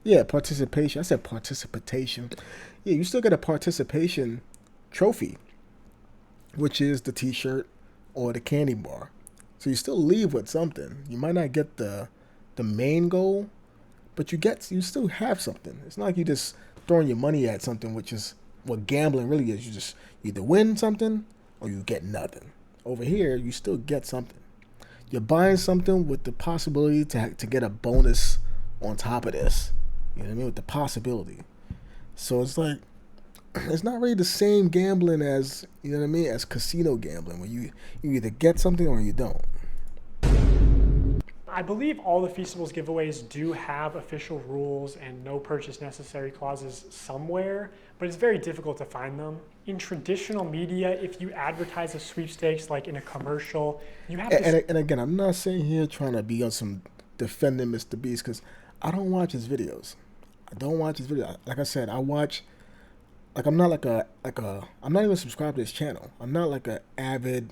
Speaker 1: Yeah, participation. I said participation. Yeah, you still get a participation trophy, which is the t-shirt or the candy bar. So you still leave with something. You might not get the main goal, but you still have something. It's not like you just throwing your money at something, which is what gambling really is. You either win something or you get nothing. Over here, you still get something. You're buying something with the possibility to get a bonus on top of this. You know what I mean? With the possibility. So it's like, it's not really the same gambling as, you know what I mean, as casino gambling, where you either get something or you don't.
Speaker 9: I believe all the Feastables giveaways do have official rules and no purchase necessary clauses somewhere, but it's very difficult to find them. In traditional media, if you advertise a sweepstakes like in a commercial, you have to...
Speaker 1: And again, I'm not saying here trying to be on some defending Mr. Beast, because I don't watch his videos. Like I said, I watch... Like I'm not I'm not even subscribed to his channel. I'm not like an avid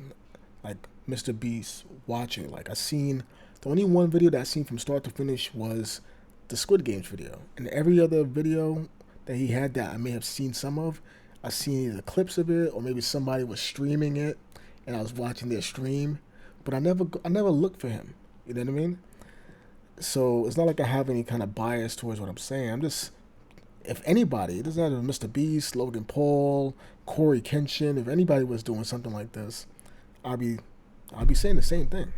Speaker 1: like Mr. Beast watcher. Like the only one video that I seen from start to finish was the Squid Games video. And every other video that he had that I may have seen some of, I seen either clips of it or maybe somebody was streaming it and I was watching their stream. But I never looked for him. You know what I mean? So it's not like I have any kind of bias towards what I'm saying. I'm just, if anybody, it doesn't matter if Mr. Beast, Logan Paul, Corey Kenshin, if anybody was doing something like this, I'll be saying the same thing.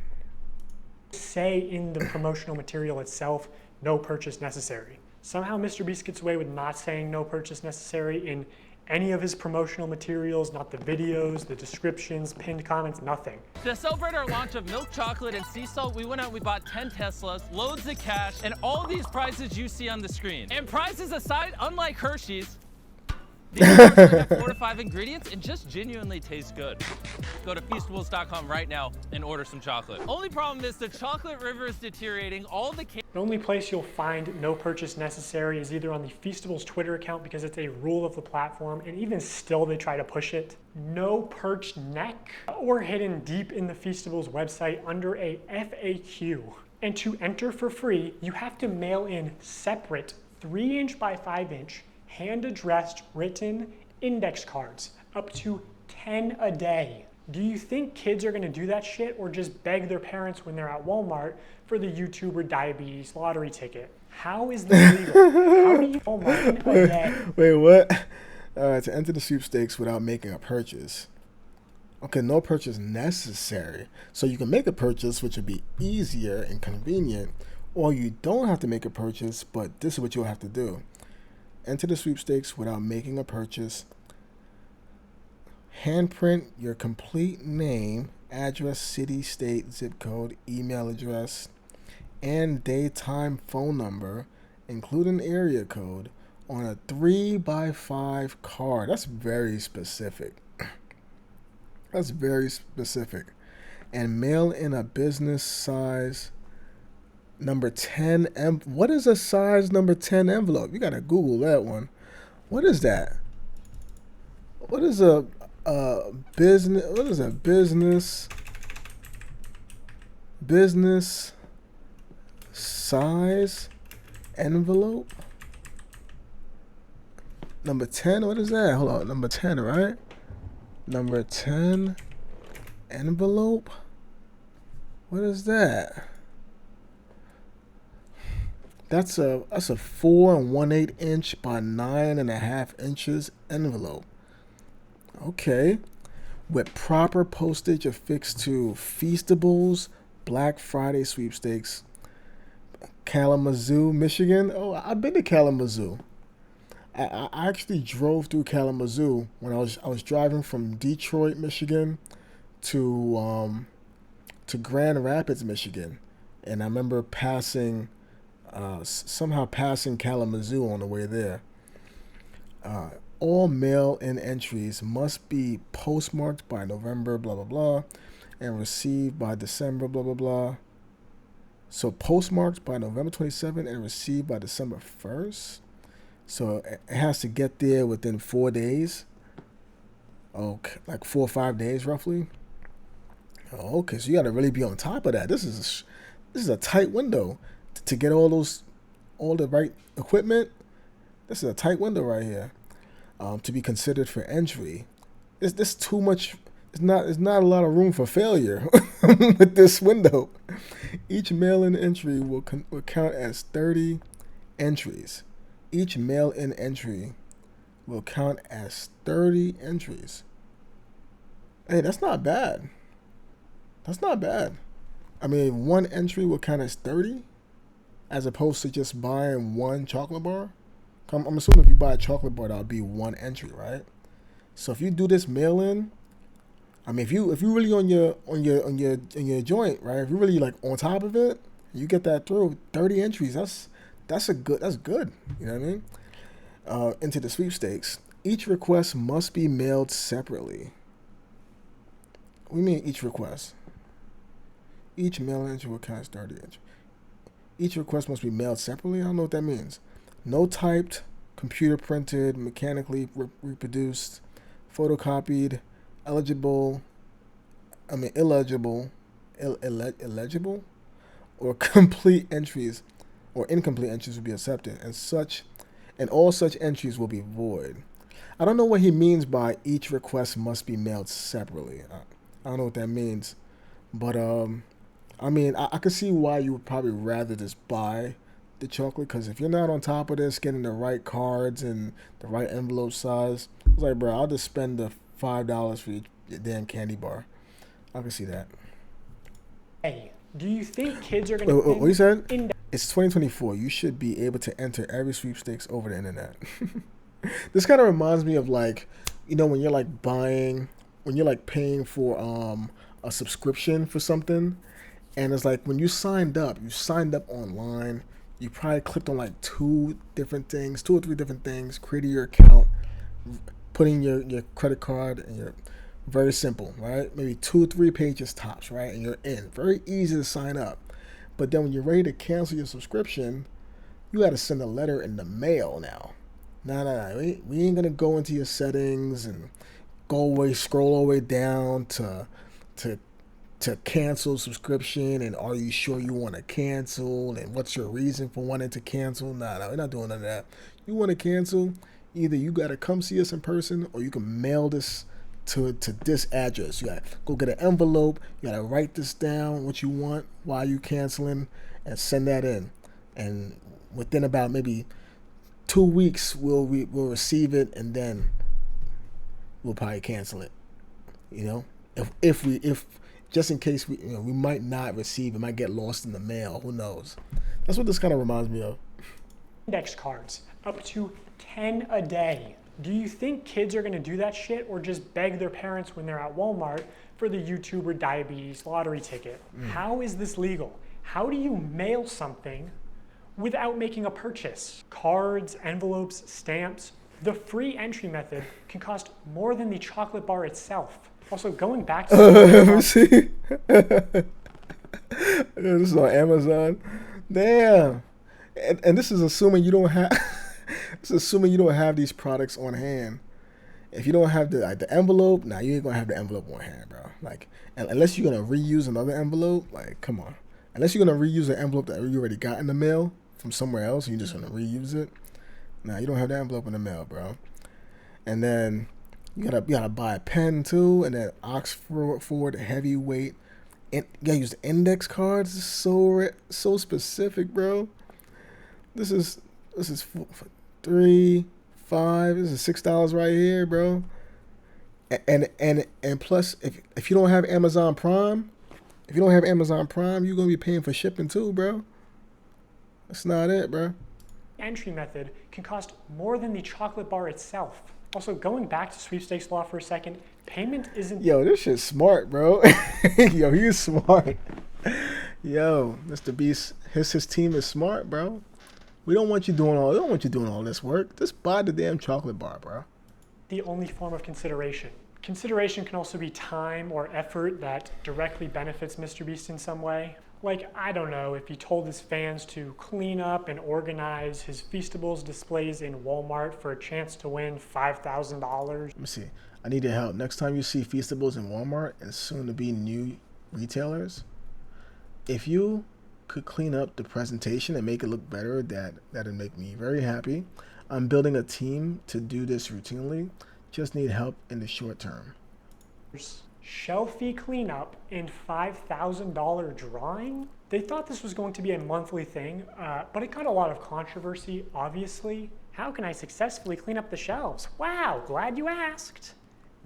Speaker 9: Say in the promotional material itself, no purchase necessary. Somehow Mr. Beast gets away with not saying no purchase necessary in any of his promotional materials, not the videos, the descriptions, pinned comments, nothing.
Speaker 5: To celebrate our launch of milk chocolate and sea salt, we went out and we bought 10 Teslas, loads of cash, and all these prizes you see on the screen. And prizes aside, unlike Hershey's, these bars have 4 to 5 ingredients and just genuinely taste good. Go to Feastables.com right now and order some chocolate. Only problem is the chocolate river is deteriorating. All the
Speaker 9: only place you'll find no purchase necessary is either on the Feastables Twitter account because it's a rule of the platform, and even still they try to push it. No perched neck, or hidden deep in the Feastables website under a FAQ. And to enter for free, you have to mail in separate 3" by 5" hand-addressed written index cards, up to 10 a day. Do you think kids are gonna do that shit or just beg their parents when they're at Walmart for the YouTuber diabetes lottery ticket? How is this legal? How do you Walmart in a day?
Speaker 1: Wait, what? To enter the sweepstakes without making a purchase. Okay, no purchase necessary. So you can make a purchase, which would be easier and convenient, or you don't have to make a purchase, but this is what you'll have to do. Enter the sweepstakes without making a purchase. Handprint your complete name, address, city, state, zip code, email address, and daytime phone number, including area code, on a 3 by 5 card. That's very specific. That's very specific. And mail in a business size Number 10. What is a size number 10 envelope? You gotta Google that one. What is that? What is a business? What is a business size envelope? Number 10. What is that? Hold on. Number 10, right? Number 10 envelope. What is that? That's a 4 1/8 inch by 9.5 inches envelope. Okay. With proper postage affixed to Feastables, Black Friday sweepstakes, Kalamazoo, Michigan. Oh, I've been to Kalamazoo. I actually drove through Kalamazoo when I was driving from Detroit, Michigan, to Grand Rapids, Michigan, and I remember somehow passing Kalamazoo on the way there. All mail-in entries must be postmarked by November, blah, blah, blah, and received by December, blah, blah, blah. So postmarked by November 27th and received by December 1st. So it has to get there within 4 days. Okay, like 4 or 5 days roughly. Okay, so you got to really be on top of that. This is a tight window to get all the right equipment. This is a tight window right here. To be considered for entry. This too much. It's not a lot of room for failure with this window. Each mail-in entry will count as 30 entries. Each mail-in entry will count as 30 entries. Hey, that's not bad. That's not bad. I mean, one entry will count as 30, as opposed to just buying one chocolate bar. I'm assuming if you buy a chocolate bar, that'll be one entry, right? So if you do this mail-in, I mean, if you really on your joint, right? If you're really like on top of it, you get that through 30 entries. That's good. You know what I mean? Into the sweepstakes. Each request must be mailed separately. What do you mean each request? Each mail entry will count as 30 entries. Each request must be mailed separately? I don't know what that means. No typed, computer printed, mechanically reproduced, photocopied, illegible, or complete entries or incomplete entries will be accepted, and all such entries will be void. I don't know what he means by each request must be mailed separately. I don't know what that means, but I mean, I can see why you would probably rather just buy the chocolate, because if you're not on top of this, getting the right cards and the right envelope size, it's like, bro, I'll just spend the $5 for your damn candy bar. I can see that.
Speaker 9: Hey, do you think kids are going to...
Speaker 1: What you said? It's 2024. You should be able to enter every sweepstakes over the internet. This kind of reminds me of, like, you know, when you're like paying for a subscription for something, and it's like when you signed up online. You probably clicked on like 2 or 3 different things, created your account, putting your credit card, and you're very simple, right? Maybe 2 or 3 pages tops, right? And you're in. Very easy to sign up. But then when you're ready to cancel your subscription, you got to send a letter in the mail now. No. We ain't going to go into your settings and scroll all the way down to cancel subscription, and are you sure you want to cancel, and what's your reason for wanting to cancel? No, we're not doing none of that. You want to cancel, either you got to come see us in person, or you can mail this to this address. You got to go get an envelope, you got to write this down, what you want, why you canceling, and send that in. And within about maybe 2 weeks, we'll receive it, and then we'll probably cancel it. You know, if just in case we might not receive it, might get lost in the mail. Who knows? That's what this kind of reminds me of.
Speaker 9: Index cards, up to 10 a day. Do you think kids are going to do that shit, or just beg their parents when they're at Walmart for the YouTuber diabetes lottery ticket? How is this legal? How do you mail something without making a purchase? Cards, envelopes, stamps. The free entry method can cost more than the chocolate bar itself. Also, going back to
Speaker 1: let me see. This is on Amazon. Damn. And this is assuming you don't have. This is assuming you don't have these products on hand. If you don't have the envelope, now you ain't gonna have the envelope on hand, bro. Like, unless you're gonna reuse another envelope, like, come on. Unless you're gonna reuse an envelope that you already got in the mail from somewhere else, and you're just gonna reuse it. Nah, you don't have the envelope in the mail, bro. And then you gotta buy a pen too, and then Oxford heavyweight. You gotta use the index cards. It's so specific, bro. This is 3, 5. This is $6 right here, bro. And plus, if you don't have Amazon Prime, you're gonna be paying for shipping too, bro. That's not it, bro.
Speaker 9: Entry method can cost more than the chocolate bar itself. Also, going back to sweepstakes law for a second, payment isn't.
Speaker 1: Yo, this shit's smart, bro. Yo, he is smart. Yo, Mr. Beast, his team is smart, bro. We don't want you doing all this work. Just buy the damn chocolate bar, bro.
Speaker 9: The only form of consideration. Consideration can also be time or effort that directly benefits Mr. Beast in some way. Like, I don't know, if he told his fans to clean up and organize his Feastables displays in Walmart for a chance to win $5,000.
Speaker 1: Let me see. I need your help. Next time you see Feastables in Walmart and soon to be new retailers, if you could clean up the presentation and make it look better, that'd make me very happy. I'm building a team to do this routinely. Just need help in the short term.
Speaker 9: Shelfie cleanup and $5,000 drawing? They thought this was going to be a monthly thing, but it got a lot of controversy, obviously. How can I successfully clean up the shelves? Wow, glad you asked.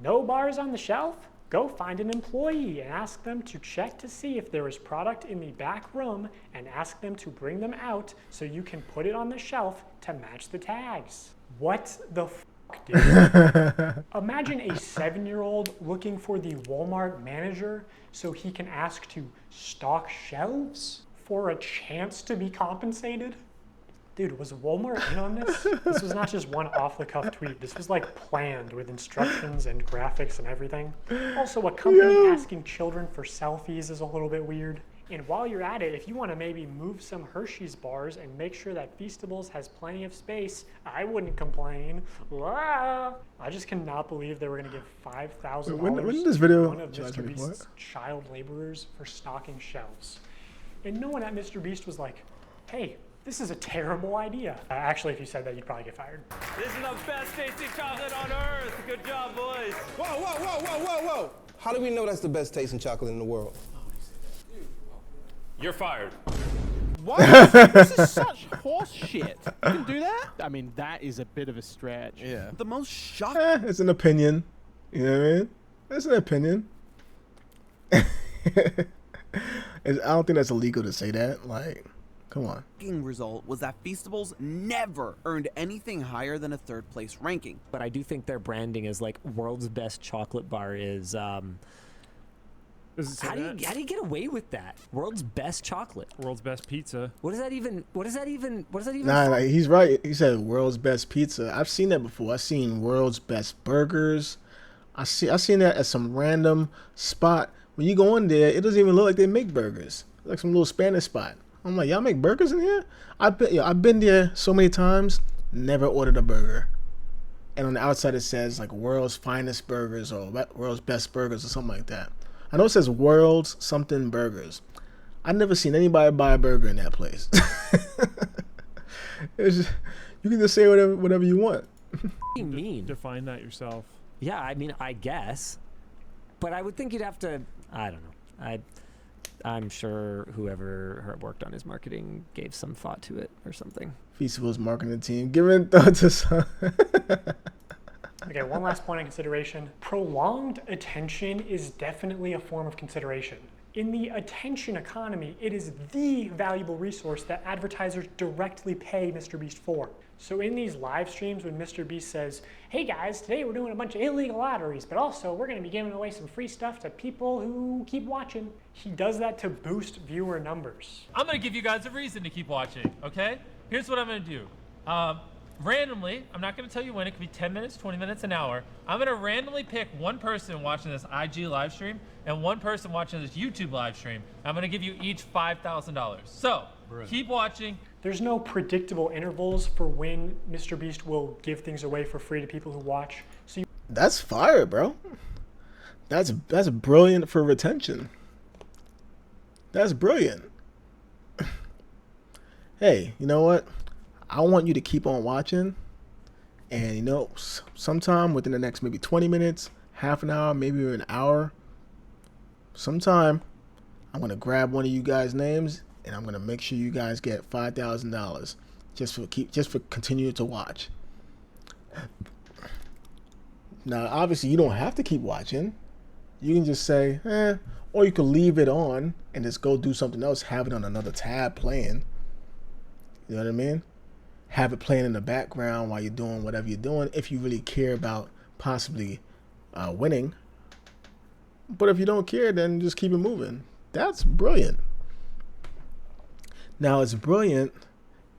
Speaker 9: No bars on the shelf? Go find an employee and ask them to check to see if there is product in the back room and ask them to bring them out so you can put it on the shelf to match the tags. What the f***, dude? Imagine a 7-year-old looking for the Walmart manager so he can ask to stock shelves for a chance to be compensated. Dude, was Walmart in on this? This was not just one off-the-cuff tweet. This was like planned with instructions and graphics and everything. Also, a company asking children for selfies is a little bit weird. And while you're at it, if you want to maybe move some Hershey's bars and make sure that Feastables has plenty of space, I wouldn't complain. Ah! I just cannot believe they were going to give $5,000
Speaker 1: when did this video?
Speaker 9: to one of Mr. Beast's child laborers for stocking shelves. And no one at Mr. Beast was like, hey, this is a terrible idea. Actually, if you said that, you'd probably get fired.
Speaker 7: This is the best tasting chocolate on earth. Good job, boys.
Speaker 14: Whoa, whoa, whoa, whoa, whoa, whoa. How do we know that's the best tasting chocolate in the world?
Speaker 5: You're fired.
Speaker 19: What? This is such horse shit. You can do that? I mean, that is a bit of a stretch.
Speaker 12: Yeah.
Speaker 19: The most shocking.
Speaker 1: It's an opinion. You know what I mean? It's an opinion. I don't think that's illegal to say that. Like, come on.
Speaker 20: Result was that Feastables never earned anything higher than a 3rd place ranking.
Speaker 21: But I do think their branding is like world's best chocolate bar is how do you get away with that? World's best chocolate.
Speaker 25: World's best pizza.
Speaker 21: What does that even
Speaker 1: Nah, he's right. He said world's best pizza. I've seen that before. I've seen world's best burgers. I've seen that at some random spot. When you go in there, it doesn't even look like they make burgers. It's like some little Spanish spot. I'm like, y'all make burgers in here? I've been there so many times, never ordered a burger. And on the outside it says like world's finest burgers or world's best burgers or something like that. I know it says world's something burgers. I've never seen anybody buy a burger in that place. It's just, you can just say whatever you want.
Speaker 21: What do you mean?
Speaker 25: Define that yourself.
Speaker 21: Yeah, I mean, I guess. But I would think you'd have to, I don't know. I'm sure whoever worked on his marketing gave some thought to it or something.
Speaker 1: Feastables marketing team giving thought to some.
Speaker 9: Okay, one last point of consideration. Prolonged attention is definitely a form of consideration. In the attention economy, it is the valuable resource that advertisers directly pay Mr. Beast for. So in these live streams when Mr. Beast says, hey guys, today we're doing a bunch of illegal lotteries, but also we're going to be giving away some free stuff to people who keep watching. He does that to boost viewer numbers.
Speaker 5: I'm gonna give you guys a reason to keep watching, okay? Here's what I'm gonna do. randomly, I'm not going to tell you when, it could be 10 minutes, 20 minutes, an hour. I'm going to randomly pick one person watching this IG live stream and one person watching this YouTube live stream. I'm going to give you each $5,000. So keep watching.
Speaker 9: There's no predictable intervals for when Mr. Beast will give things away for free to people who watch. So
Speaker 1: That's fire, bro. That's brilliant for retention. That's brilliant. Hey, you know what? I want you to keep on watching, and you know, sometime within the next maybe 20 minutes, half an hour, maybe an hour, sometime, I'm gonna grab one of you guys' names and I'm gonna make sure you guys get $5,000 just for continuing to watch. Now, obviously, you don't have to keep watching. You can just say, or you can leave it on and just go do something else, have it on another tab playing. You know what I mean? Have it playing in the background while you're doing whatever you're doing, if you really care about possibly winning. But if you don't care, then just keep it moving. That's brilliant. Now, it's brilliant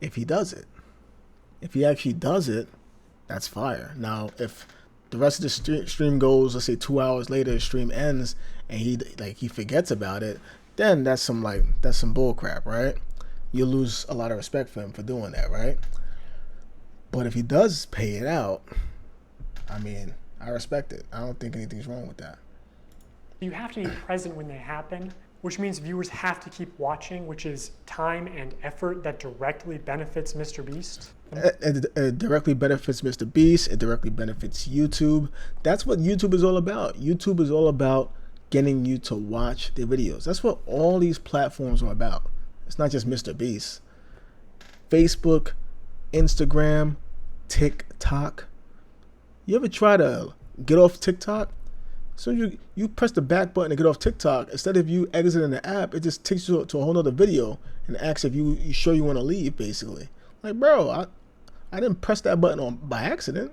Speaker 1: if he does it. If he actually does it, that's fire. Now, if the rest of the stream goes, let's say 2 hours later, the stream ends, and he forgets about it, then that's some bull crap, right? You lose a lot of respect for him for doing that, right? But if he does pay it out, I mean, I respect it. I don't think anything's wrong with that.
Speaker 9: you have to be present when they happen, which means viewers have to keep watching, which is time and effort that directly benefits Mr. Beast.
Speaker 1: It directly benefits Mr. Beast. It directly benefits YouTube. That's what YouTube is all about. YouTube is all about getting you to watch the videos. That's what all these platforms are about. It's not just Mr. Beast. Facebook, Instagram, TikTok. You ever try to get off TikTok? So you press the back button to get off TikTok. Instead of you exiting the app, it just takes you to a whole other video and asks if you sure you want to leave, basically. Like, bro, I didn't press that button on by accident.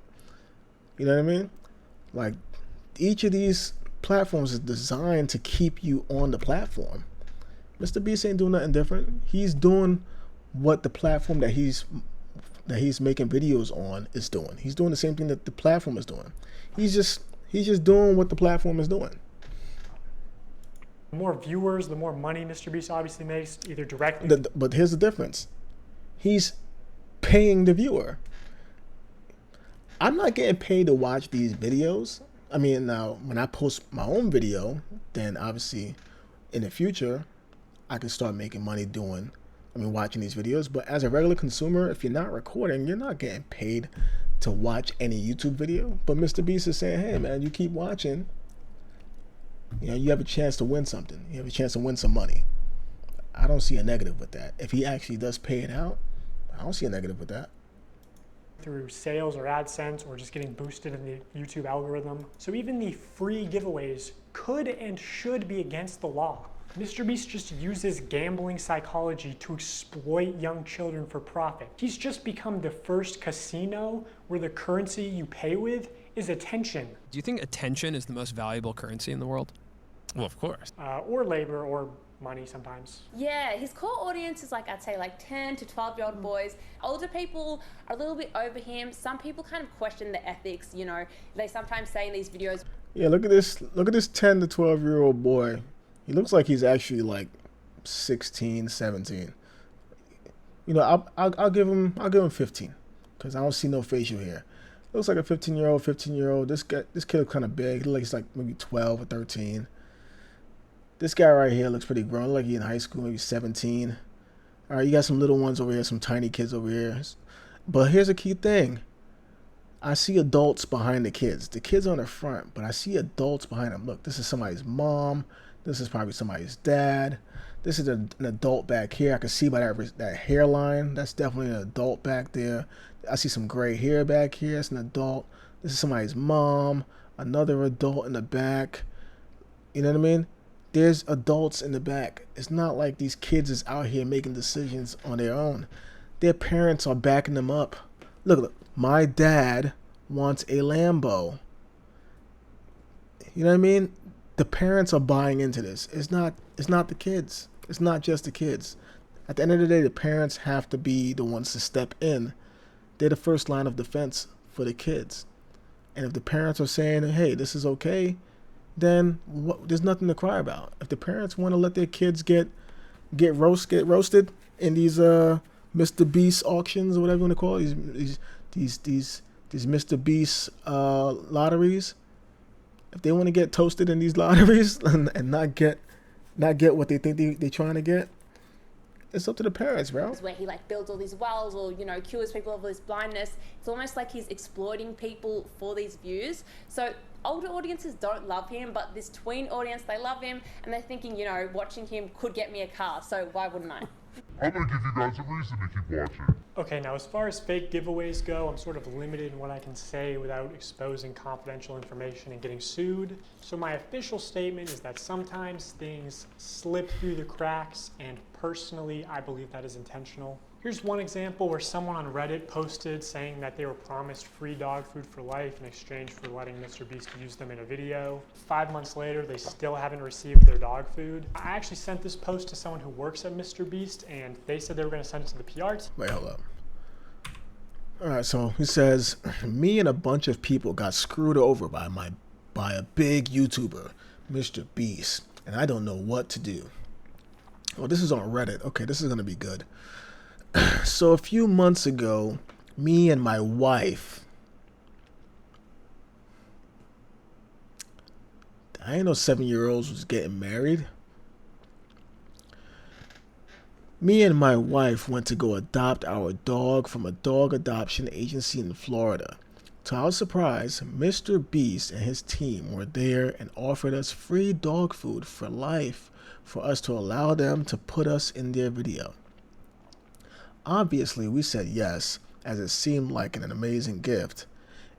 Speaker 1: You know what I mean? Like, each of these platforms is designed to keep you on the platform. Mr. Beast ain't doing nothing different. He's doing what the platform that he's making videos on is doing. He's doing the same thing that the platform is doing. He's just doing what the platform is doing.
Speaker 9: The more viewers, the more money Mr. Beast obviously makes, either directly.
Speaker 1: But here's the difference. He's paying the viewer. I'm not getting paid to watch these videos. I mean, now, when I post my own video, then obviously in the future, I can start making money watching these videos. But as a regular consumer, if you're not recording, you're not getting paid to watch any YouTube video. But Mr. Beast is saying, hey man, you keep watching, you know, you have a chance to win something. You have a chance to win some money. I don't see a negative with that. If he actually does pay it out, I don't see a negative with that.
Speaker 9: Through sales or AdSense or just getting boosted in the YouTube algorithm. So even the free giveaways could and should be against the law. Mr. Beast just uses gambling psychology to exploit young children for profit. He's just become the first casino where the currency you pay with is attention.
Speaker 4: Do you think attention is the most valuable currency in the world?
Speaker 5: Well, of course.
Speaker 9: Or labor or money sometimes.
Speaker 8: Yeah, his core audience is like, I'd say like 10 to 12-year-old boys. Older people are a little bit over him. Some people kind of question the ethics, you know. They sometimes say in these videos.
Speaker 1: Yeah, look at this 10 to 12-year-old boy. He looks like he's actually like 16, 17. You know, I'll give him 15 because I don't see no facial hair. Looks like a 15-year-old. This kid looks kind of big. He looks like maybe 12 or 13. This guy right here looks pretty grown. Like he's in high school, maybe 17. All right, you got some little ones over here, some tiny kids over here. But here's a key thing. I see adults behind the kids. The kids are on the front, but I see adults behind them. Look, this is somebody's mom. This is probably somebody's dad. This is an adult back here. I can see by that hairline. That's definitely an adult back there. I see some gray hair back here. That's an adult. This is somebody's mom. Another adult in the back. You know what I mean? There's adults in the back. It's not like these kids is out here making decisions on their own. Their parents are backing them up. Look, my dad wants a Lambo. You know what I mean? The parents are buying into this. It's not the kids. It's not just the kids. At the end of the day, the parents have to be the ones to step in they're the first line of defense for the kids. And if the parents are saying, hey, this is okay, then there's nothing to cry about. If the parents want to let their kids get roasted in these Mr. Beast auctions or whatever you want to call it, these Mr. Beast lotteries, if they want to get toasted in these lotteries and not get what they think they're trying to get, it's up to the parents, bro.
Speaker 8: Where he like builds all these wells or, you know, cures people of this blindness. It's almost like he's exploiting people for these views. So older audiences don't love him, but this tween audience, they love him, and they're thinking, you know, watching him could get me a car, so why wouldn't I?
Speaker 2: I'm gonna give you guys a reason to keep watching.
Speaker 9: Okay, now as far as fake giveaways go, I'm sort of limited in what I can say without exposing confidential information and getting sued. So my official statement is that sometimes things slip through the cracks, and personally, I believe that is intentional. Here's one example where someone on Reddit posted saying that they were promised free dog food for life in exchange for letting Mr. Beast use them in a video. 5 months later, they still haven't received their dog food. I actually sent this post to someone who works at Mr. Beast, and they said they were going to send it to the PR team.
Speaker 1: Wait, hold up. All right, so he says, me and a bunch of people got screwed over by a big YouTuber, Mr. Beast, and I don't know what to do. Well, this is on Reddit. Okay, this is going to be good. So a few months ago, me and my wife, I ain't know 7-year-olds was getting married. Me and my wife went to go adopt our dog from a dog adoption agency in Florida. To our surprise, Mr. Beast and his team were there and offered us free dog food for life for us to allow them to put us in their video. Obviously, we said yes, as it seemed like an amazing gift.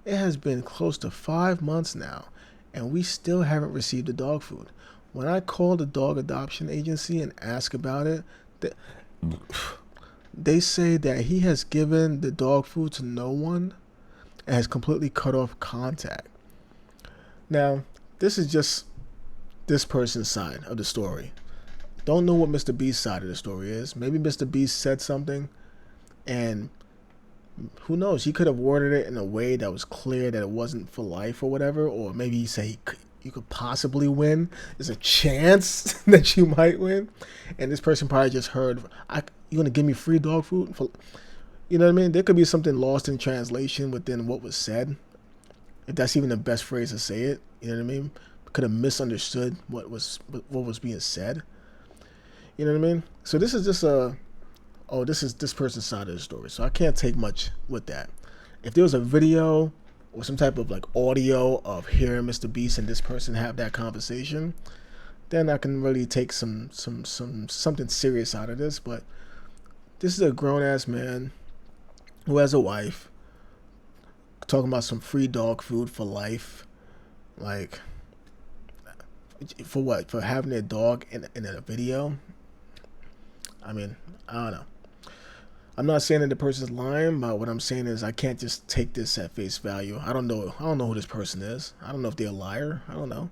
Speaker 1: It has been close to 5 months now, and we still haven't received the dog food. When I called the dog adoption agency and asked about it, they say that he has given the dog food to no one and has completely cut off contact. Now, this is just this person's side of the story. Don't know what Mr. Beast's side of the story is. Maybe Mr. Beast said something, and who knows, he could have worded it in a way that was clear that it wasn't for life or whatever, or maybe he said you could possibly win. There's a chance that you might win, and this person probably just heard, "You gonna give me free dog food?" You know what I mean? There could be something lost in translation within what was said, if that's even the best phrase to say it. You know what I mean? Could have misunderstood what was being said. You know what I mean? So this is just this is this person's side of the story. So I can't take much with that. If there was a video or some type of like audio of hearing Mr. Beast and this person have that conversation, then I can really take something serious out of this. But this is a grown ass man who has a wife talking about some free dog food for life. Like, for what? For having their dog in a video? I mean, I don't know. I'm not saying that the person's lying, but what I'm saying is I can't just take this at face value. I don't know who this person is. I don't know if they're a liar. I don't know.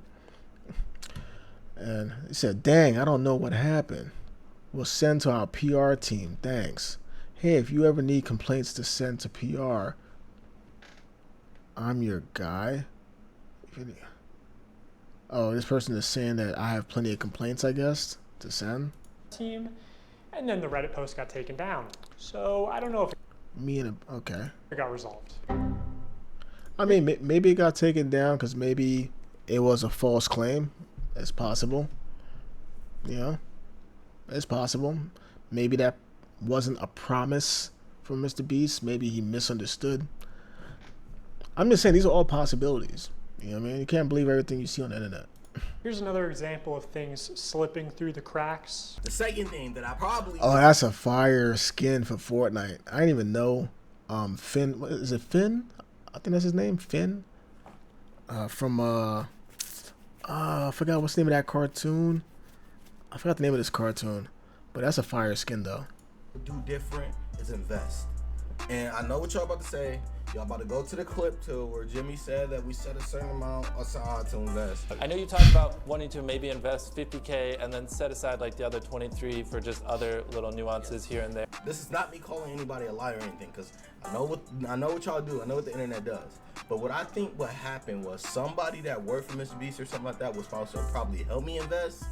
Speaker 1: And he said, "Dang, I don't know what happened. We'll send to our PR team. Thanks. Hey, if you ever need complaints to send to PR, I'm your guy." Oh, this person is saying that I have plenty of complaints, I guess, to send.
Speaker 9: Team, and then the Reddit post got taken down. So I don't know if
Speaker 1: okay,
Speaker 9: it got resolved.
Speaker 1: I mean, maybe it got taken down because maybe it was a false claim. It's possible. You know, it's possible. Maybe that wasn't a promise from Mr. Beast. Maybe he misunderstood. I'm just saying these are all possibilities. You know what I mean? You can't believe everything you see on the internet.
Speaker 9: Here's another example of things slipping through the cracks.
Speaker 6: The second thing that I probably...
Speaker 1: Oh, that's a fire skin for Fortnite. I didn't even know. Finn, what is it? Finn? I think that's his name. Finn. From I forgot what's the name of that cartoon. I forgot the name of this cartoon, but that's a fire skin though.
Speaker 6: Do different is invest. And I know what y'all about to say.
Speaker 14: Y'all about to go to the clip too, where Jimmy said that we set a certain amount aside to invest.
Speaker 5: I know you talked about wanting to maybe invest 50K and then set aside like the other 23 for just other little nuances here and there.
Speaker 14: This is not me calling anybody a liar or anything, because I know what y'all do. I know what the internet does. But what I think what happened was somebody that worked for Mr. Beast or something like that was supposed to probably help me invest,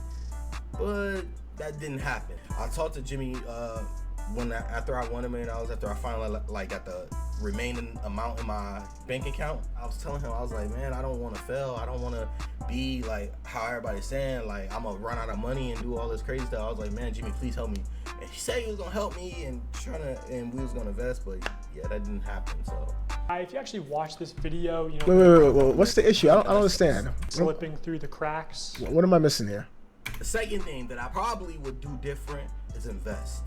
Speaker 14: but that didn't happen. I talked to Jimmy after I won $1 million, after I finally got the remaining amount in my bank account. I was telling him, I was like, man, I don't want to fail. I don't want to be like how everybody's saying, like I'm gonna run out of money and do all this crazy stuff. I was like, man, Jimmy, please help me. And he said he was gonna help me and we was gonna invest, but yeah, that didn't happen. So
Speaker 9: if you actually watch this video, you know.
Speaker 1: Wait. What's the issue? I don't understand.
Speaker 9: Slipping through the cracks.
Speaker 1: What am I missing here?
Speaker 14: The second thing that I probably would do different is invest.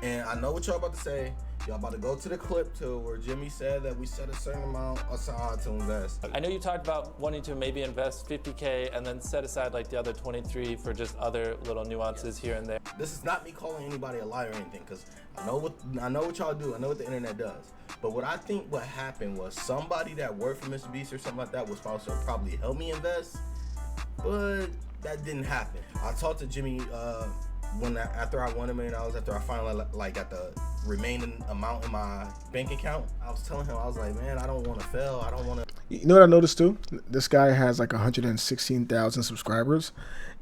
Speaker 14: And I know what y'all about to say. Y'all about to go to the clip too, where Jimmy said that we set a certain amount aside to invest.
Speaker 5: I know you talked about wanting to maybe invest 50K and then set aside like the other 23 for just other little nuances here and there.
Speaker 14: This is not me calling anybody a liar or anything, because I know what y'all do. I know what the internet does. But what I think what happened was somebody that worked for Mr. Beast or something like that was supposed to probably help me invest, but that didn't happen. I talked to Jimmy after I won $1 million, after I finally got the remaining amount in my bank account. I was telling him, I was like, man, I don't want to fail. I don't want to.
Speaker 1: You know what I noticed too? This guy has like 116,000 subscribers,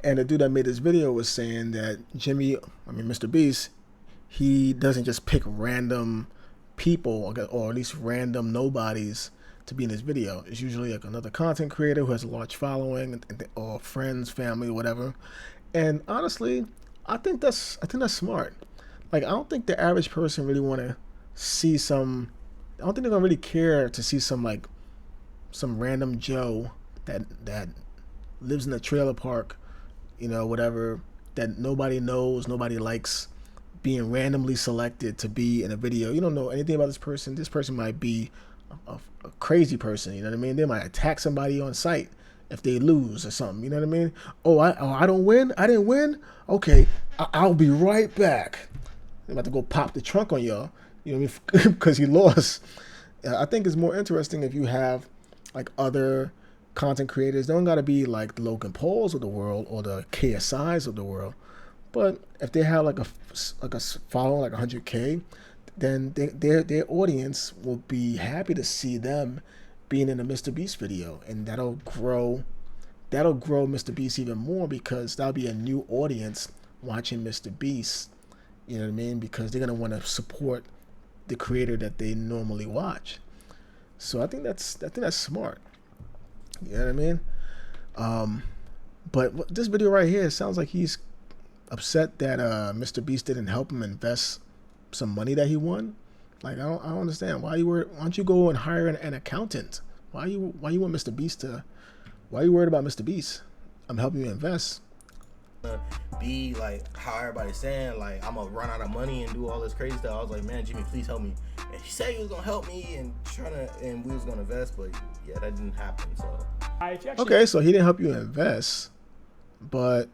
Speaker 1: and the dude that made this video was saying that Mr. Beast, he doesn't just pick random people or at least random nobodies to be in his video. It's usually like another content creator who has a large following, or friends, family, whatever. And honestly, I think that's smart. Like, I don't think the average person really want to see I don't think they're gonna really care to see some random Joe that lives in a trailer park, whatever, that nobody knows, nobody likes, being randomly selected to be in a video. You don't know anything about this person. This person might be a crazy person, you know what I mean? They might attack somebody on sight if they lose or something, you know what I mean? I don't win? I didn't win? Okay, I'll be right back. I'm about to go pop the trunk on y'all, you know what I mean? Because he lost. I think it's more interesting if you have like other content creators. They don't gotta be like the Logan Pauls of the world or the KSIs of the world. But if they have like a following like 100K, then their audience will be happy to see them being in a Mr. Beast video, and that'll grow Mr. Beast even more, because that'll be a new audience watching Mr. Beast, you know what I mean? Because they're gonna want to support the creator that they normally watch. So I think that's smart. You know what I mean? But this video right here sounds like he's upset that Mr. Beast didn't help him invest some money that he won. Like, I don't understand. Why don't you go and hire an accountant? Why you want Mr. Beast to? Why are you worried about Mr. Beast? I'm helping you invest.
Speaker 14: Be like how everybody's saying, like I'm gonna run out of money and do all this crazy stuff. I was like, man, Jimmy, please help me. And he said he was gonna help me and we was gonna invest, but yeah, that didn't happen. So
Speaker 1: okay, so he didn't help you invest, but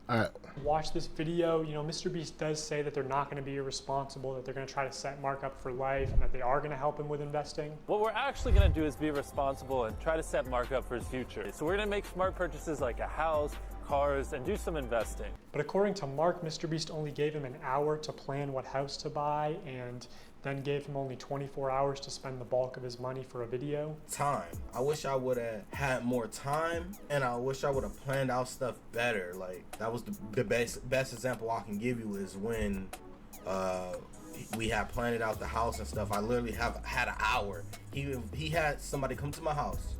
Speaker 1: all right.
Speaker 9: Watch this video, Mr. Beast does say that they're not going to be irresponsible, that they're going to try to set Mark up for life, and that they are going to help him with investing.
Speaker 5: What we're actually going to do is be responsible and try to set Mark up for his future. So we're going to make smart purchases like a house, cars, and do some investing.
Speaker 9: But according to Mark, Mr. Beast only gave him an hour to plan what house to buy, and then gave him only 24 hours to spend the bulk of his money for a video.
Speaker 14: Time. I wish I would have had more time, and I wish I would have planned out stuff better. Like, that was the best example I can give you is when we had planned out the house and stuff. I literally had an hour. He had somebody come to my house,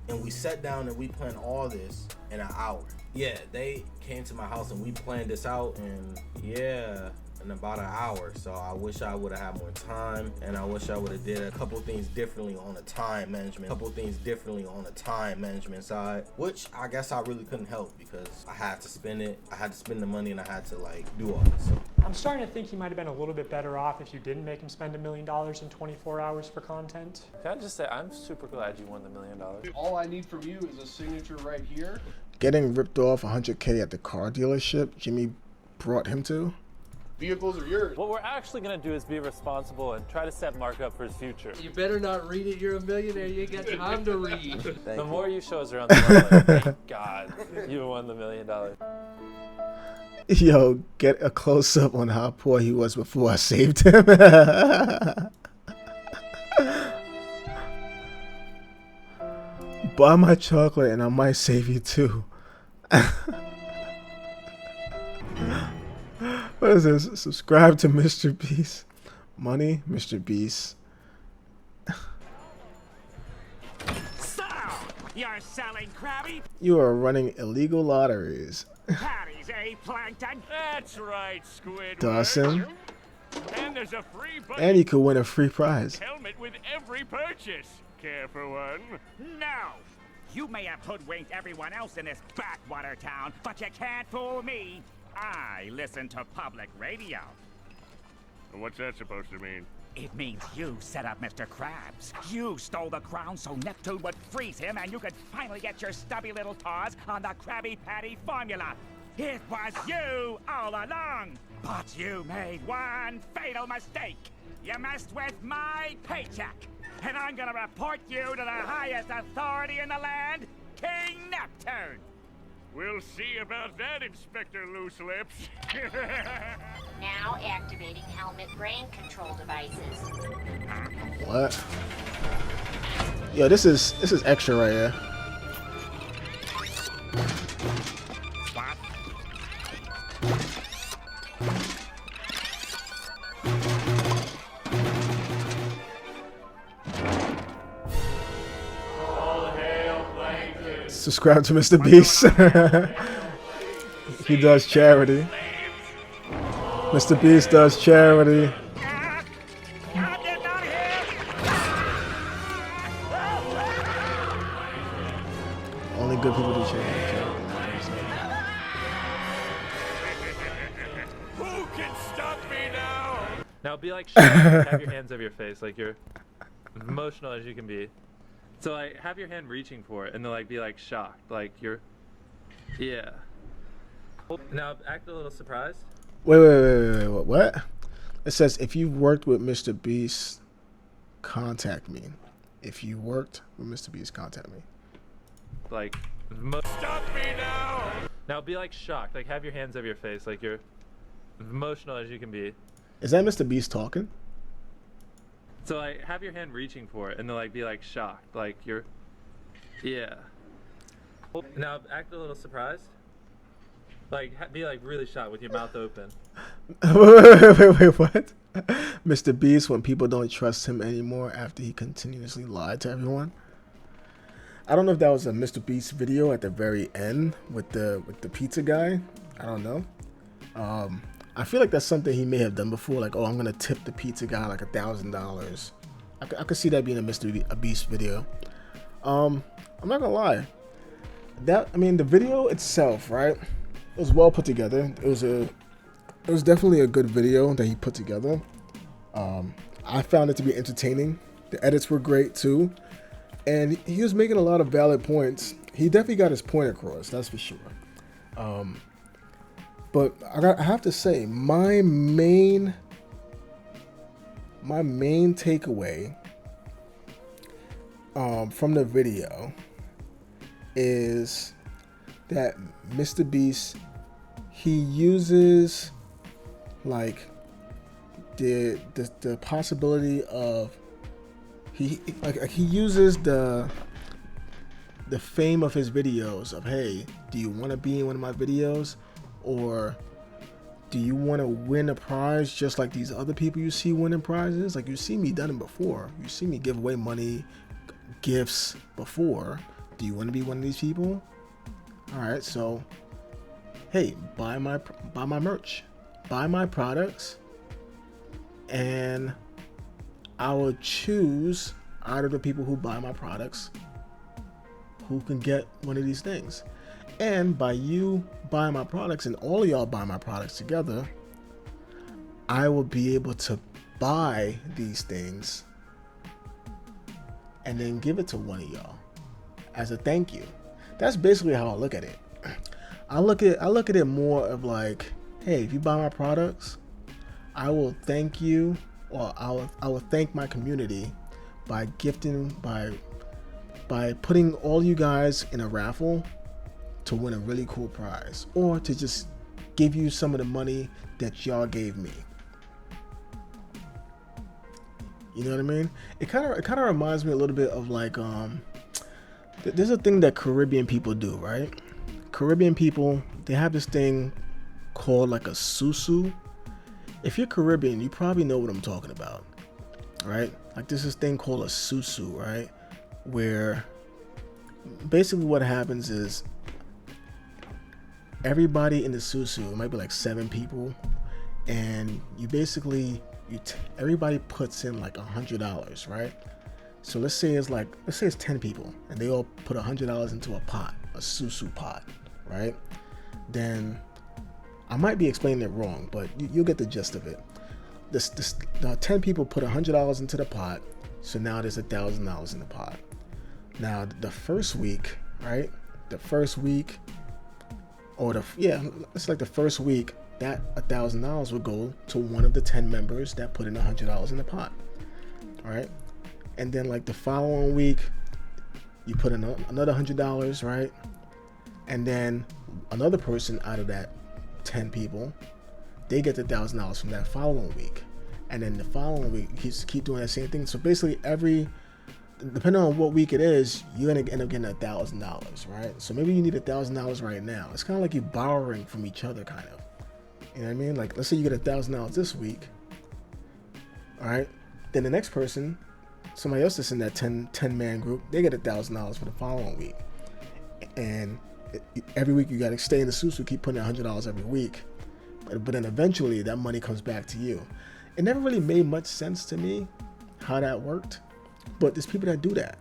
Speaker 14: and we sat down and we planned all this in an hour. Yeah, they came to my house and we planned this out, and yeah, in about an hour. So I wish I would have had more time, and I wish I would have did a couple things differently on the time management, side, which I guess I really couldn't help because I had to spend it. I had to spend the money, and I had to like do all this. So
Speaker 9: I'm starting to think he might have been a little bit better off if you didn't make him spend $1 million in 24 hours for content.
Speaker 5: Can I just say, I'm super glad you won the $1 million.
Speaker 6: All I need from you is a signature right here.
Speaker 1: Getting ripped off 100K at the car dealership Jimmy brought him to.
Speaker 6: Vehicles are yours.
Speaker 5: What we're actually gonna do is be responsible and try to set Mark up for his future.
Speaker 13: You better not read it. You're a millionaire. You ain't got time to read.
Speaker 5: The more you show us around the world, like, thank God you won the $1 million.
Speaker 1: Yo, get a close up on how poor he was before I saved him. Buy my chocolate and I might save you too. What is this? Subscribe to Mr. Beast. Money, Mr. Beast.
Speaker 10: So, you're selling Krabby
Speaker 1: You are running illegal lotteries.
Speaker 10: Patties, eh, Plankton? That's right, Squidward.
Speaker 1: Dawson.
Speaker 10: And there's a free
Speaker 1: And you could win a free prize.
Speaker 10: helmet with every purchase. Care for one? No. You may have hoodwinked everyone else in this backwater town, but you can't fool me. I listen to public radio.
Speaker 11: What's that supposed to mean?
Speaker 10: It means you set up Mr. Krabs. You stole the crown so Neptune would freeze him and you could finally get your stubby little paws on the Krabby Patty formula. It was you all along. But you made one fatal mistake. You messed with my paycheck. And I'm gonna report you to the highest authority in the land, King Neptune.
Speaker 11: We'll see about that, Inspector Loose Lips.
Speaker 15: Now activating helmet brain control devices.
Speaker 1: What? Yo, this is extra right here. Subscribe to Mr. Beast. He does charity. Mr. Beast does charity. Only good people do charity.
Speaker 11: Who can stop me now?
Speaker 5: Now be like, have your hands over your face, like you're emotional as you can be. So like, have your hand reaching for it, and then like be like shocked, like you're, yeah. Now act a little surprised.
Speaker 1: Wait, what? It says if you've worked with Mr. Beast, contact me. If you worked with Mr. Beast, contact me.
Speaker 5: Like,
Speaker 11: Stop me now!
Speaker 5: now be like shocked, like have your hands over your face, like you're emotional as you can be.
Speaker 1: Is that Mr. Beast talking?
Speaker 5: So like, have your hand reaching for it, and then like be like shocked, like you're, yeah. Now act a little surprised. Like be like really shocked with your mouth open.
Speaker 1: Wait, what? Mr. Beast, when people don't trust him anymore after he continuously lied to everyone. I don't know if that was a Mr. Beast video at the very end with the pizza guy. I don't know. I feel like that's something he may have done before. Like, oh, I'm gonna tip the pizza guy like $1,000. I could see that being a Mr. Beast video. I'm not gonna lie. The video itself, right? It was well put together. It was definitely a good video that he put together. I found it to be entertaining. The edits were great too, and he was making a lot of valid points. He definitely got his point across, that's for sure. But I have to say, my main takeaway from the video is that Mr. Beast, he uses like the possibility of he uses the fame of his videos of, hey, do you want to be in one of my videos, or do you want to win a prize just like these other people you see winning prizes? Like, you see me done it before. You see me give away money, gifts before. Do you want to be one of these people? All right, so hey, buy my merch, buy my products, and I will choose out of the people who buy my products who can get one of these things. And by you buying my products and all of y'all buy my products together, I will be able to buy these things and then give it to one of y'all as a thank you. That's basically how I look at it. I look at it more of like, hey, if you buy my products, I will thank you, or I will thank my community by gifting, by putting all you guys in a raffle to win a really cool prize, or to just give you some of the money that y'all gave me. You know what I mean? It kind of reminds me a little bit of like there's a thing that Caribbean people do, right? Caribbean people, they have this thing called like a susu. If you're Caribbean, you probably know what I'm talking about, right? Like there's this thing called a susu, right? Where basically what happens is everybody in the susu, it might be like 7 people, and you basically everybody puts in like $100, right? So let's say it's 10 people and they all put $100 into a pot, a susu pot, right? Then I might be explaining it wrong, but you'll get the gist of it. The 10 people put $100 into the pot, so now there's $1,000 in the pot. Now the first week, right? The first week, or it's like the first week, that $1,000 will go to one of the 10 members that put in $100 in the pot, right? And then like the following week, you put in another $100, right? And then another person out of that 10 people, they get the $1,000 from that following week. And then the following week, you keep doing that same thing. So basically depending on what week it is, you're gonna end up getting $1,000, right? So maybe you need $1,000 right now. It's kind of like you're borrowing from each other, kind of. You know what I mean? Like, let's say you get $1,000 this week, all right? Then the next person, somebody else that's in that 10-man group, they get $1,000 for the following week. And every week you got to stay in the susu, keep putting in $100 every week. But then eventually that money comes back to you. It never really made much sense to me how that worked, but there's people that do that.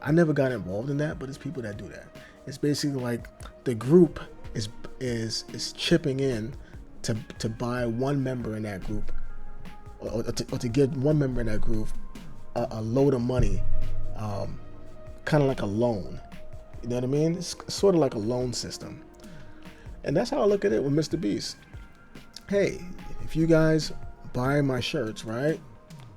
Speaker 1: I never got involved in that, but there's people that do that. It's basically like the group is chipping in to buy one member in that group, or to give one member in that group a load of money, kind of like a loan. You know what I mean? It's sort of like a loan system. And that's how I look at it with Mr. Beast. Hey, if you guys buy my shirts, right?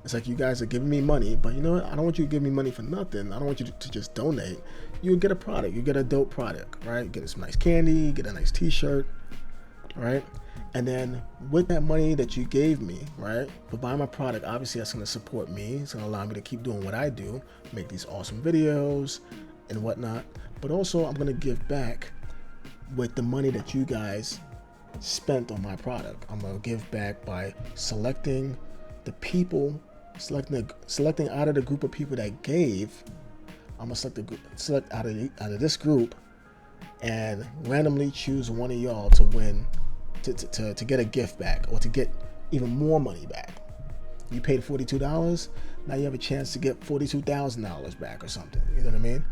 Speaker 1: It's like you guys are giving me money, but you know what? I don't want you to give me money for nothing. I don't want you to just donate. You get a product. You get a dope product, right? You get some nice candy, get a nice t-shirt, right? And then with that money that you gave me, right, for buying my product, obviously that's going to support me. It's going to allow me to keep doing what I do, make these awesome videos and whatnot. But also I'm going to give back with the money that you guys spent on my product. I'm going to give back by selecting the people, selecting out of the group of people that gave. I'm going to select out of this group and randomly choose one of y'all to win, to get a gift back, or to get even more money back. You paid $42, now you have a chance to get $42,000 back or something. You know what I mean?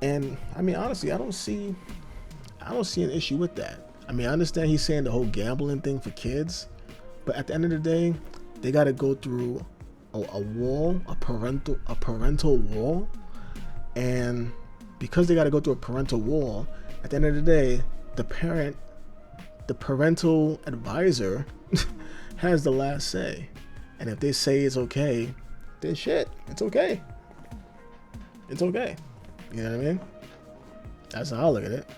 Speaker 1: And I mean, honestly, I don't see an issue with that. I mean, I understand he's saying the whole gambling thing for kids, but at the end of the day, they got to go through a wall, a parental wall, and because they got to go through a parental wall, at the end of the day, the parental advisor has the last say. And if they say it's okay, then shit, it's okay. It's okay. You know what I mean? That's how I look at it.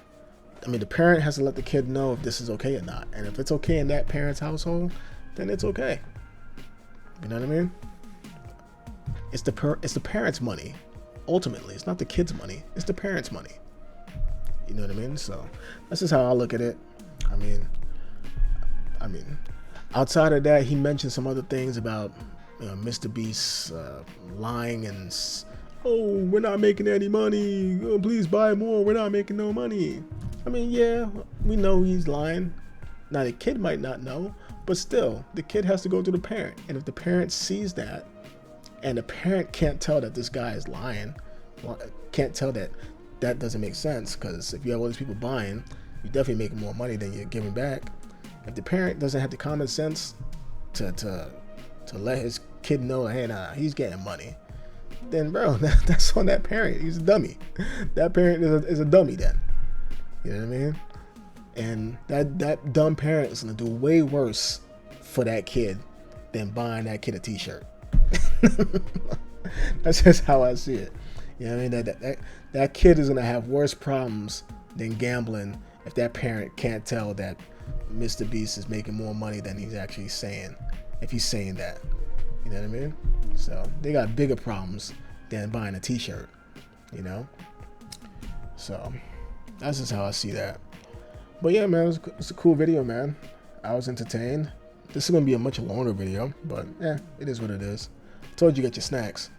Speaker 1: I mean, the parent has to let the kid know if this is okay or not. And if it's okay in that parent's household, then it's okay. You know what I mean? It's the parent's money. Ultimately, it's not the kid's money. It's the parent's money. You know what I mean? So that's just how I look at it. I mean, outside of that, he mentioned some other things about Mr. Beast lying and, oh, we're not making any money. Oh, please buy more. We're not making no money. I mean, yeah, we know he's lying. Now, the kid might not know, but still, the kid has to go to the parent. And if the parent sees that, and the parent can't tell that this guy is lying, well, can't tell that doesn't make sense, because if you have all these people buying, you definitely make more money than you're giving back. If the parent doesn't have the common sense to let his kid know, hey, nah, he's getting money, then bro, that's on that parent. He's a dummy. That parent is a dummy then. You know what I mean? And that dumb parent is gonna do way worse for that kid than buying that kid a t-shirt. That's just how I see it. You know what I mean? That kid is gonna have worse problems than gambling if that parent can't tell that Mr. Beast is making more money than he's actually saying. If he's saying that, you know what I mean? So they got bigger problems than buying a t-shirt, you know? So that's just how I see that. But yeah, man, it's a cool video, man. I was entertained. This is gonna be a much longer video, but yeah, it is what it is. Told you get your snacks.